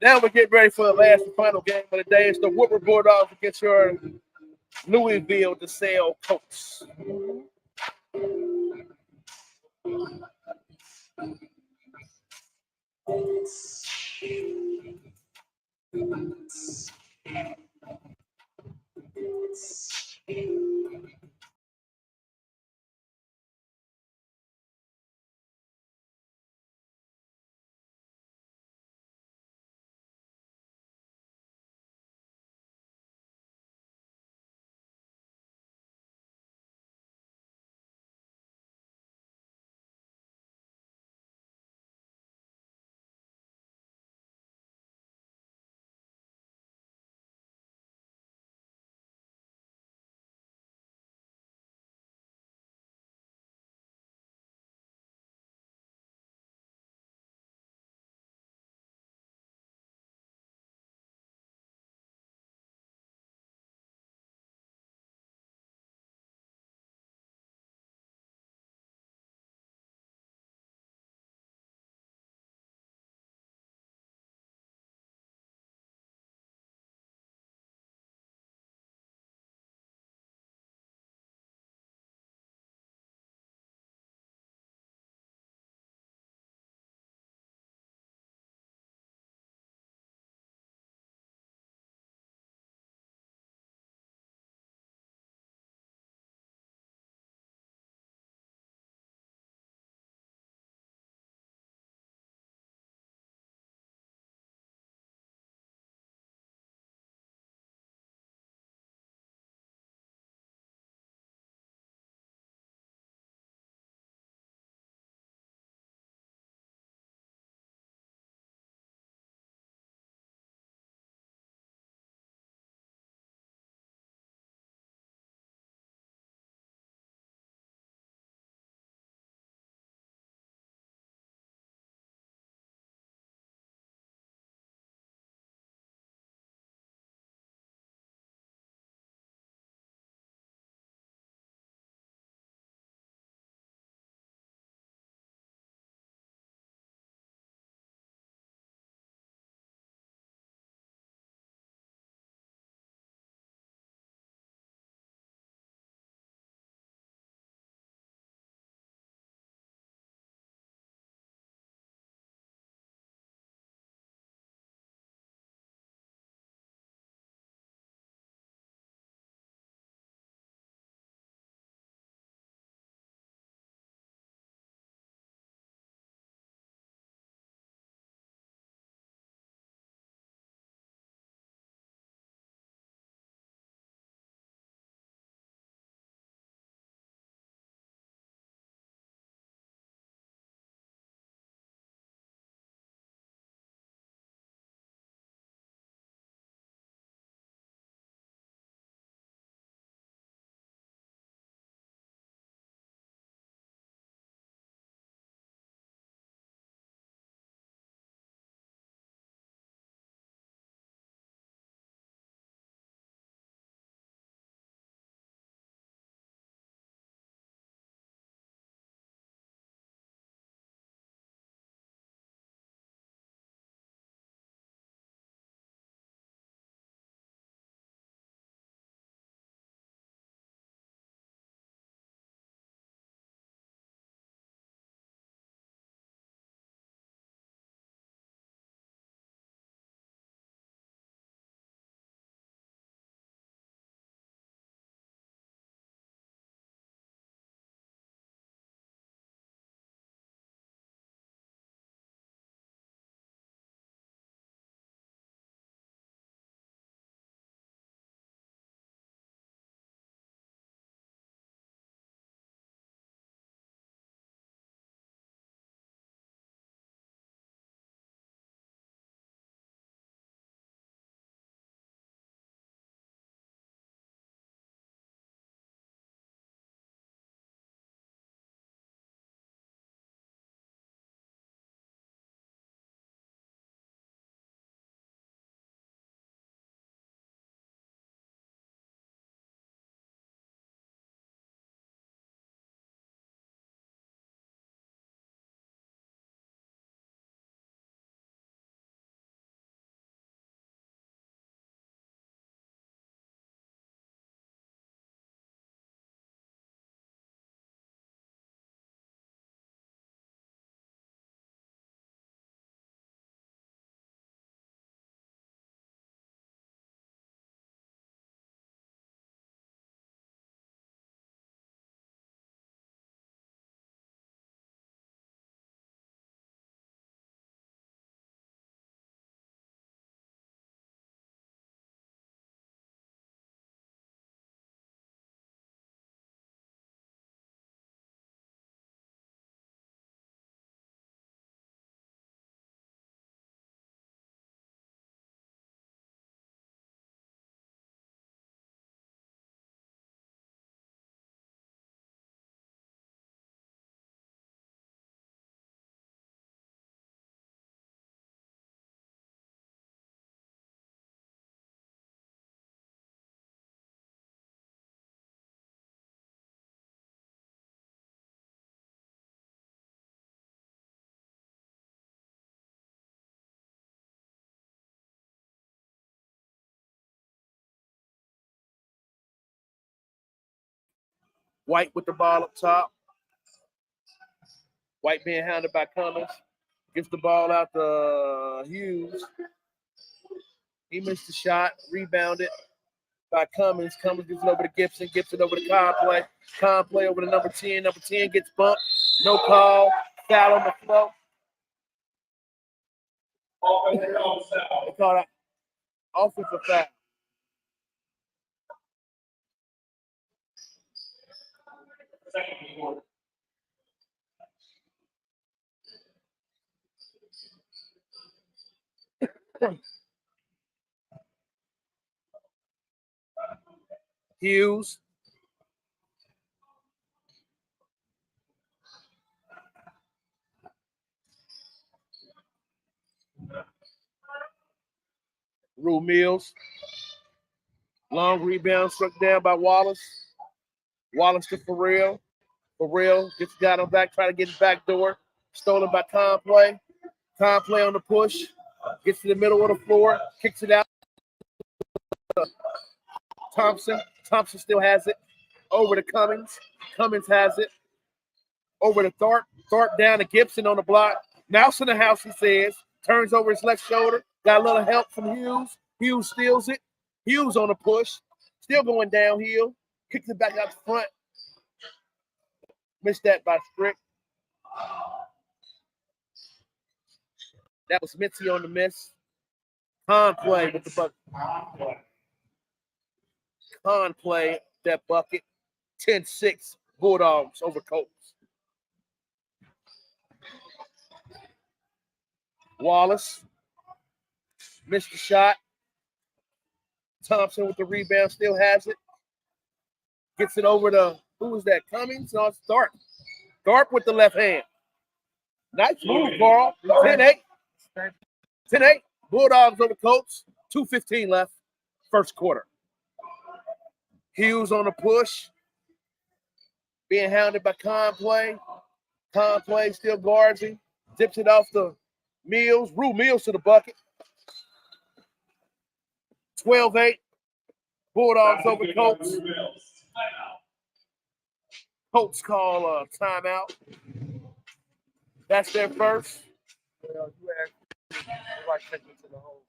Now we're getting ready for the last and final game of the day. It's the Woodward Bulldogs against your Louisville DeSalle Colts. White with the ball up top. White being hounded by Cummins. Gets the ball out to Hughes. He missed the shot. Rebounded by Cummins. Cummins gets it over to Gibson. Gibson over to Conplay. Conplay over to number 10. Number 10 gets bumped. No call. Foul on the floor. They called an offensive foul. Hughes. Rue Mills. Long rebound struck down by Wallace. Wallace to Farrell. Farrell gets got him back, trying to get his back door. Stolen by Conplay. Conplay on the push. Gets to the middle of the floor. Kicks it out. Thompson. Thompson still has it. Over to Cummins. Cummins has it. Over to Tharp. Tharp down to Gibson on the block. Mouse in the house, he says. Turns over his left shoulder. Got a little help from Hughes. Hughes steals it. Hughes on the push. Still going downhill. Kicks it back out the front. Missed that by Strick. That was Mitzi on the miss. Conplay with the bucket. Conplay that bucket. 10-6 Bulldogs over Colts. Wallace missed the shot. Thompson with the rebound, still has it. Gets it over to, who was that? Cummings? No, it's Tharp. Tharp with the left hand. Nice move, Carl. 10-8. 10-8. Bulldogs over Colts. 2:15 left. First quarter. Hughes on the push. Being hounded by Conplay. Conplay still guards him. Dips it off the Mills. Rue Mills to the bucket. 12-8. Bulldogs over Colts. Colts call a timeout. That's their first. Well, you asked me, everybody take me to the hole.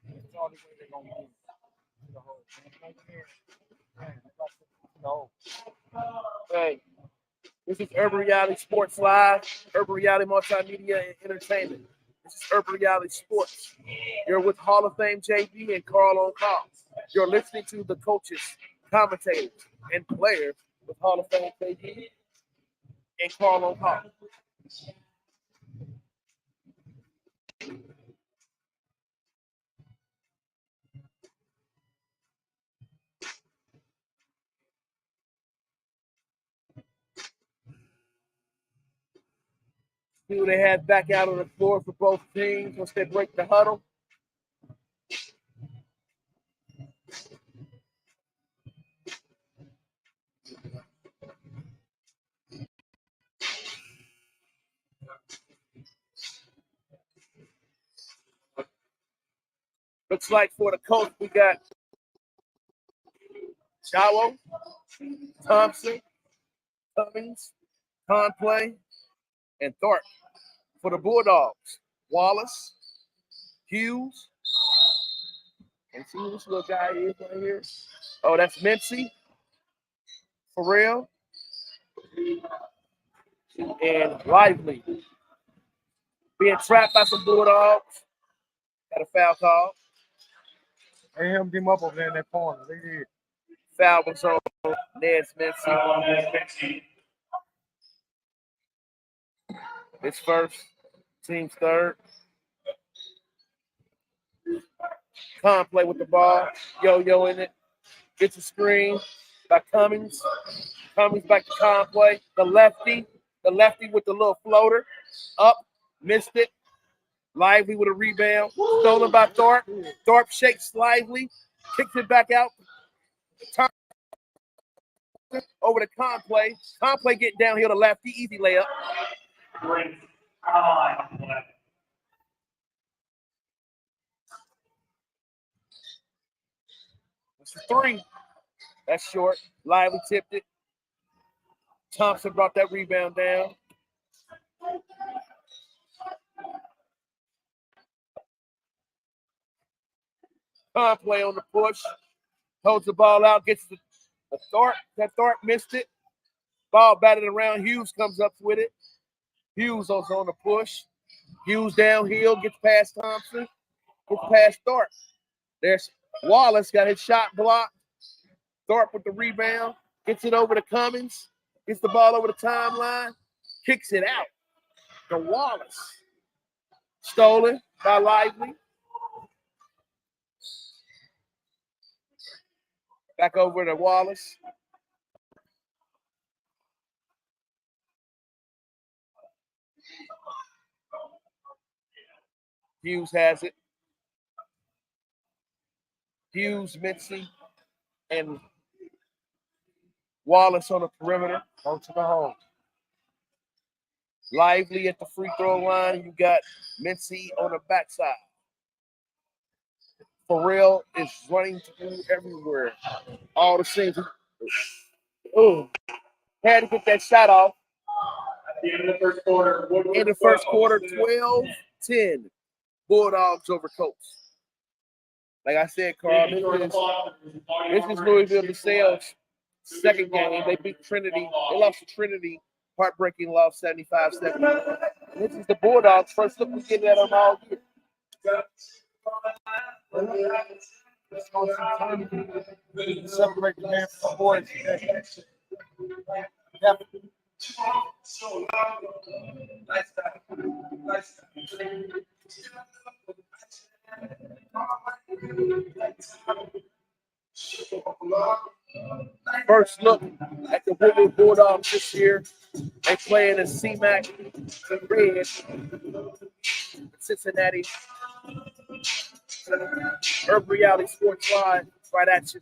That's the only way they're going to win. To the hole. Man, everybody take me to the hole. Hey, this is Urban Reality Sports Live, Urban Reality Multimedia and Entertainment. This is Urban Reality Sports. You're with Hall of Fame JB and Carl on call. You're listening to the coaches, commentators, and players with Hall of Fame JB and Carl on call. See what they had back out on the floor for both teams once they break the huddle. Looks like for the coach, we got Jawo, Thompson, Cummings, Conplay, and Thorpe. For the Bulldogs, Wallace, Hughes, and see who this little guy is right here. Oh, that's Mincy, Farrell, and Lively. Being trapped by some Bulldogs. Got a foul call. They hemmed him up over there in that corner. They did. Foul was on Neds Mincy. His first, team's third. Conplay with the ball. Yo-yo in it. Gets a screen by Cummings. Cummings back to Conplay. The lefty with the little floater. Up. Missed it. Lively with a rebound. Stolen by Thorpe. Thorpe shakes Lively. Kicks it back out. Over to Conplay. Conplay getting downhill to lefty. Easy layup. It's a three. That's short. Lively tipped it. Thompson brought that rebound down. Conway on the push. Holds the ball out, gets the Thorpe. That Thorpe missed it. Ball batted around. Hughes comes up with it. Hughes also on the push. Hughes downhill, gets past Thompson, gets past Thorpe. There's Wallace, got his shot blocked. Thorpe with the rebound, gets it over to Cummins, gets the ball over the timeline, kicks it out to Wallace. Stolen by Lively. Back over to Wallace. Hughes has it. Hughes, Mitzi, and Wallace on the perimeter. Go to the hole. Lively at the free throw line. You got Mitzi on the backside. Pharrell is running through everywhere. All the scenes. Oh, had to get that shot off. At the end of the first quarter, In the first quarter, 12-10. Bulldogs over Colts. Like I said, Carl, this is Louisville DeSales' second game. They beat Trinity. They lost to Trinity. Heartbreaking loss, 75-70. This is the Bulldogs' first look we get at them all year. Separate the man from the boys. Yep. First look at the Woodward Bulldogs this year. They play in the CMAC Red, Cincinnati. Urban Reality Sports Live, right at you.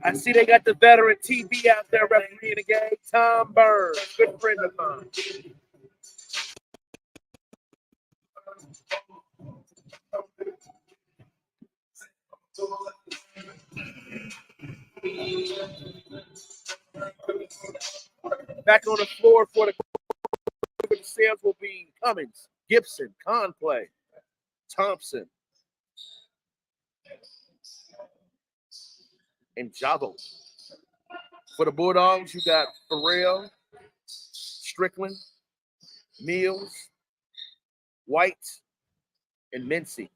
I see they got the veteran TV out there refereeing the game. Tom Burns, good friend of mine. Back on the floor for the sales will be Cummins, Gibson, Conplay, Thompson, and Jabo. For the Bulldogs, you got Pharrell, Strickland, Mills, White, and Mincy.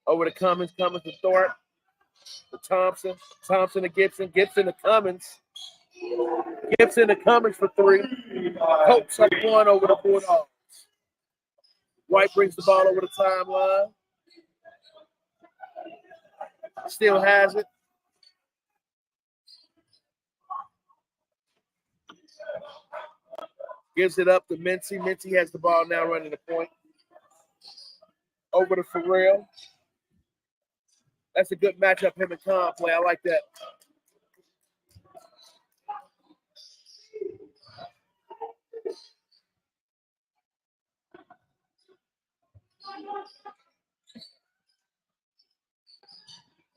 Over to Cummins, Cummins to Thorpe, to Thompson, Thompson to Gibson, Gibson to Cummins. Gibson to Cummins for three. Colts up one over the Bulldogs. White brings the ball over the timeline. Still has it. Gives it up to Mincy. Mincy has the ball now running the point. Over to Pharrell. That's a good matchup, him and Conplay. I like that.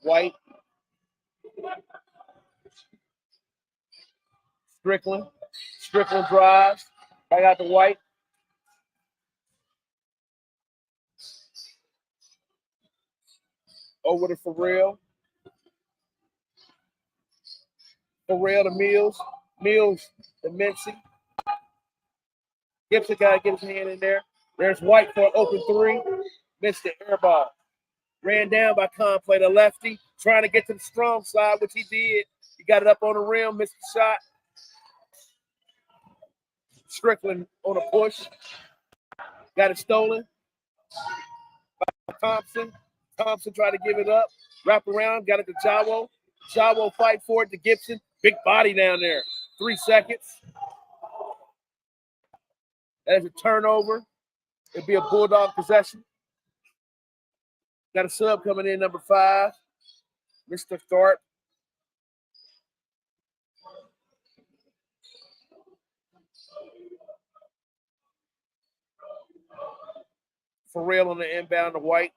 White. Strickland. Strickland drives. Right out to White. Over to Pharrell. Pharrell to Mills. Mills to Mincy. Gibson got to get his hand in there. There's White for an open three. Missed the air ball. Ran down by Conplay, the lefty, trying to get to the strong side, which he did. He got it up on the rim, missed the shot. Strickland on a push. Got it stolen by Thompson. Thompson tried to give it up. Wrap around, got it to Jawo. Jawo fight for it to Gibson. Big body down there. 3 seconds. That is a turnover. It'll be a Bulldog possession. Got a sub coming in, number 5. Mr. Thorpe. For real on the inbound to White.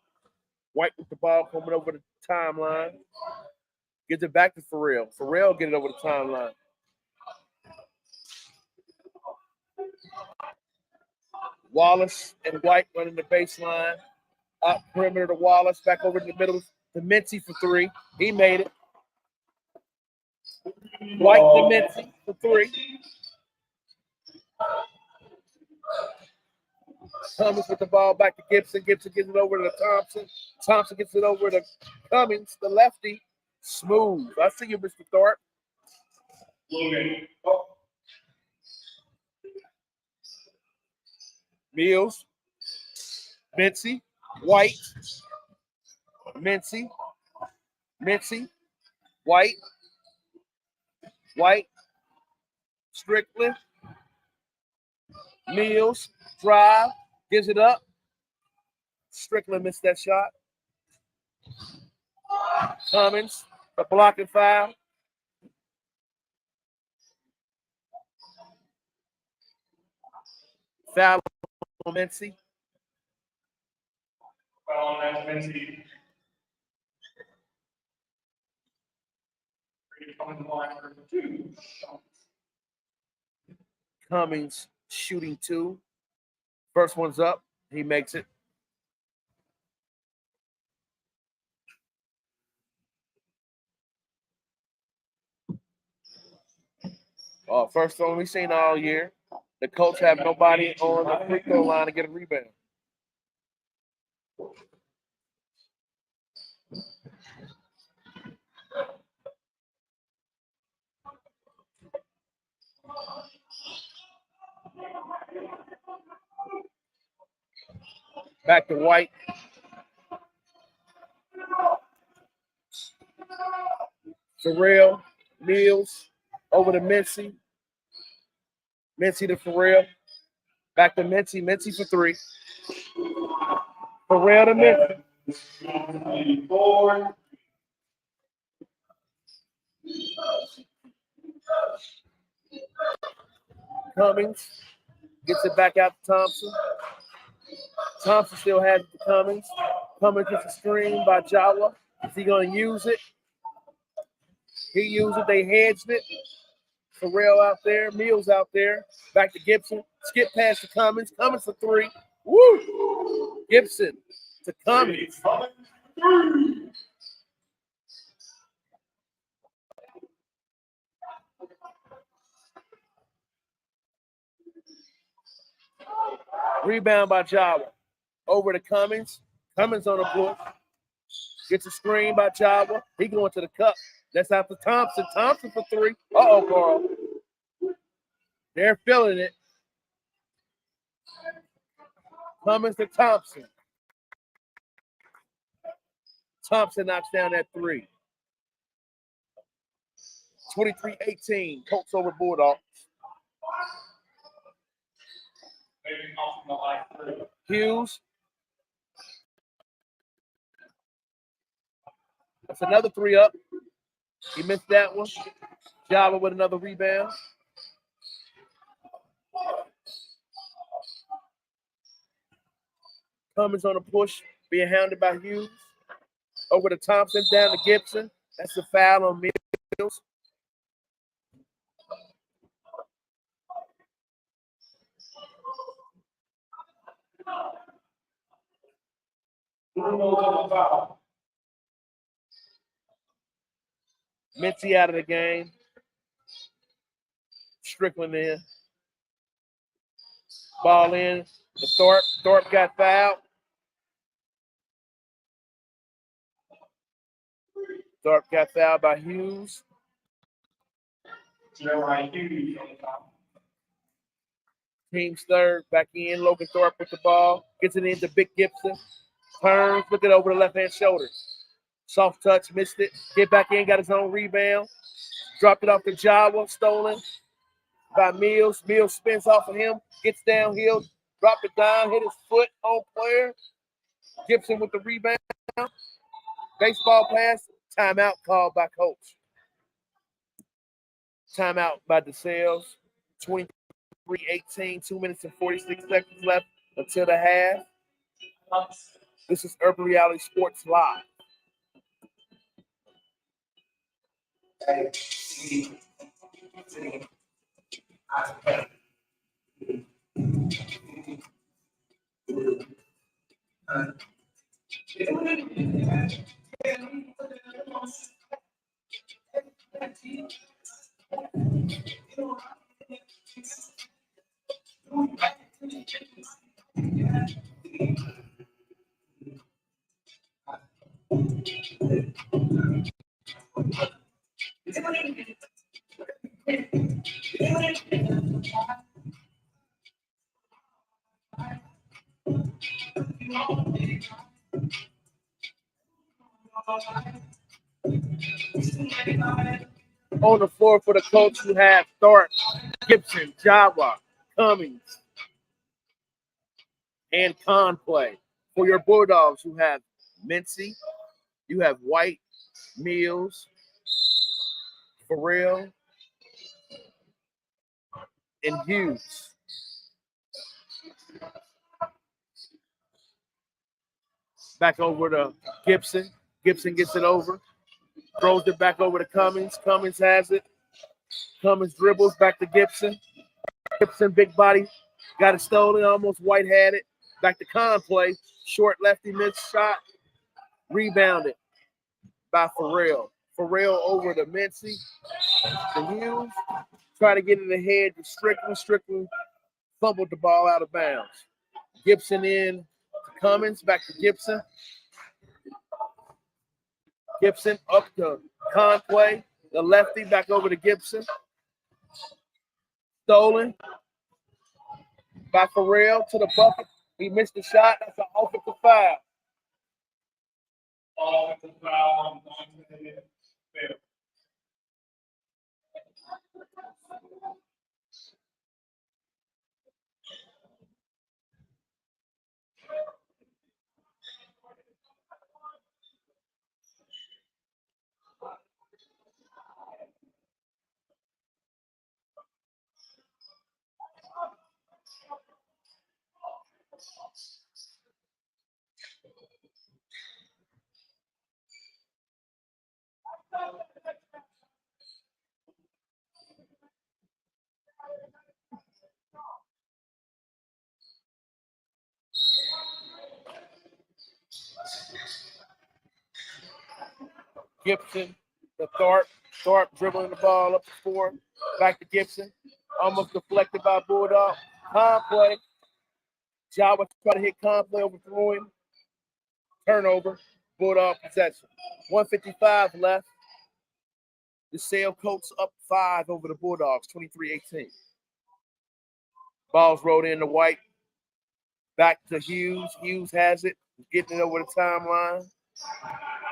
White with the ball coming over the timeline. Gives it back to Pharrell. Pharrell get it over the timeline. Wallace and White running the baseline. Up perimeter to Wallace. Back over to the middle to Mincy for three. He made it. White to Mincy for three. Cummings with the ball back to Gibson. Gibson gets it over to Thompson. Thompson gets it over to Cummings, the lefty. Smooth. I see you, Mr. Thorpe. Mills. Mincy. White. Mincy. Mincy. White. White. Strickland. Mills. Drive. Gives it up. Strickland missed that shot. Cummins. A blocking foul. Foul on Mincy. Foul on Mincy. Coming to the line for 2 shots. Cummings shooting 2. First one's up. He makes it. First one we've seen all year. The Colts have nobody on the free throw line to get a rebound. Back to White. Pharrell, Mills, over to Mincy. Mincy to Pharrell. Back to Mincy. Mincy for 3. Pharrell to Mincy. 4. Cummings gets it back out to Thompson. Thompson still has it to Cummings. Cummings gets a screen by Jawa. Is he going to use it? He used it. They hedged it. Pharrell out there. Mills out there. Back to Gibson. Skip past to Cummings. Cummings for 3. Woo! Gibson to Cummings. Rebound by Jawa. Over to Cummings. Cummings on the push. Gets a screen by Jawa. He going to the cup. That's after Thompson. Thompson for 3. Uh-oh, Carl. They're feeling it. Cummings to Thompson. Thompson knocks down that 3. 23-18. Colts over Bulldogs. Hughes. That's another 3 up. He missed that one. Java with another rebound. Cummins on a push, being hounded by Hughes. Over to Thompson, down to Gibson. That's the foul on Mills. Mincy out of the game. Strickland in. Ball in to Thorpe. Thorpe got fouled. Thorpe got fouled by Hughes. Team's third. Back in. Logan Thorpe with the ball. Gets it into Big Gibson. Turns. Look it over the left-hand shoulder. Soft touch. Missed it. Get back in. Got his own rebound. Dropped it off to Jawa. Stolen by Mills. Mills spins off of him. Gets downhill. Dropped it down. Hit his foot on player. Gibson with the rebound. Baseball pass Timeout called by coach. Timeout by DeSales. 23-18, 2 minutes and 46 seconds left until the half. This is Urban Reality Sports Live. On the floor for the coach, you have Thorpe, Gibson, Java, Cummings, and Conplay. For your Bulldogs, you have Mincy, you have White, Mills, Farrell, and Hughes. Back over to Gibson. Gibson gets it over. Throws it back over to Cummings. Cummings has it. Cummings dribbles back to Gibson. Gibson, big body. Got it stolen. Almost White had it. Back to Conplay. Short lefty missed shot. Rebounded by Farrell. Farrell over to Mincy. To Hughes. Try to get it ahead to Strickland. Strickland fumbled the ball out of bounds. Gibson in to Cummins. Back to Gibson. Gibson up to Conplay. The lefty back over to Gibson. Stolen by Farrell to the bucket. He missed the shot. That's an offensive foul. Offensive foul on the field. Gibson to Thorpe. Thorpe dribbling the ball up the floor. Back to Gibson. Almost deflected by Bulldog. Conplay. Java try to hit Conplay, overthrow him. Turnover. Bulldog possession. 1:55 left. The Sale Colts up 5 over the Bulldogs, 23-18. Ball's rolled in to White. Back to Hughes. Hughes has it. Getting it over the timeline.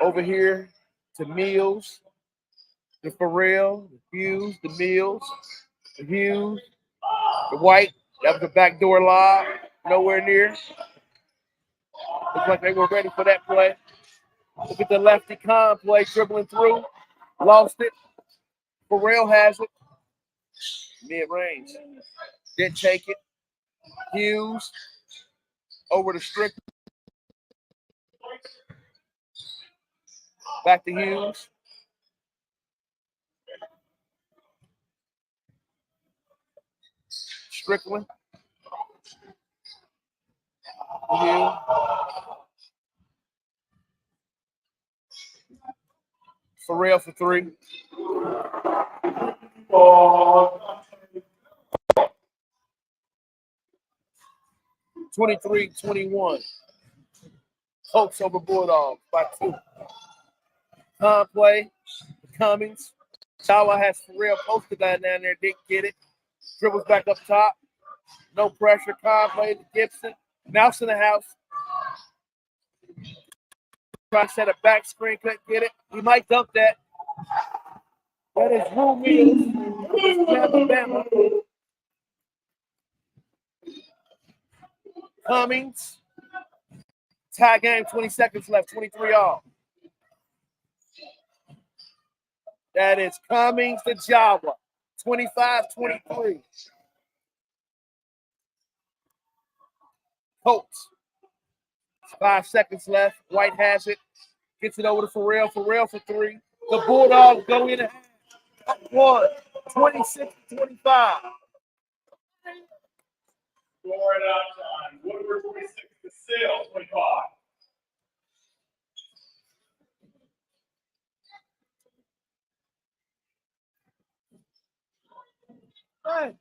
Over here to Mills. To Farrell. The Hughes. The Mills. The Hughes. The White. That was a backdoor lob. Nowhere near. Looks like they were ready for that play. Look at the lefty Conplay dribbling through. Lost it. Farrell has it. Mid-range. Didn't take it. Hughes. Over to Strickland. Back to Hughes. Strickland. Hughes. Farrell for 3. 23-21. Colts over Bulldogs by 2. Conplay. Cummings. Salah has Farrell posted that down there. Didn't get it. Dribbles back up top. No pressure. Conplay to Gibson. Mouse in the house. Trying to set a back screen. Couldn't get it. He might dunk that. That is Rue Mills. Alabama. Cummings. Tie game, 20 seconds left, 23 all. That is Cummings to Java. 25-23. Colts. 5 seconds left. White has it. Gets it over to Farrell. Farrell for 3. The Bulldogs go in. One. 26-25. Score it out time. Woodward 26 to Sale 25. Hey.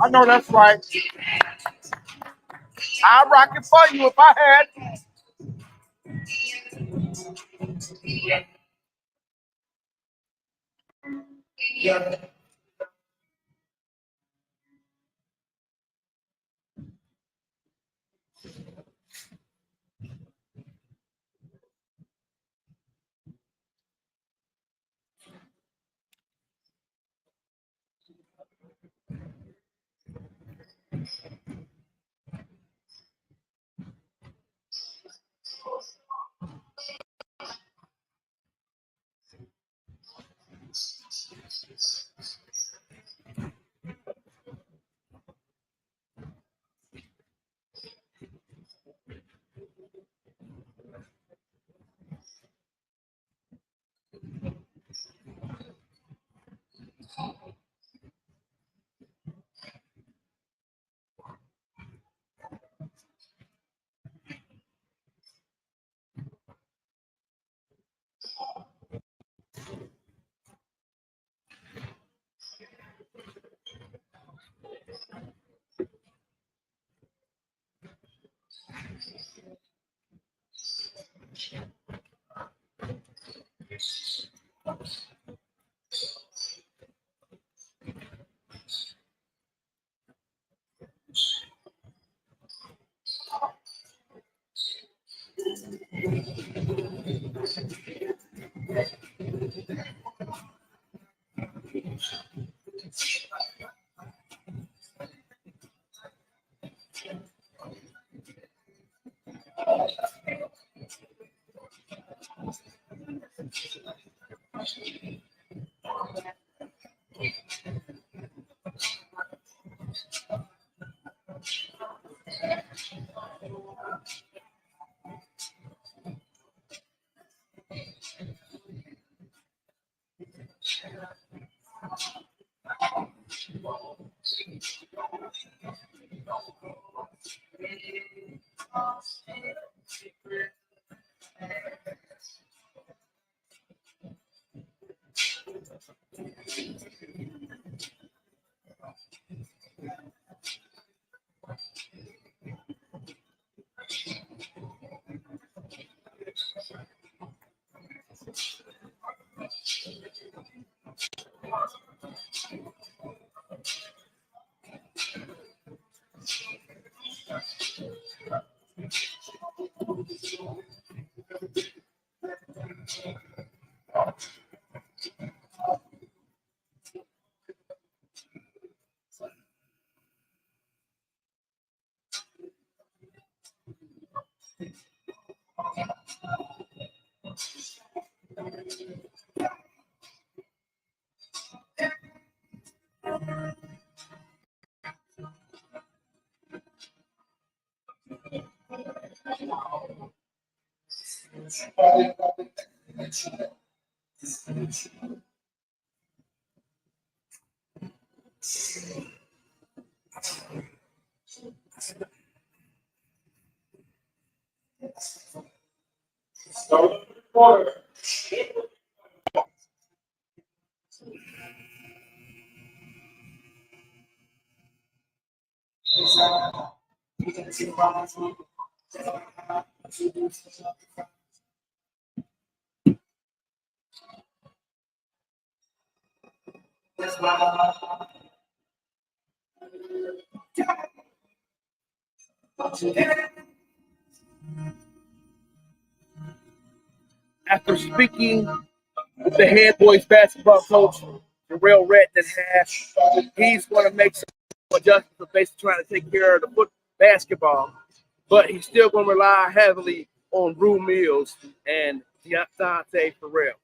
I know that's right. I'll rock it for you if I had. After speaking with the head boys basketball coach, Darrell Redden, he's going to make some adjustments basically trying to take care of the foot basketball, but he's still going to rely heavily on Rue Mills and Dante Farrell.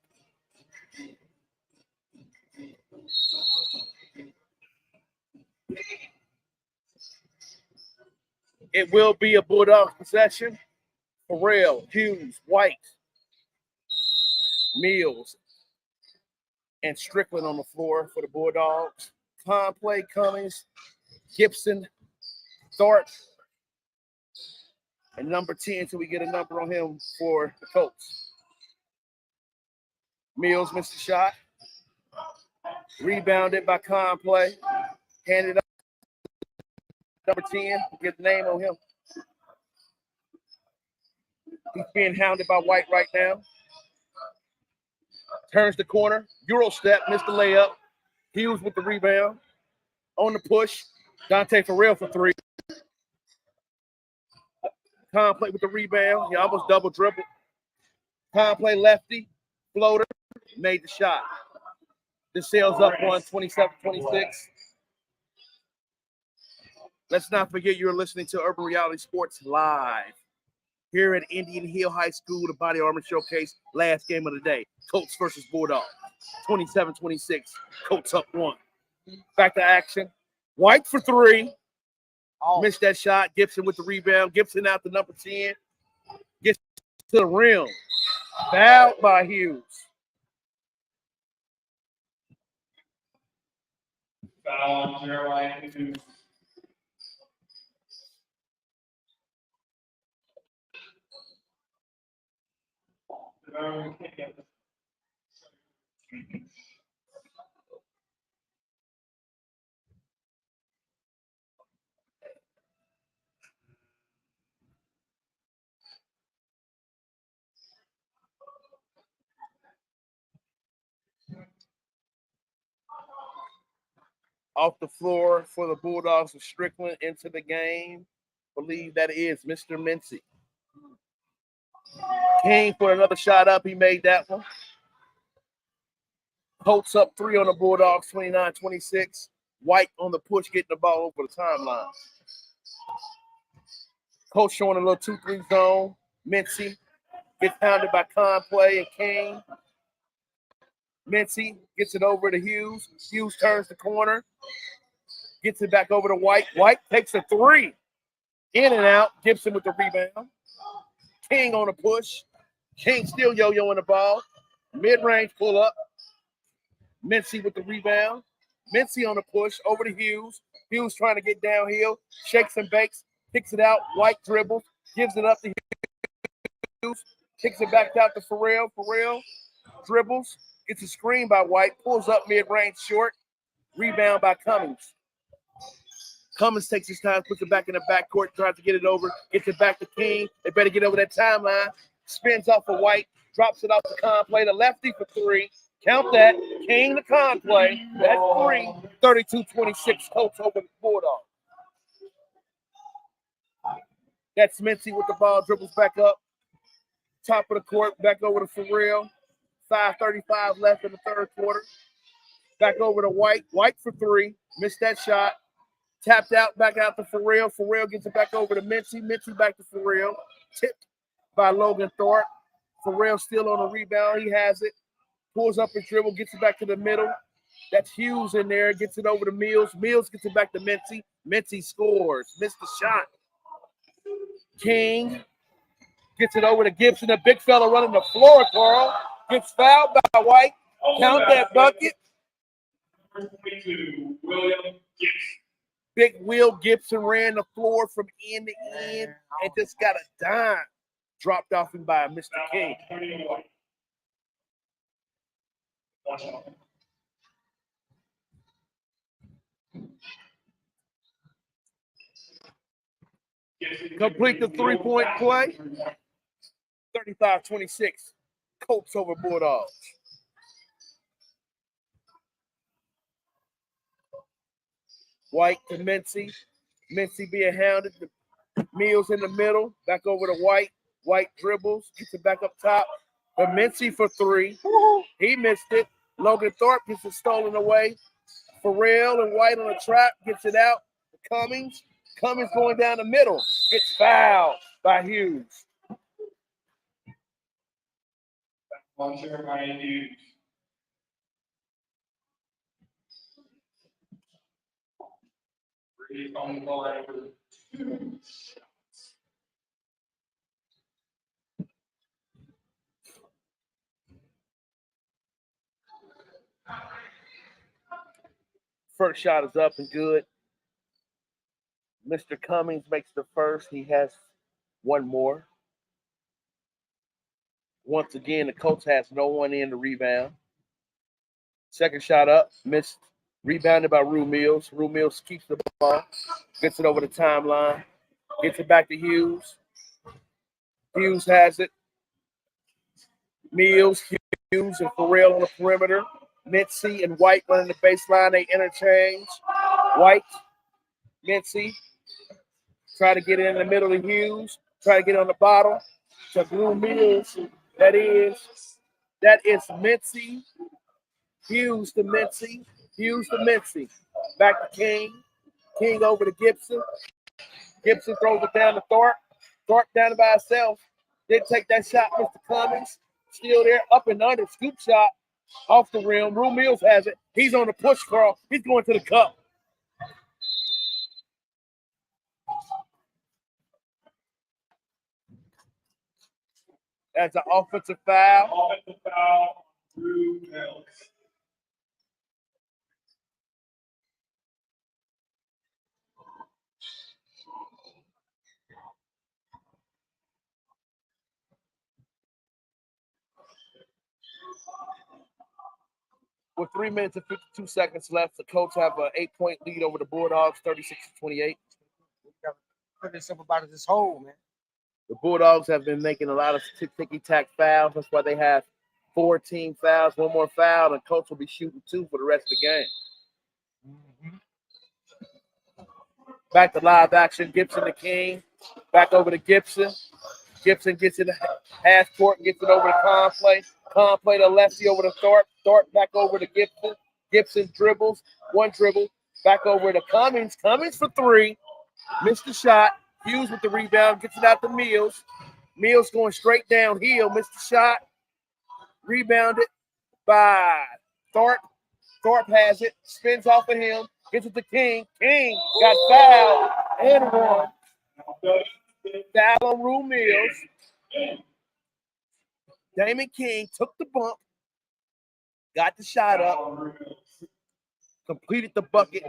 It will be a Bulldogs possession. Farrell, Hughes, White, Mills, and Strickland on the floor for the Bulldogs. Conplay, Cummings, Gibson, Thorpe, and number 10 until we get a number on him for the Colts. Mills missed the shot. Rebounded by Conplay. Handed up number 10. Get the name on him. He's being hounded by White right now. Turns the corner. Euro step. Missed the layup. Hughes with the rebound. On the push. Dante Farrell for three. Conplay with the rebound. He almost double dribbled. Conplay lefty. Floater. Made the shot. This sails up on 27-26. Let's not forget you're listening to Urban Reality Sports Live here at Indian Hill High School, the Body Armor Showcase, last game of the day. Colts versus Bulldogs, 27-26. Colts up one. Back to action. White for three. Missed that shot. Gibson with the rebound. Gibson out to number 10. Gets to the rim. Fouled by Hughes. Foul on Jeremiah Hughes. Off the floor for the Bulldogs of Strickland into the game. Believe that is Mr. Mincy. King for another shot up. He made that one. Colts up three on the Bulldogs, 29-26. White on the push, getting the ball over the timeline. Coach showing a little 2-3 zone. Mincy gets pounded by Conplay and King. Mincy gets it over to Hughes. Hughes turns the corner. Gets it back over to White. White takes a three. In and out. Gibson with the rebound. King on the push. King still yo-yoing the ball. Mid-range pull-up. Mincy with the rebound. Mincy on the push. Over to Hughes. Hughes trying to get downhill. Shakes and bakes. Kicks it out. White dribbles. Gives it up to Hughes. Kicks it back out to Farrell. Farrell dribbles. Gets a screen by White. Pulls up mid-range short. Rebound by Cummings. Cummings takes his time, puts it back in the backcourt, tries to get it over, gets it back to King. They better get over that timeline. Spins off of White, drops it off the Conplay. The lefty for three. Count that. King the Conplay. That's three. 32-26. Colts over the Bulldogs. That's Mincy with the ball, dribbles back up. Top of the court, back over to Farrell. 5:35 left in the third quarter. Back over to White. White for three. Missed that shot. Tapped out, back out to Farrell. Farrell gets it back over to Mincy. Mincy back to Farrell. Tipped by Logan Thorpe. Farrell still on the rebound. He has it. Pulls up his dribble, gets it back to the middle. That's Hughes in there. Gets it over to Mills. Mills gets it back to Mincy. Mincy scores. Missed the shot. King Gets it over to Gibson. A big fella running the floor, Carl. Gets fouled by White. Count that bucket. Number 22, William Gibson. Big Will Gibson ran the floor from end to end and just got a dime dropped off him by Mr. King. Complete the three-point play. 35-26. Colts over Bulldogs. White to Mincy. Mincy being hounded. Mills in the middle. Back over to White. White dribbles. Gets it back up top. But Mincy for three. He missed it. Logan Thorpe gets it stolen away. Farrell and White on the trap. Gets it out. Cummings. Cummings going down the middle. Gets fouled by Hughes. On Jeremiah Hughes. Reed on the line for 2 shots. First shot is up and good. Mr. Cummings makes the first. He has one more. Once again, the Colts has no one in to rebound. Second shot up, missed. Rebounded by Rue Mills. Rue Mills keeps the ball, gets it over the timeline, gets it back to Hughes. Hughes has it. Mills, Hughes, and Farrell on the perimeter. Mincy and White running the baseline. They interchange. White, Mincy, try to get it in the middle of Hughes. Try to get on the bottom to Rue Mills. That is Mincy. Hughes to Mincy. Hughes to Mincy. Back to King. King over to Gibson. Gibson throws it down to Thorpe. Thorpe down by himself. Didn't take that shot, Mr. Cummings. Still there, up and under. Scoop shot off the rim. Rue Mills has it. He's on the push crawl. He's going to the cup. That's an offensive foul. Offensive foul, Rue Mills. With 3 minutes and 52 seconds left, the Colts have an 8-point lead over the Bulldogs, 36-28. Put this up about this hole, man. The Bulldogs have been making a lot of ticky-tack fouls. That's why they have 14 fouls, one more foul, and Colts will be shooting 2 for the rest of the game. Back to live action. Gibson to King. Back over to Gibson. Gibson gets it half court, gets it over to Conplay. Conplay to L.L.C over to Thorpe. Thorpe back over to Gibson. Gibson dribbles. One dribble. Back over to Cummings. Cummings for 3. Missed the shot. Hughes with the rebound. Gets it out to Mills. Mills going straight downhill. Missed the shot. Rebounded by Thorpe. Thorpe has it. Spins off of him. Gets it to King. King got fouled and one. Foul on Rue Mills. Damon King took the bump. Got the shot up. Completed the bucket.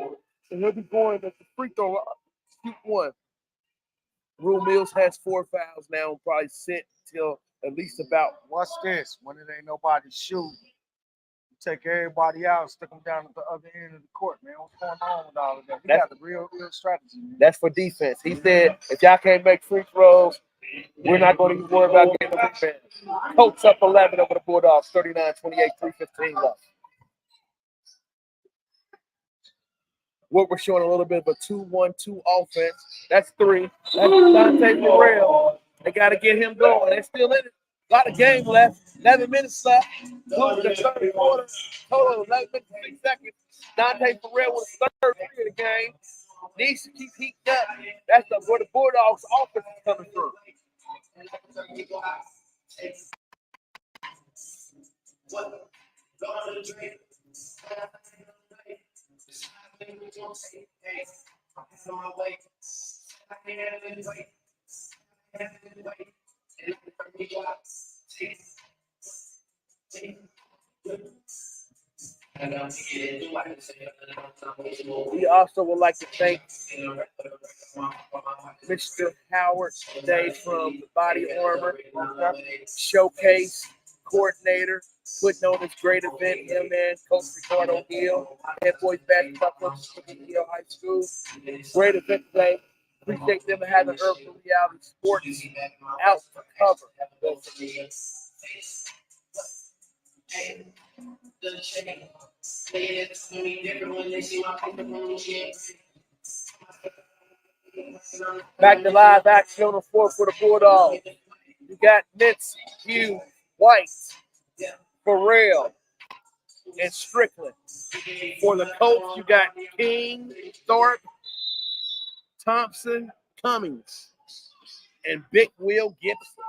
And he'll be going at the free throw. Shoot 1. Rue Mills has 4 fouls now and probably sit till at least about. Watch this. When it ain't nobody shoot, you take everybody out, stick them down at the other end of the court, man. What's going on with all of that? He got the real strategy, man. That's for defense. He said, if y'all can't make free throws, we're not going to even worry about getting the rebound. Colts up 11 over the Bulldogs, 39-28, 3:15 left. What we're showing a little bit of a 2-1-2 offense. That's 3. That's Dante Farrell. They got to get him going. They're still in it. A lot of game left. 11 minutes left. Close the third quarter. Total 11 minutes and 6 seconds. Dante Farrell with the third three of the game. Needs to keep heating up. That's where the Bulldogs offense is coming through. We also would like to thank Mr. Howard today from the Body Armor Showcase coordinator, putting on this great event. Him and Coach Ricardo Hill, head boys basketball coach for Hill High School. Great event today. Appreciate them having Urban Reality Sports out to cover. Back to live action on the floor for the Bulldogs. You got Mitzi, Hughes, White, Farrell, and Strickland. For the coach, you got King, Thorpe, Thompson, Cummings, and Big Will Gibson.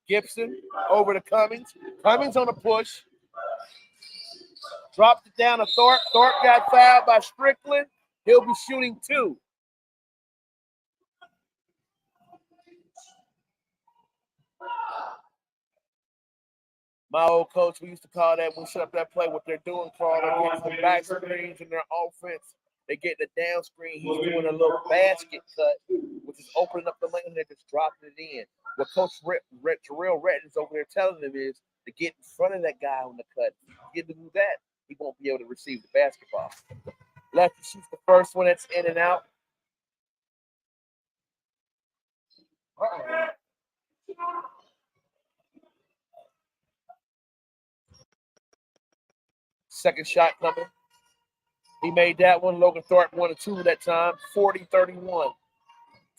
Gibson over to Cummings. Cummings on a push. Dropped it down to Thorpe. Thorpe got fouled by Strickland. He'll be shooting 2. My old coach, we used to call that when we set up that play, what they're doing, Carl, they're getting some back screens in their offense. They get the down screen. He's doing a little basket cut, which is opening up the lane and they're just dropping it in. What Coach Terrell Retton's over there telling them is to get in front of that guy on the cut. Get to do that, he won't be able to receive the basketball. Lefty shoots the first one that's in and out. Second shot coming. He made that one. Logan Thorpe 1 and 2 that time. 40-31.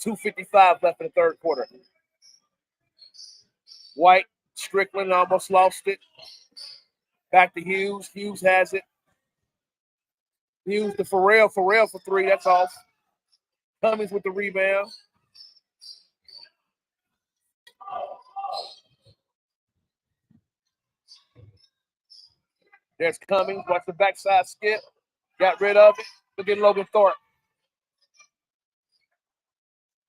2:55 left in the third quarter. White, Strickland almost lost it. Back to Hughes. Hughes has it. Hughes to Farrell. Farrell for 3. That's off. Cummings with the rebound. There's Cummings. Watch the backside skip. Got rid of it. Look at Logan Thorpe.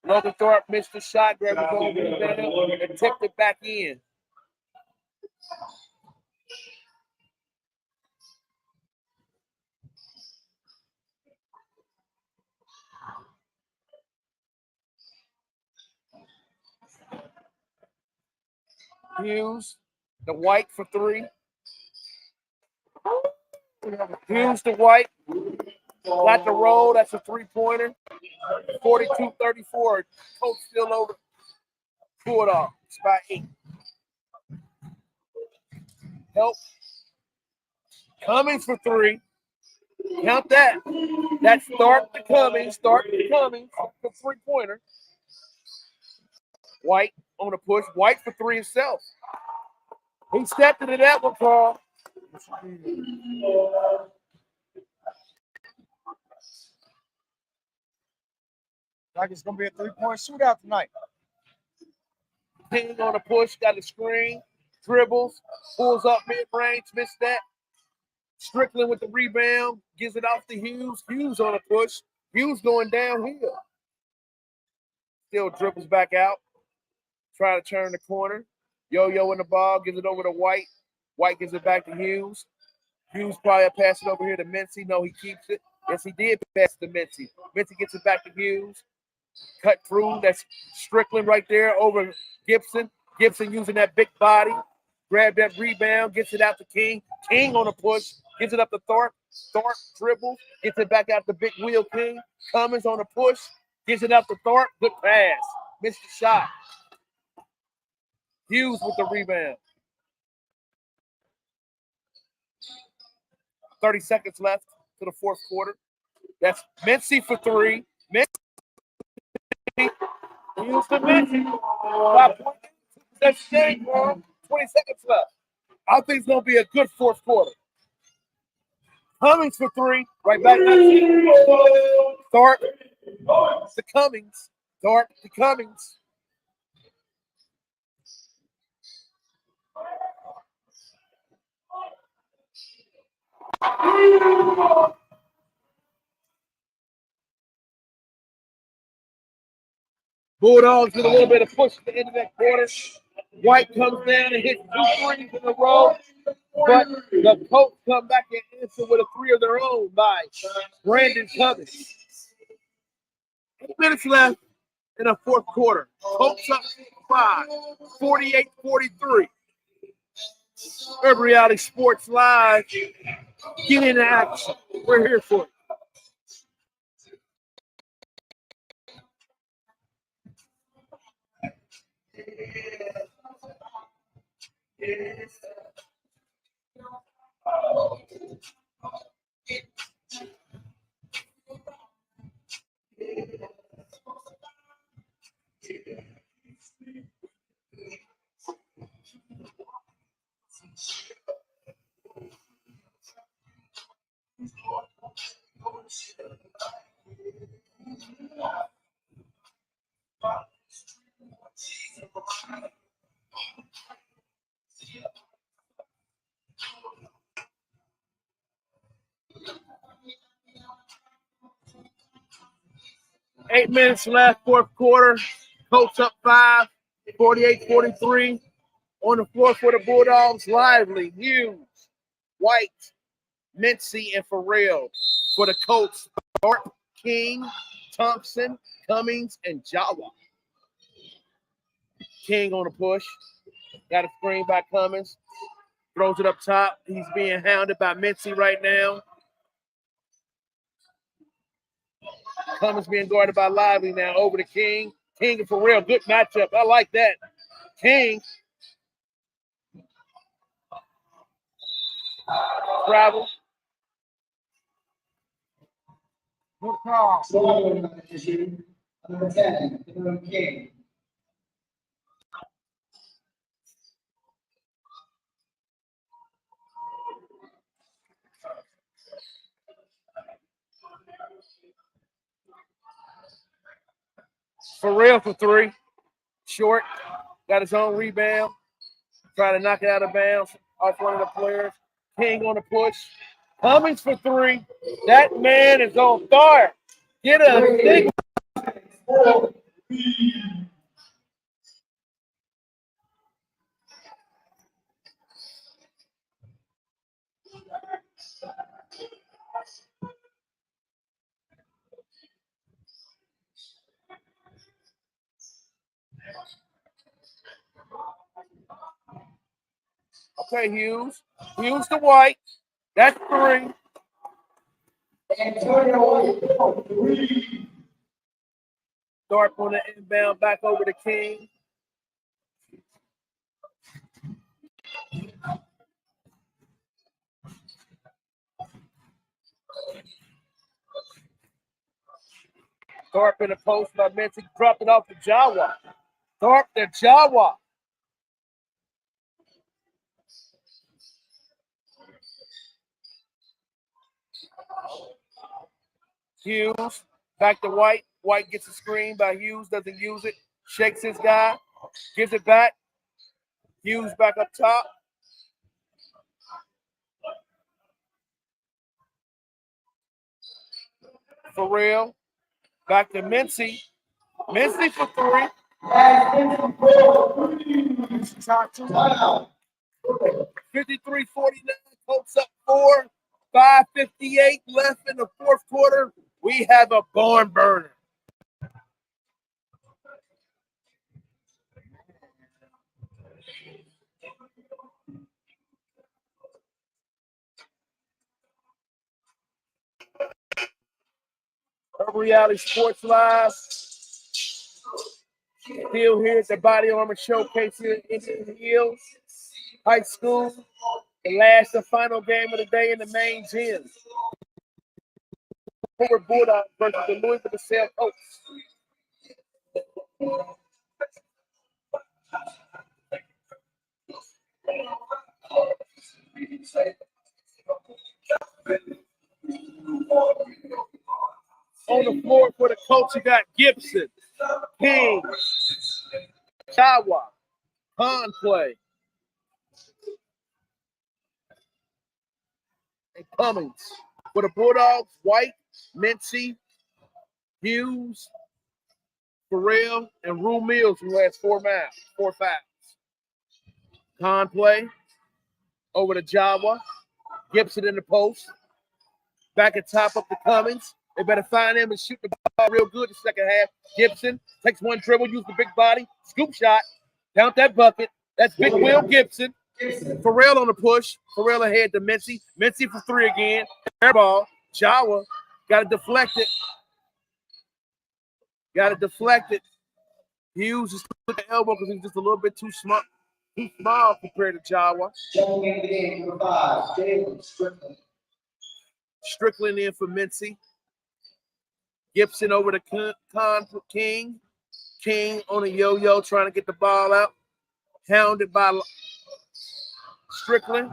Logan Thorpe missed the shot, grabbed his own rebound, and tipped it back in. Hughes, the White for 3. Hughes to White. Got the roll. That's a 3-pointer. 42-34. Coach still over. Pull it off. It's by 8. Help. Cummings for 3. Count that. That's Thorpe to Cummings. Thorpe to Cummings. The 3-pointer. White on the push. White for 3 himself. He stepped into that one, Paul. Like it's gonna be a 3-point shootout tonight. King on the push, got the screen, dribbles, pulls up mid-range, missed that. Strickland with the rebound, gives it off to Hughes. Hughes on a push. Hughes going downhill. Still dribbles back out. Trying to turn the corner. Yo-yo in the ball, gives it over to White. White gives it back to Hughes. Hughes probably pass it over here to Mincy. No, he keeps it. Yes, he did pass it to Mincy. Mincy gets it back to Hughes. Cut through. That's Strickland right there over Gibson. Gibson using that big body. Grab that rebound. Gets it out to King. King on a push. Gives it up to Thorpe. Thorpe dribbles. Gets it back out to Big Wheel King. Cummins on a push. Gives it up to Thorpe. Good pass. Missed the shot. Hughes with the rebound. 30 seconds left to the fourth quarter. That's Mincy for 3. Mincy. Hughes to Mincy. 5 points. That's the game, bro. 20 seconds left. I think it's going to be a good fourth quarter. Cummings for 3. Right back. Thorpe to Cummings. Thorpe to Cummings. Bulldogs with a little bit of push at the end of that quarter. White comes down and hits 2 threes in a row, but the Colts come back and answer with a 3 of their own by Brandon Cummings. 8 minutes left in the fourth quarter. Colts up 5, 48-43. Urban Reality Sports Live. Get into action. We're here for it. Eight minutes left, fourth quarter. Colts up 5, 48-43. On the floor for the Bulldogs, Lively, Hughes, White, Mincy, and Farrell. For the Colts, Bart, King, Thompson, Cummings, and Jawa. King on the push. Got a screen by Cummings. Throws it up top. He's being hounded by Mincy right now. Cummings being guarded by Lively now. Over to King. King and Farrell. Good matchup. I like that. King. Travel. Good call. Number 10, King. Farrell for 3. Short. Got his own rebound. Trying to knock it out of bounds off one of the players. King on the push. Cummings for 3. That man is on fire. Get a big. Okay, Hughes. Hughes to White. That's 3. Start on the inbound back over to King. Thorpe in the post by Mincy. Dropped it off to Jawa. Thorpe to Jawa. Hughes back to White. White gets a screen by Hughes. Doesn't use it. Shakes his guy. Gives it back. Hughes back up top. Farrell. Back to Mincy. Mincy for 3. 53-49. Colts up 4. 5:58 left in the fourth quarter. We have a barn burner. Urban Reality Sports Live. Still here at the Body Armor Showcase here in Indian Hills High School. The last and final game of the day in the main gym. Hoover Bulldogs versus the Louisville DeSale Colts. On the floor for the Colts, you got Gibson, King, Shawa, Conklay, and Cummings. For the Bulldogs, White, Mincy, Hughes, Pharrell and Rue Mills, who has 4 fouls. Con play over to Jawa. Gibson in the post. Back at top up to Cummings. They better find him and shoot the ball real good the second half. Gibson takes one dribble, use the big body, scoop shot, count that bucket. That's Big Will Gibson. Pharrell on the push. Pharrell ahead to Mincy. Mincy for 3 again. Air ball. Jawa got to deflect it. Hughes just took the elbow because he's just a little bit too small compared to Jawa. Jumping into the game, number 5, Jalen Strickland. Strickland in for Mincy. Gibson over to King. King on a yo-yo trying to get the ball out. Hounded by Strickland.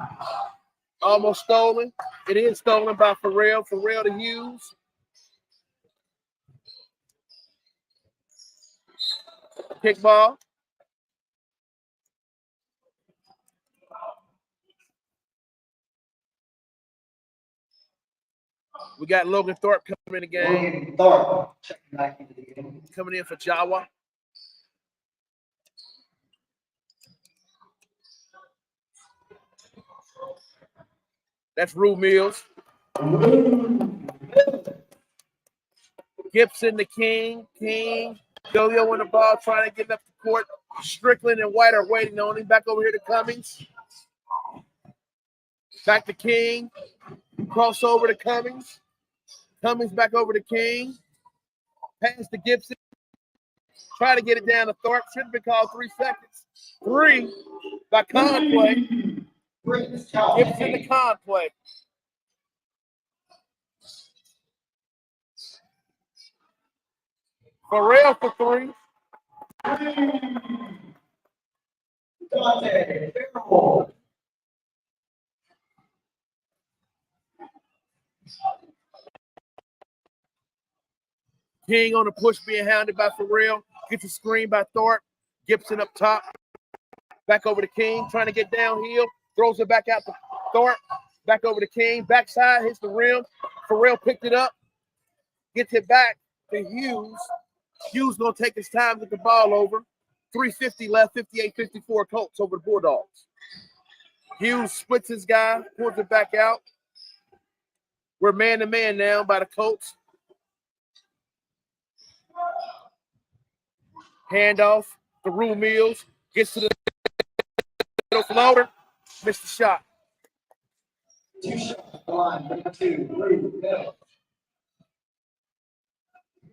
Almost stolen. It is stolen by Pharrell. Pharrell to Hughes. Kickball. We got Logan Thorpe coming in the game. Logan Thorpe checking back into the game. Coming in for Jawa. That's Rue Mills. Gibson to King. Yo-yo on the ball, trying to get up the court. Strickland and White are waiting on him. Back over here to Cummings. Back to King. Cross over to Cummings. Cummings back over to King. Pass to Gibson. Try to get it down to Thorpe. Should have been called 3 seconds. 3 by Conway. Gibson to Conway. Pharrell for 3. King on the push being hounded by Pharrell. Gets a screen by Thorpe. Gibson up top. Back over to King. Trying to get downhill. Throws it back out to Thorpe. Back over to King. Backside. Hits the rim. Pharrell picked it up. Gets it back to Hughes. Hughes going to take his time to get the ball over. 3:50 left. 58-54 Colts over the Bulldogs. Hughes splits his guy. Pulls it back out. We're man-to-man now by the Colts. Handoff to Rue Mills. Gets to the middle floater. Missed the shot. 2 shots. Line, 2, Rue Mills.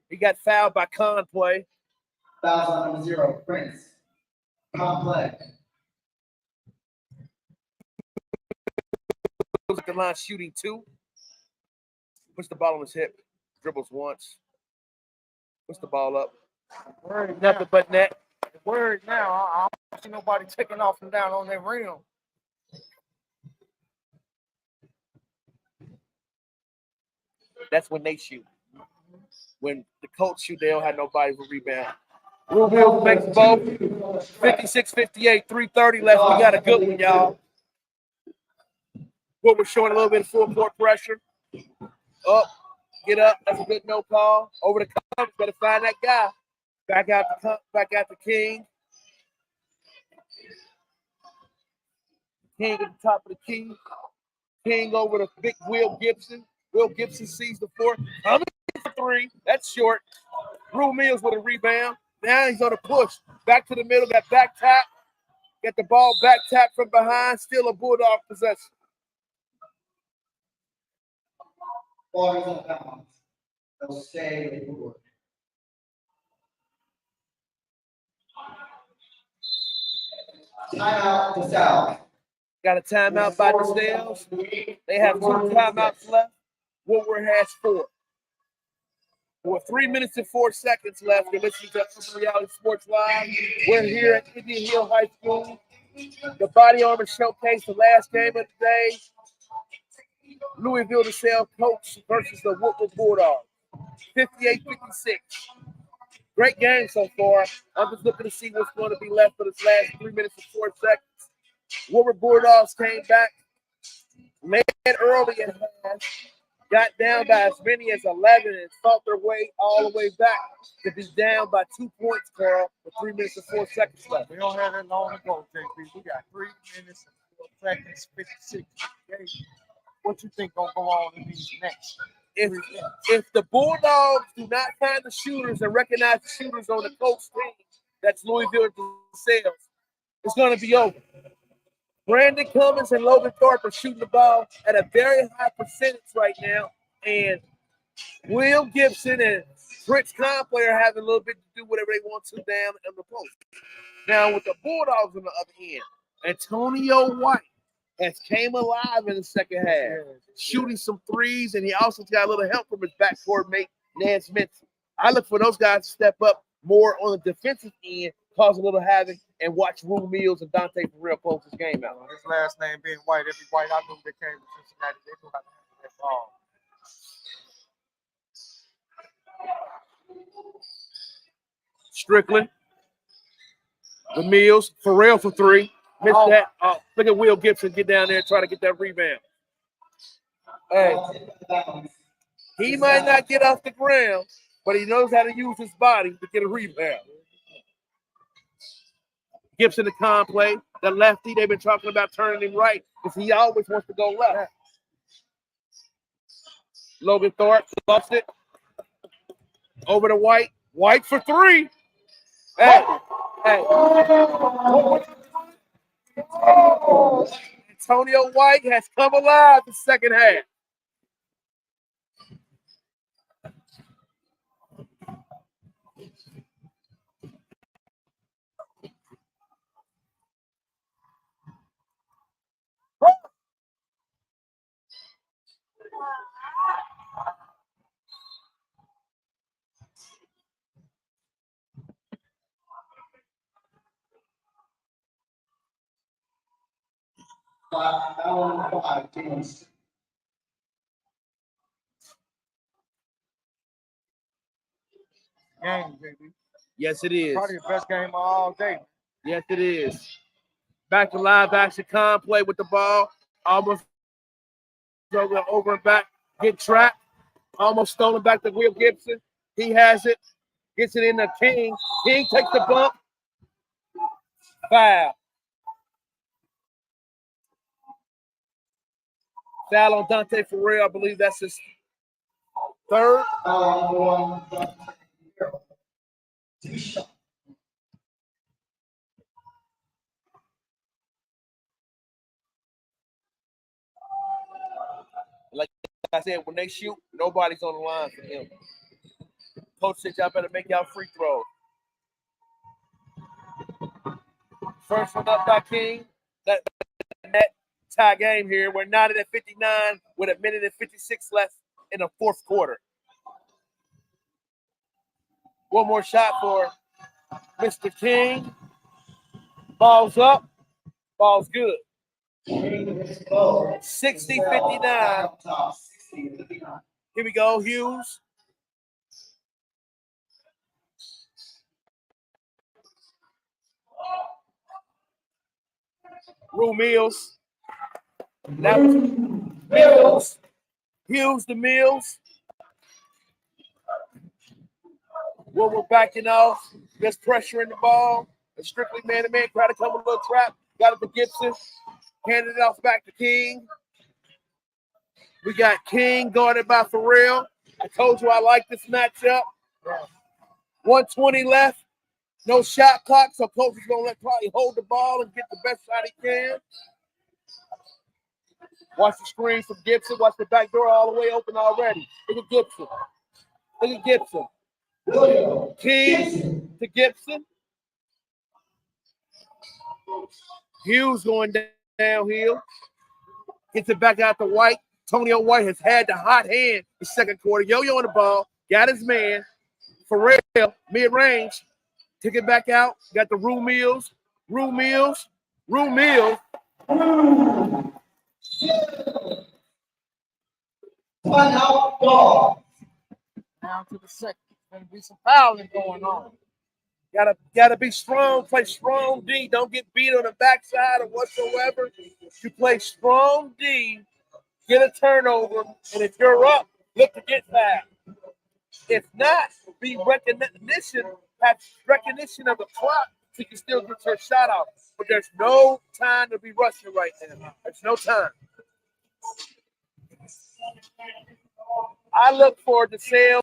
He got fouled by Conway. Fouls on number 0, Prince. Complex. Goes at the line shooting 2. Puts the ball on his hip. Dribbles once. Puts the ball up. Nothing but net. Word now, I don't see nobody taking off and down on that rim. That's when they shoot. When the Colts shoot, they don't have nobody for rebound. Rue Mills makes both. 56-58, 3:30 left. We got a good one, y'all. What we're showing a little bit of full court pressure. Up, get up. That's a good no call. Over the Cummings. Better find that guy. Back out to King. King at the top of the key. King over to Big Will Gibson. Will Gibson sees the 4. Coming for 3. That's short. Rue Mills with a rebound. Now he's on a push. Back to the middle. Got back tap. Got the ball back tap from behind. Still a Bulldog possession. Ball is on bounds. They'll stay with the board. Timeout to South. Got a timeout by themselves. They have 2 timeouts left. Woodward has 4. With 3 minutes and 4 seconds left, you're listening to Urban Reality Sports Live. We're here at Indian Hill High School. The Body Armor Showcase, the last game of the day. Louisville DeSalle Colts versus the Woodward Bulldogs. 58-56. Great game so far. I'm just looking to see what's going to be left for this last 3 minutes and 4 seconds. Woodward Bulldogs came back, led early at half, got down by as many as 11 and fought their way all the way back to be down by 2 points, Carl, with 3 minutes and 4 seconds left. We don't have that long to go, JP. We got 3 minutes and 4 seconds, 56 games. What you think gonna go on in these next? If the Bulldogs do not find the shooters and recognize the shooters on the coach team, that's Louisville themselves, it's going to be over. Brandon Cummins and Logan Thorpe are shooting the ball at a very high percentage right now, and Will Gibson and Prince Conway are having a little bit to do whatever they want to down in the post. Now, with the Bulldogs on the other end, Antonio White has came alive in the second half, shooting some threes, and he also got a little help from his backcourt mate, Nance Minson. I look for those guys to step up more on the defensive end, cause a little havoc, and watch Rue Mills and Dante Ferrell close this game out. His last name being White, every White I knew that came from Cincinnati, they knew how to handle that ball. Strickland, the Mills, Ferrell for 3. Missed that. Look at Will Gibson get down there and try to get that rebound. Hey, he might not get off the ground, but he knows how to use his body to get a rebound. Gibson the play. The lefty, they've been talking about turning him right because he always wants to go left. Logan Thorpe lost it. Over to White. White for 3. Hey. Antonio White has come alive the second half. Game, baby. Yes, it is. Probably the best game of all day. Yes, it is. Back to live action play with the ball. Almost over and back. Get trapped. Almost stolen back to Will Gibson. He has it. Gets it in to King. King takes the bump. Foul. Foul on Dante Ferrell. I believe that's his third. Like I said, when they shoot, nobody's on the line for him. Coach said, y'all better make y'all free throws. First one up by King. That tie game here. We're knotted at 59 with a minute and 56 left in the fourth quarter. One more shot for Mr. King. Ball's up. Ball's good. 60-59. Here we go, Hughes. Rue Mills. That was Mills. Hughes to Mills. Well, we're backing off. Just pressuring the ball. A strictly man-to-man. Try to come with a little trap. Got it to Gibson. Handed it off back to King. We got King guarded by Ferrell. I told you I like this matchup. 120 left. No shot clock, so coach is going to let probably hold the ball and get the best shot he can. Watch the screen from Gibson. Watch the back door all the way open already. Look at Gibson. Look at Gibson. King to Gibson. Hughes going downhill. Gets it back out to White. Antonio White has had the hot hand the second quarter. Yo-yo on the ball. Got his man. Ferrell, mid-range. Took it back out. Got the Rue Mills. Rue Mills. Rue Mills. Ball. Down to the second. There's gonna be some fouling going on. Gotta be strong. Play strong D. Don't get beat on the backside or whatsoever. You play strong D get a turnover, and if you're up, look to get back. If not, have recognition of the clock so you can still get your shot out. But there's no time to be rushing right now. There's no time. I look for the sale,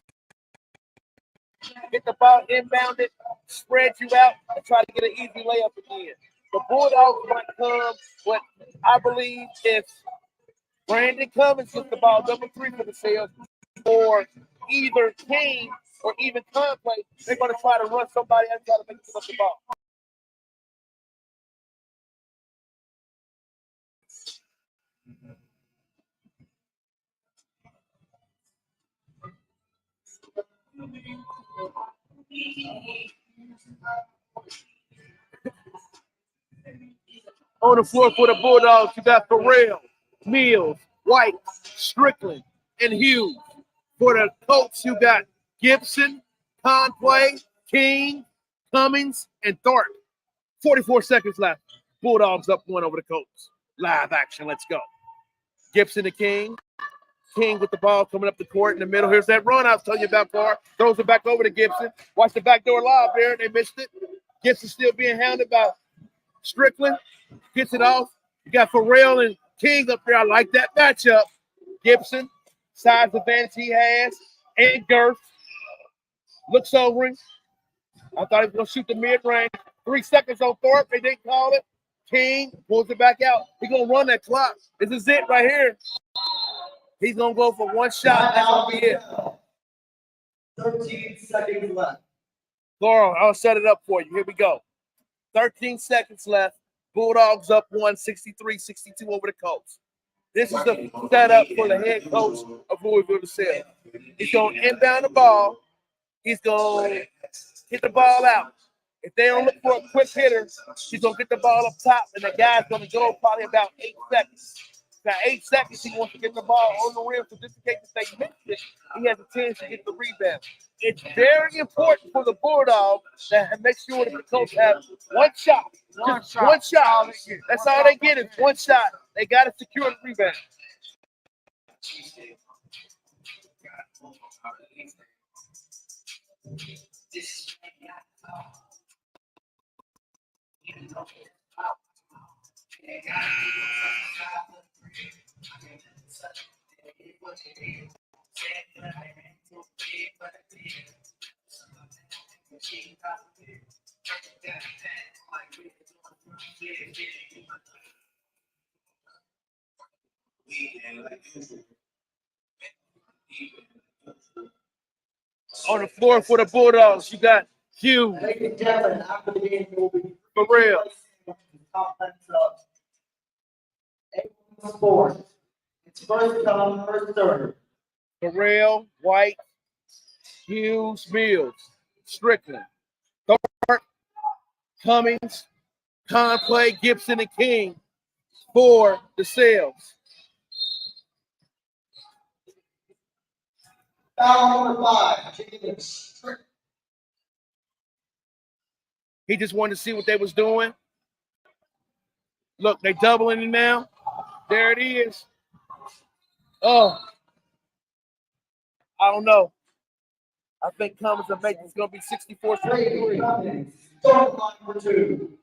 get the ball inbounded, spread you out, and try to get an easy layup again. The Bulldogs might come, but I believe if Brandon Cummins gets the ball number 3 for the sales, or either King or even Conway, they're going to try to run somebody else, try to make them up the ball. On the floor for the Bulldogs, you got Farrell, Mills, White, Strickland, and Hughes. For the Colts, you got Gibson, Conway, King, Cummings, and Thorpe. 44 seconds left. Bulldogs up 1 over the Colts. Live action. Let's go. Gibson to King. King with the ball coming up the court in the middle. Here's that run I was telling you about, Carr. Throws it back over to Gibson. Watch the backdoor lob there. They missed it. Gibson still being hounded by Strickland. Gets it off. You got Farrell and King up there. I like that matchup. Gibson, size advantage he has, and girth. Looks over him. I thought he was going to shoot the mid-range. 3 seconds on Thorpe. They didn't call it. King pulls it back out. He's going to run that clock. This is it right here. He's going to go for one shot. That's going to be it. 13 seconds left. Laurel, I'll set it up for you. Here we go. 13 seconds left. Bulldogs up 1, 63-62 over the Colts. This is the setup for the head coach of Louisville to sell. He's going to inbound the ball. He's going to hit the ball out. If they don't look for a quick hitter, he's going to get the ball up top, and the guy's going to go probably about 8 seconds. Now, 8 seconds, he wants to get the ball on the rim, so just in case they miss it, he has a chance to get the rebound. It's very important for the Bulldogs to make sure that the coach has one shot. One shot. That's all they get is one shot. They got to secure the rebound. On the floor for the Bulldogs, you got Hughes, Farrell, Sports. It's first come, first serve. Farrell, White, Hughes, Mills, Strickland, Thorpe, Cummings, Conway, Gibson, and King for the sales. Foul number 5. He just wanted to see what they was doing. Look, they doubling him now. There it is. Oh, I don't know. I think Cummins will make it's going to be 64-63. Start line number 2.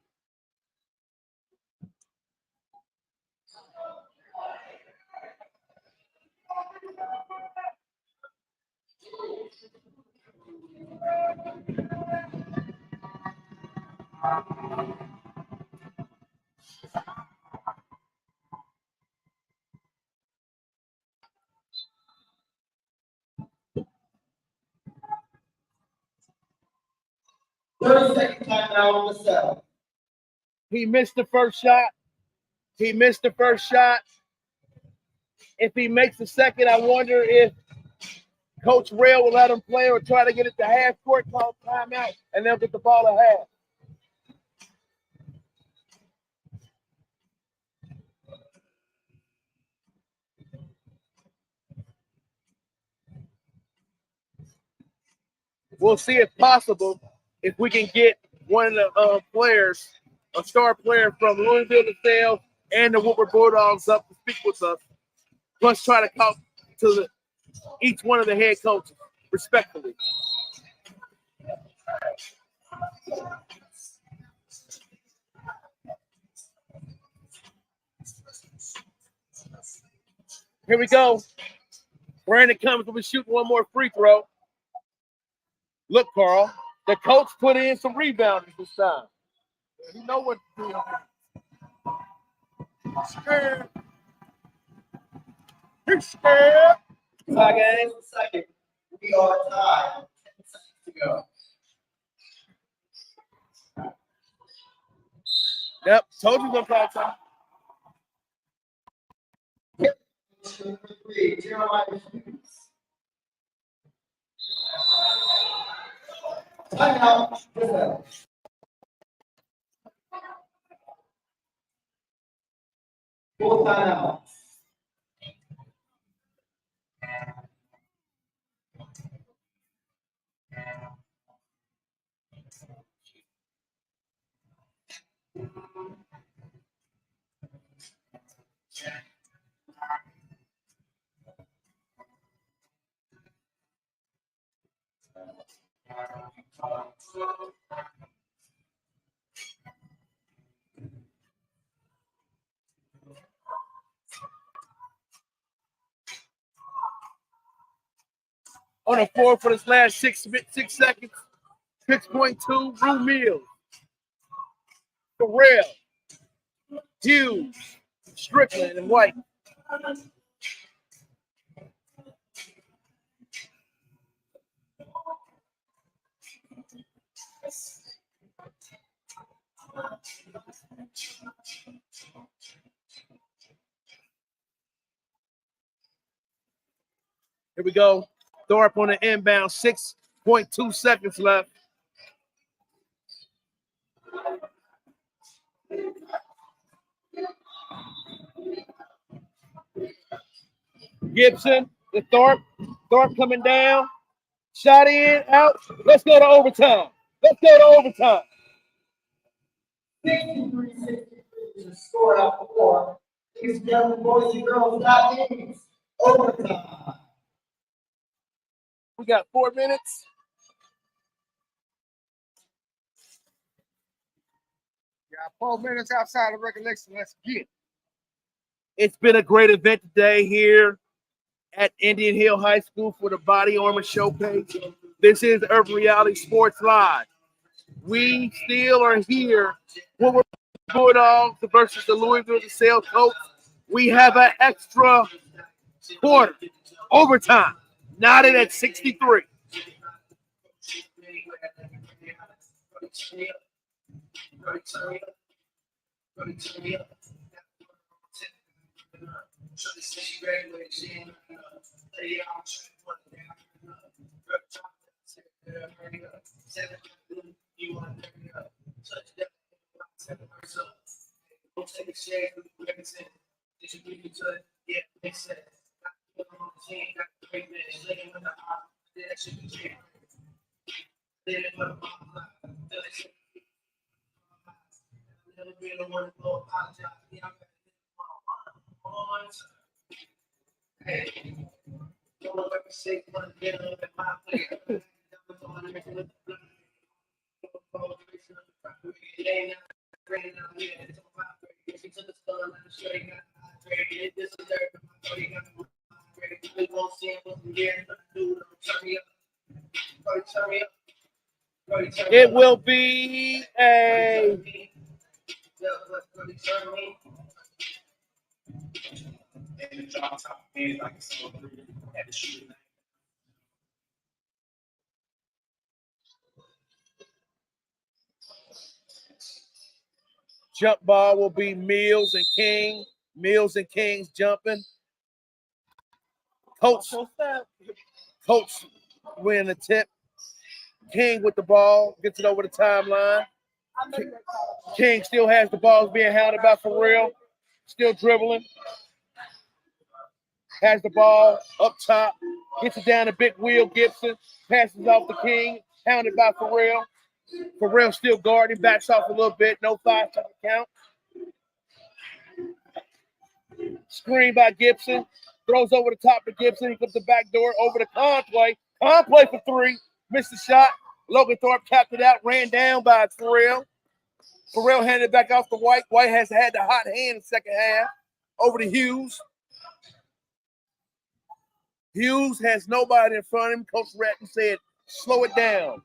Second time out on the cell. He missed the first shot. If he makes the second, I wonder if Coach Rail will let him play or try to get it to half court, call timeout, and they'll get the ball at half. We'll see if possible if we can get one of the players, a star player from Louisville to Sales and the Woodward Bulldogs up to speak with us. Plus, try to talk to each one of the head coaches respectfully. Here we go. Brandon Cummins will be shooting one more free throw. Look, Carl, the coach put in some rebounding this time. You know what to do. Scared. He's scared. Tie game. Second. We are tied. 10 seconds to go. Yep, told you gonna call time. 3, Jeremiah Hughes. Timeout. Brazil. Full timeout. On the floor for this last 6 seconds. 6.2, Rue Mills. Terrell. Hughes. Strickland and White. Here we go. Thorpe on the inbound, 6.2 seconds left. Gibson to Thorpe. Thorpe coming down. Shot in, out. Let's go to overtime. Let's go to overtime. 63-63 is the score after 4. Ladies and gentlemen, boys and girls, that means overtime. We got 4 minutes. Got 4 minutes outside of recollection. Let's get it. It's been a great event today here at Indian Hill High School for the Body Armor Showcase. This is Urban Reality Sports Live. We still are here when we're Bulldogs versus the Louisville DeSales Colts. We have an extra quarter, overtime, knotted at 63. It will be a jump ball will be Mills and King. Mills and King's jumping. Coach win the tip. King with the ball, gets it over the timeline. King still has the ball being hounded by Farrell. Still dribbling. Has the ball up top. Gets it down to Big Wheel Gibson. Passes off to King. Hounded by Farrell. Farrell still guarding. Backs off a little bit. No 5-second count. Screen by Gibson. Throws over the top to Gibson. He comes the back door over to Conplay. Conplay for three. Missed the shot. Logan Thorpe tapped it out. Ran down by Pharrell. Pharrell handed it back off to White. White has had the hot hand in the second half. Over to Hughes. Hughes has nobody in front of him. Coach Ratton said, slow it down.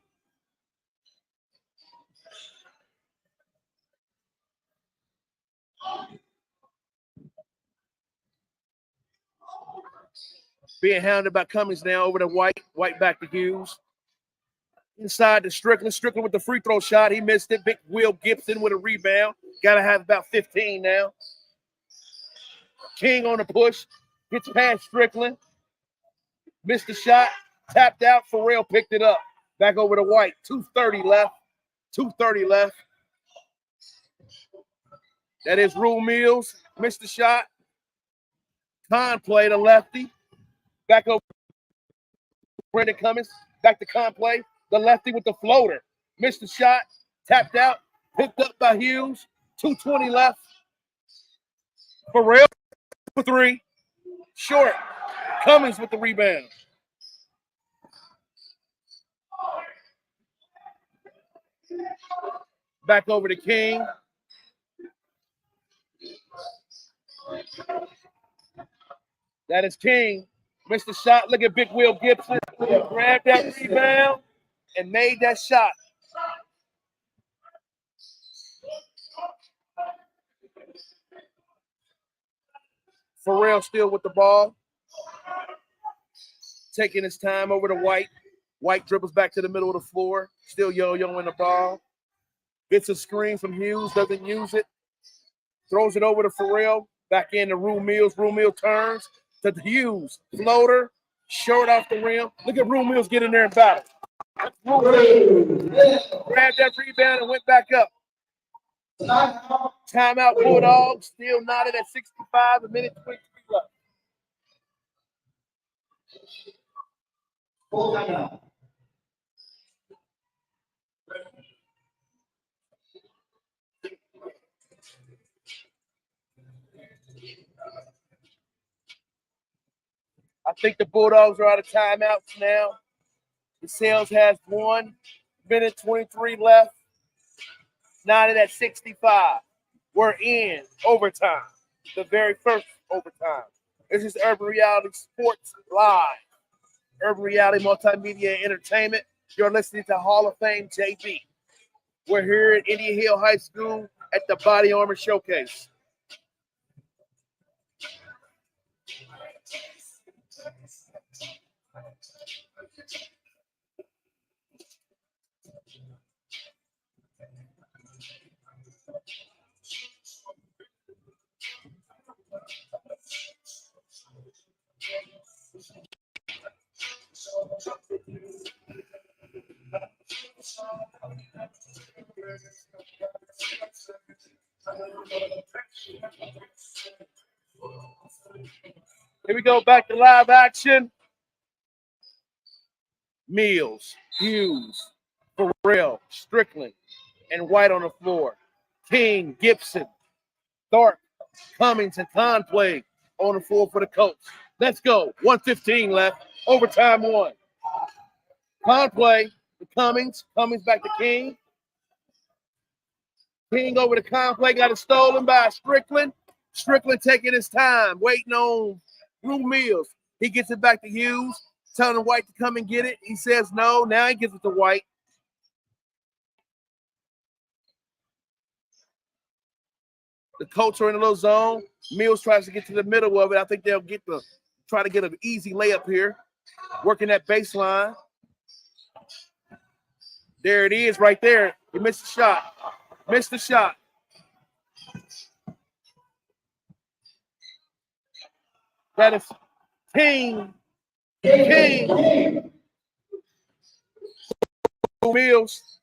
Being hounded by Cummings now over to White. White back to Hughes. Inside to Strickland. Strickland with the free throw shot. He missed it. Big Will Gibson with a rebound. Got to have about 15 now. King on the push. Gets past Strickland. Missed the shot. Tapped out. Pharrell picked it up. Back over to White. 2:30 left. 2:30 left. That is Rule Mills. Missed the shot. Conplay, the lefty. Back over Brendan Cummings. Back to Conplay. The lefty with the floater. Missed the shot. Tapped out. Picked up by Hughes. 2:20 left. Pharrell for three. Short. Cummings with the rebound. Back over to King. That is King. Missed the shot. Look at Big Will Gibson. Grabbed that rebound and made that shot. Pharrell still with the ball. Taking his time over to White. White dribbles back to the middle of the floor. Still yo-yoing the ball. Gets a screen from Hughes. Doesn't use it. Throws it over to Pharrell. Back into Rue Mills. Rue Mills turns to Hughes. Floater. Short off the rim. Look at Rue Mills get in there and battle. Grabbed that rebound and went back up. Timeout Bulldogs. Still knotted at 65. A minute 23 left. Full timeout. I think the Bulldogs are out of timeouts now. The Sales has 1 minute 23 left. Knotted at 65. We're in overtime. The very first overtime. This is Urban Reality Sports Live. Urban Reality Multimedia Entertainment. You're listening to Hall of Fame JB. We're here at Indian Hill High School at the Body Armor Showcase. Here we go, back to live action. Mills, Hughes, Pharrell, Strickland, and White on the floor. King, Gibson, Thorpe, Cummings, and Conplay on the floor for the coach. Let's go. 1:15 left. Overtime 1. Conplay to Cummings. Cummings back to King. King over to Conplay. Got it stolen by Strickland. Strickland taking his time, waiting on Rue Mills. He gets it back to Hughes, telling White to come and get it. He says no. Now he gives it to White. The Colts are in a little zone. Mills tries to get to the middle of it. I think they'll try to get an easy layup here. Working that baseline. There it is right there. He missed the shot. Missed the shot. That is King. Mills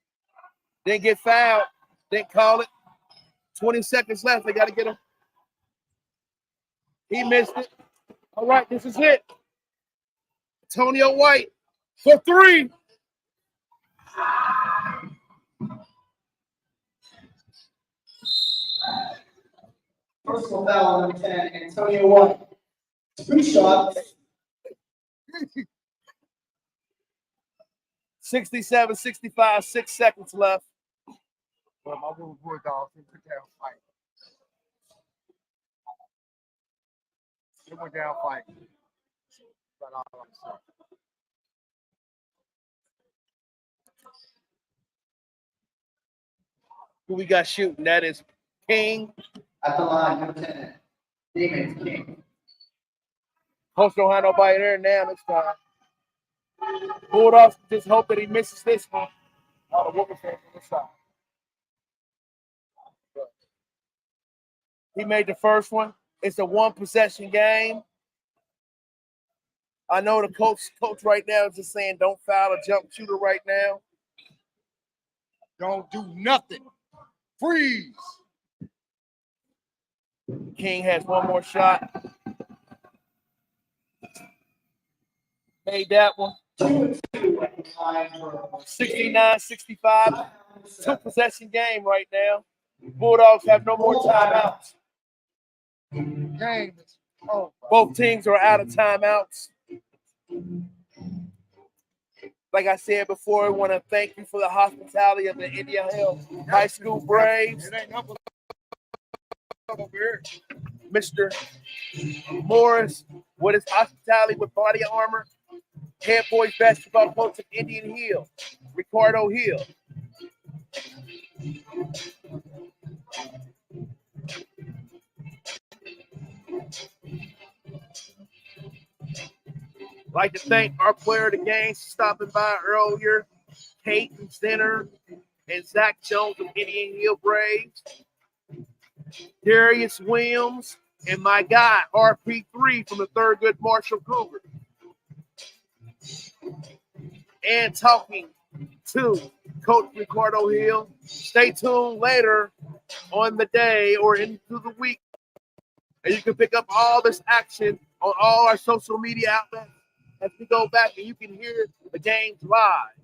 didn't get fouled. Didn't call it. 20 seconds left. They got to get him. He missed it. All right, this is it. Antonio White for 3. Personal foul on number 10, Antonio White. 2 shots. 67, 65, 6 seconds left. But my little Bulldogs, they took down fight. They went down fighting. That's all I'm saying. Who we got shooting? That is King. At the line, number 10. Demons King. Coach don't have nobody there now this time. Bulldogs just hope that he misses this one. All the Whooper fans on the side. He made the first one. It's a 1 possession game. I know the coach right now is just saying don't foul a jump shooter right now. Don't do nothing. Freeze. King has one more shot. Made that one. 2-2 at the line for 69-65. 2 possession game right now. Bulldogs have no more timeouts. Game is over. Both teams are out of timeouts. Like I said before, I want to thank you for the hospitality of the Indian Hill High School Braves. It ain't nothing over here. Mr. Morris, with his hospitality with body armor. Head boys basketball coach of Indian Hill, Ricardo Hill. I'd like to thank our player of the game stopping by earlier, Peyton Center and Zach Jones of Indian Hill Braves, Darius Williams, and my guy, RP3 from the Thurgood Good Marshall Cougar. And talking to Coach Ricardo Hill. Stay tuned later on the day or into the week. And you can pick up all this action on all our social media outlets as we go back and you can hear the games live.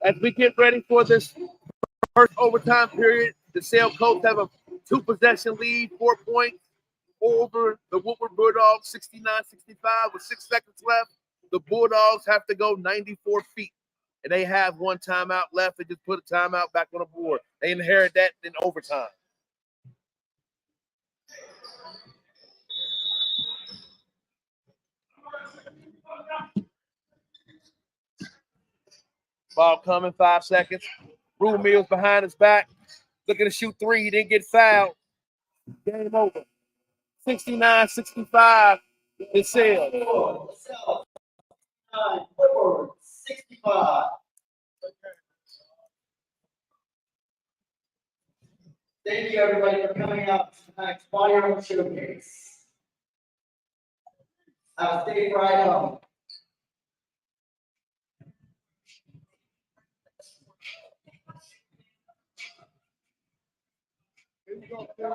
As we get ready for this first overtime period, the Sale Colts have a 2 possession lead, 4 points over the Woodward Bulldogs, 69-65 with 6 seconds left. The Bulldogs have to go 94 feet. And they have 1 timeout left. They just put a timeout back on the board. They inherit that in overtime. Ball coming, 5 seconds. Rue Mills behind his back. Looking to shoot 3. He didn't get fouled. Game over. 69-65. It's Sale. 65. Thank you, everybody, for coming out to tonight's Body Armor Showcase. Have a safe ride home. Here you go, Chris.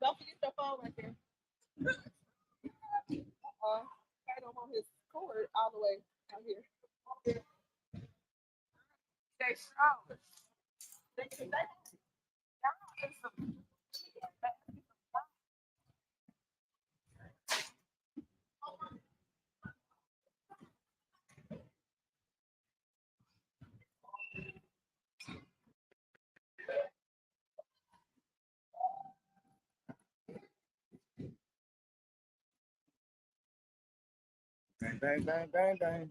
Don't forget your phone right there. I don't want his cord all the way out here. Stay strong. Bang, bang, bang, bang, bang.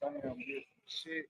Damn, this shit.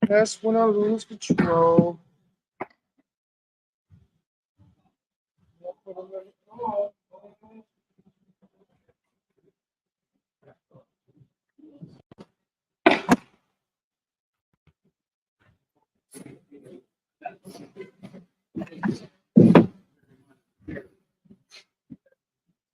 That's when I lose control.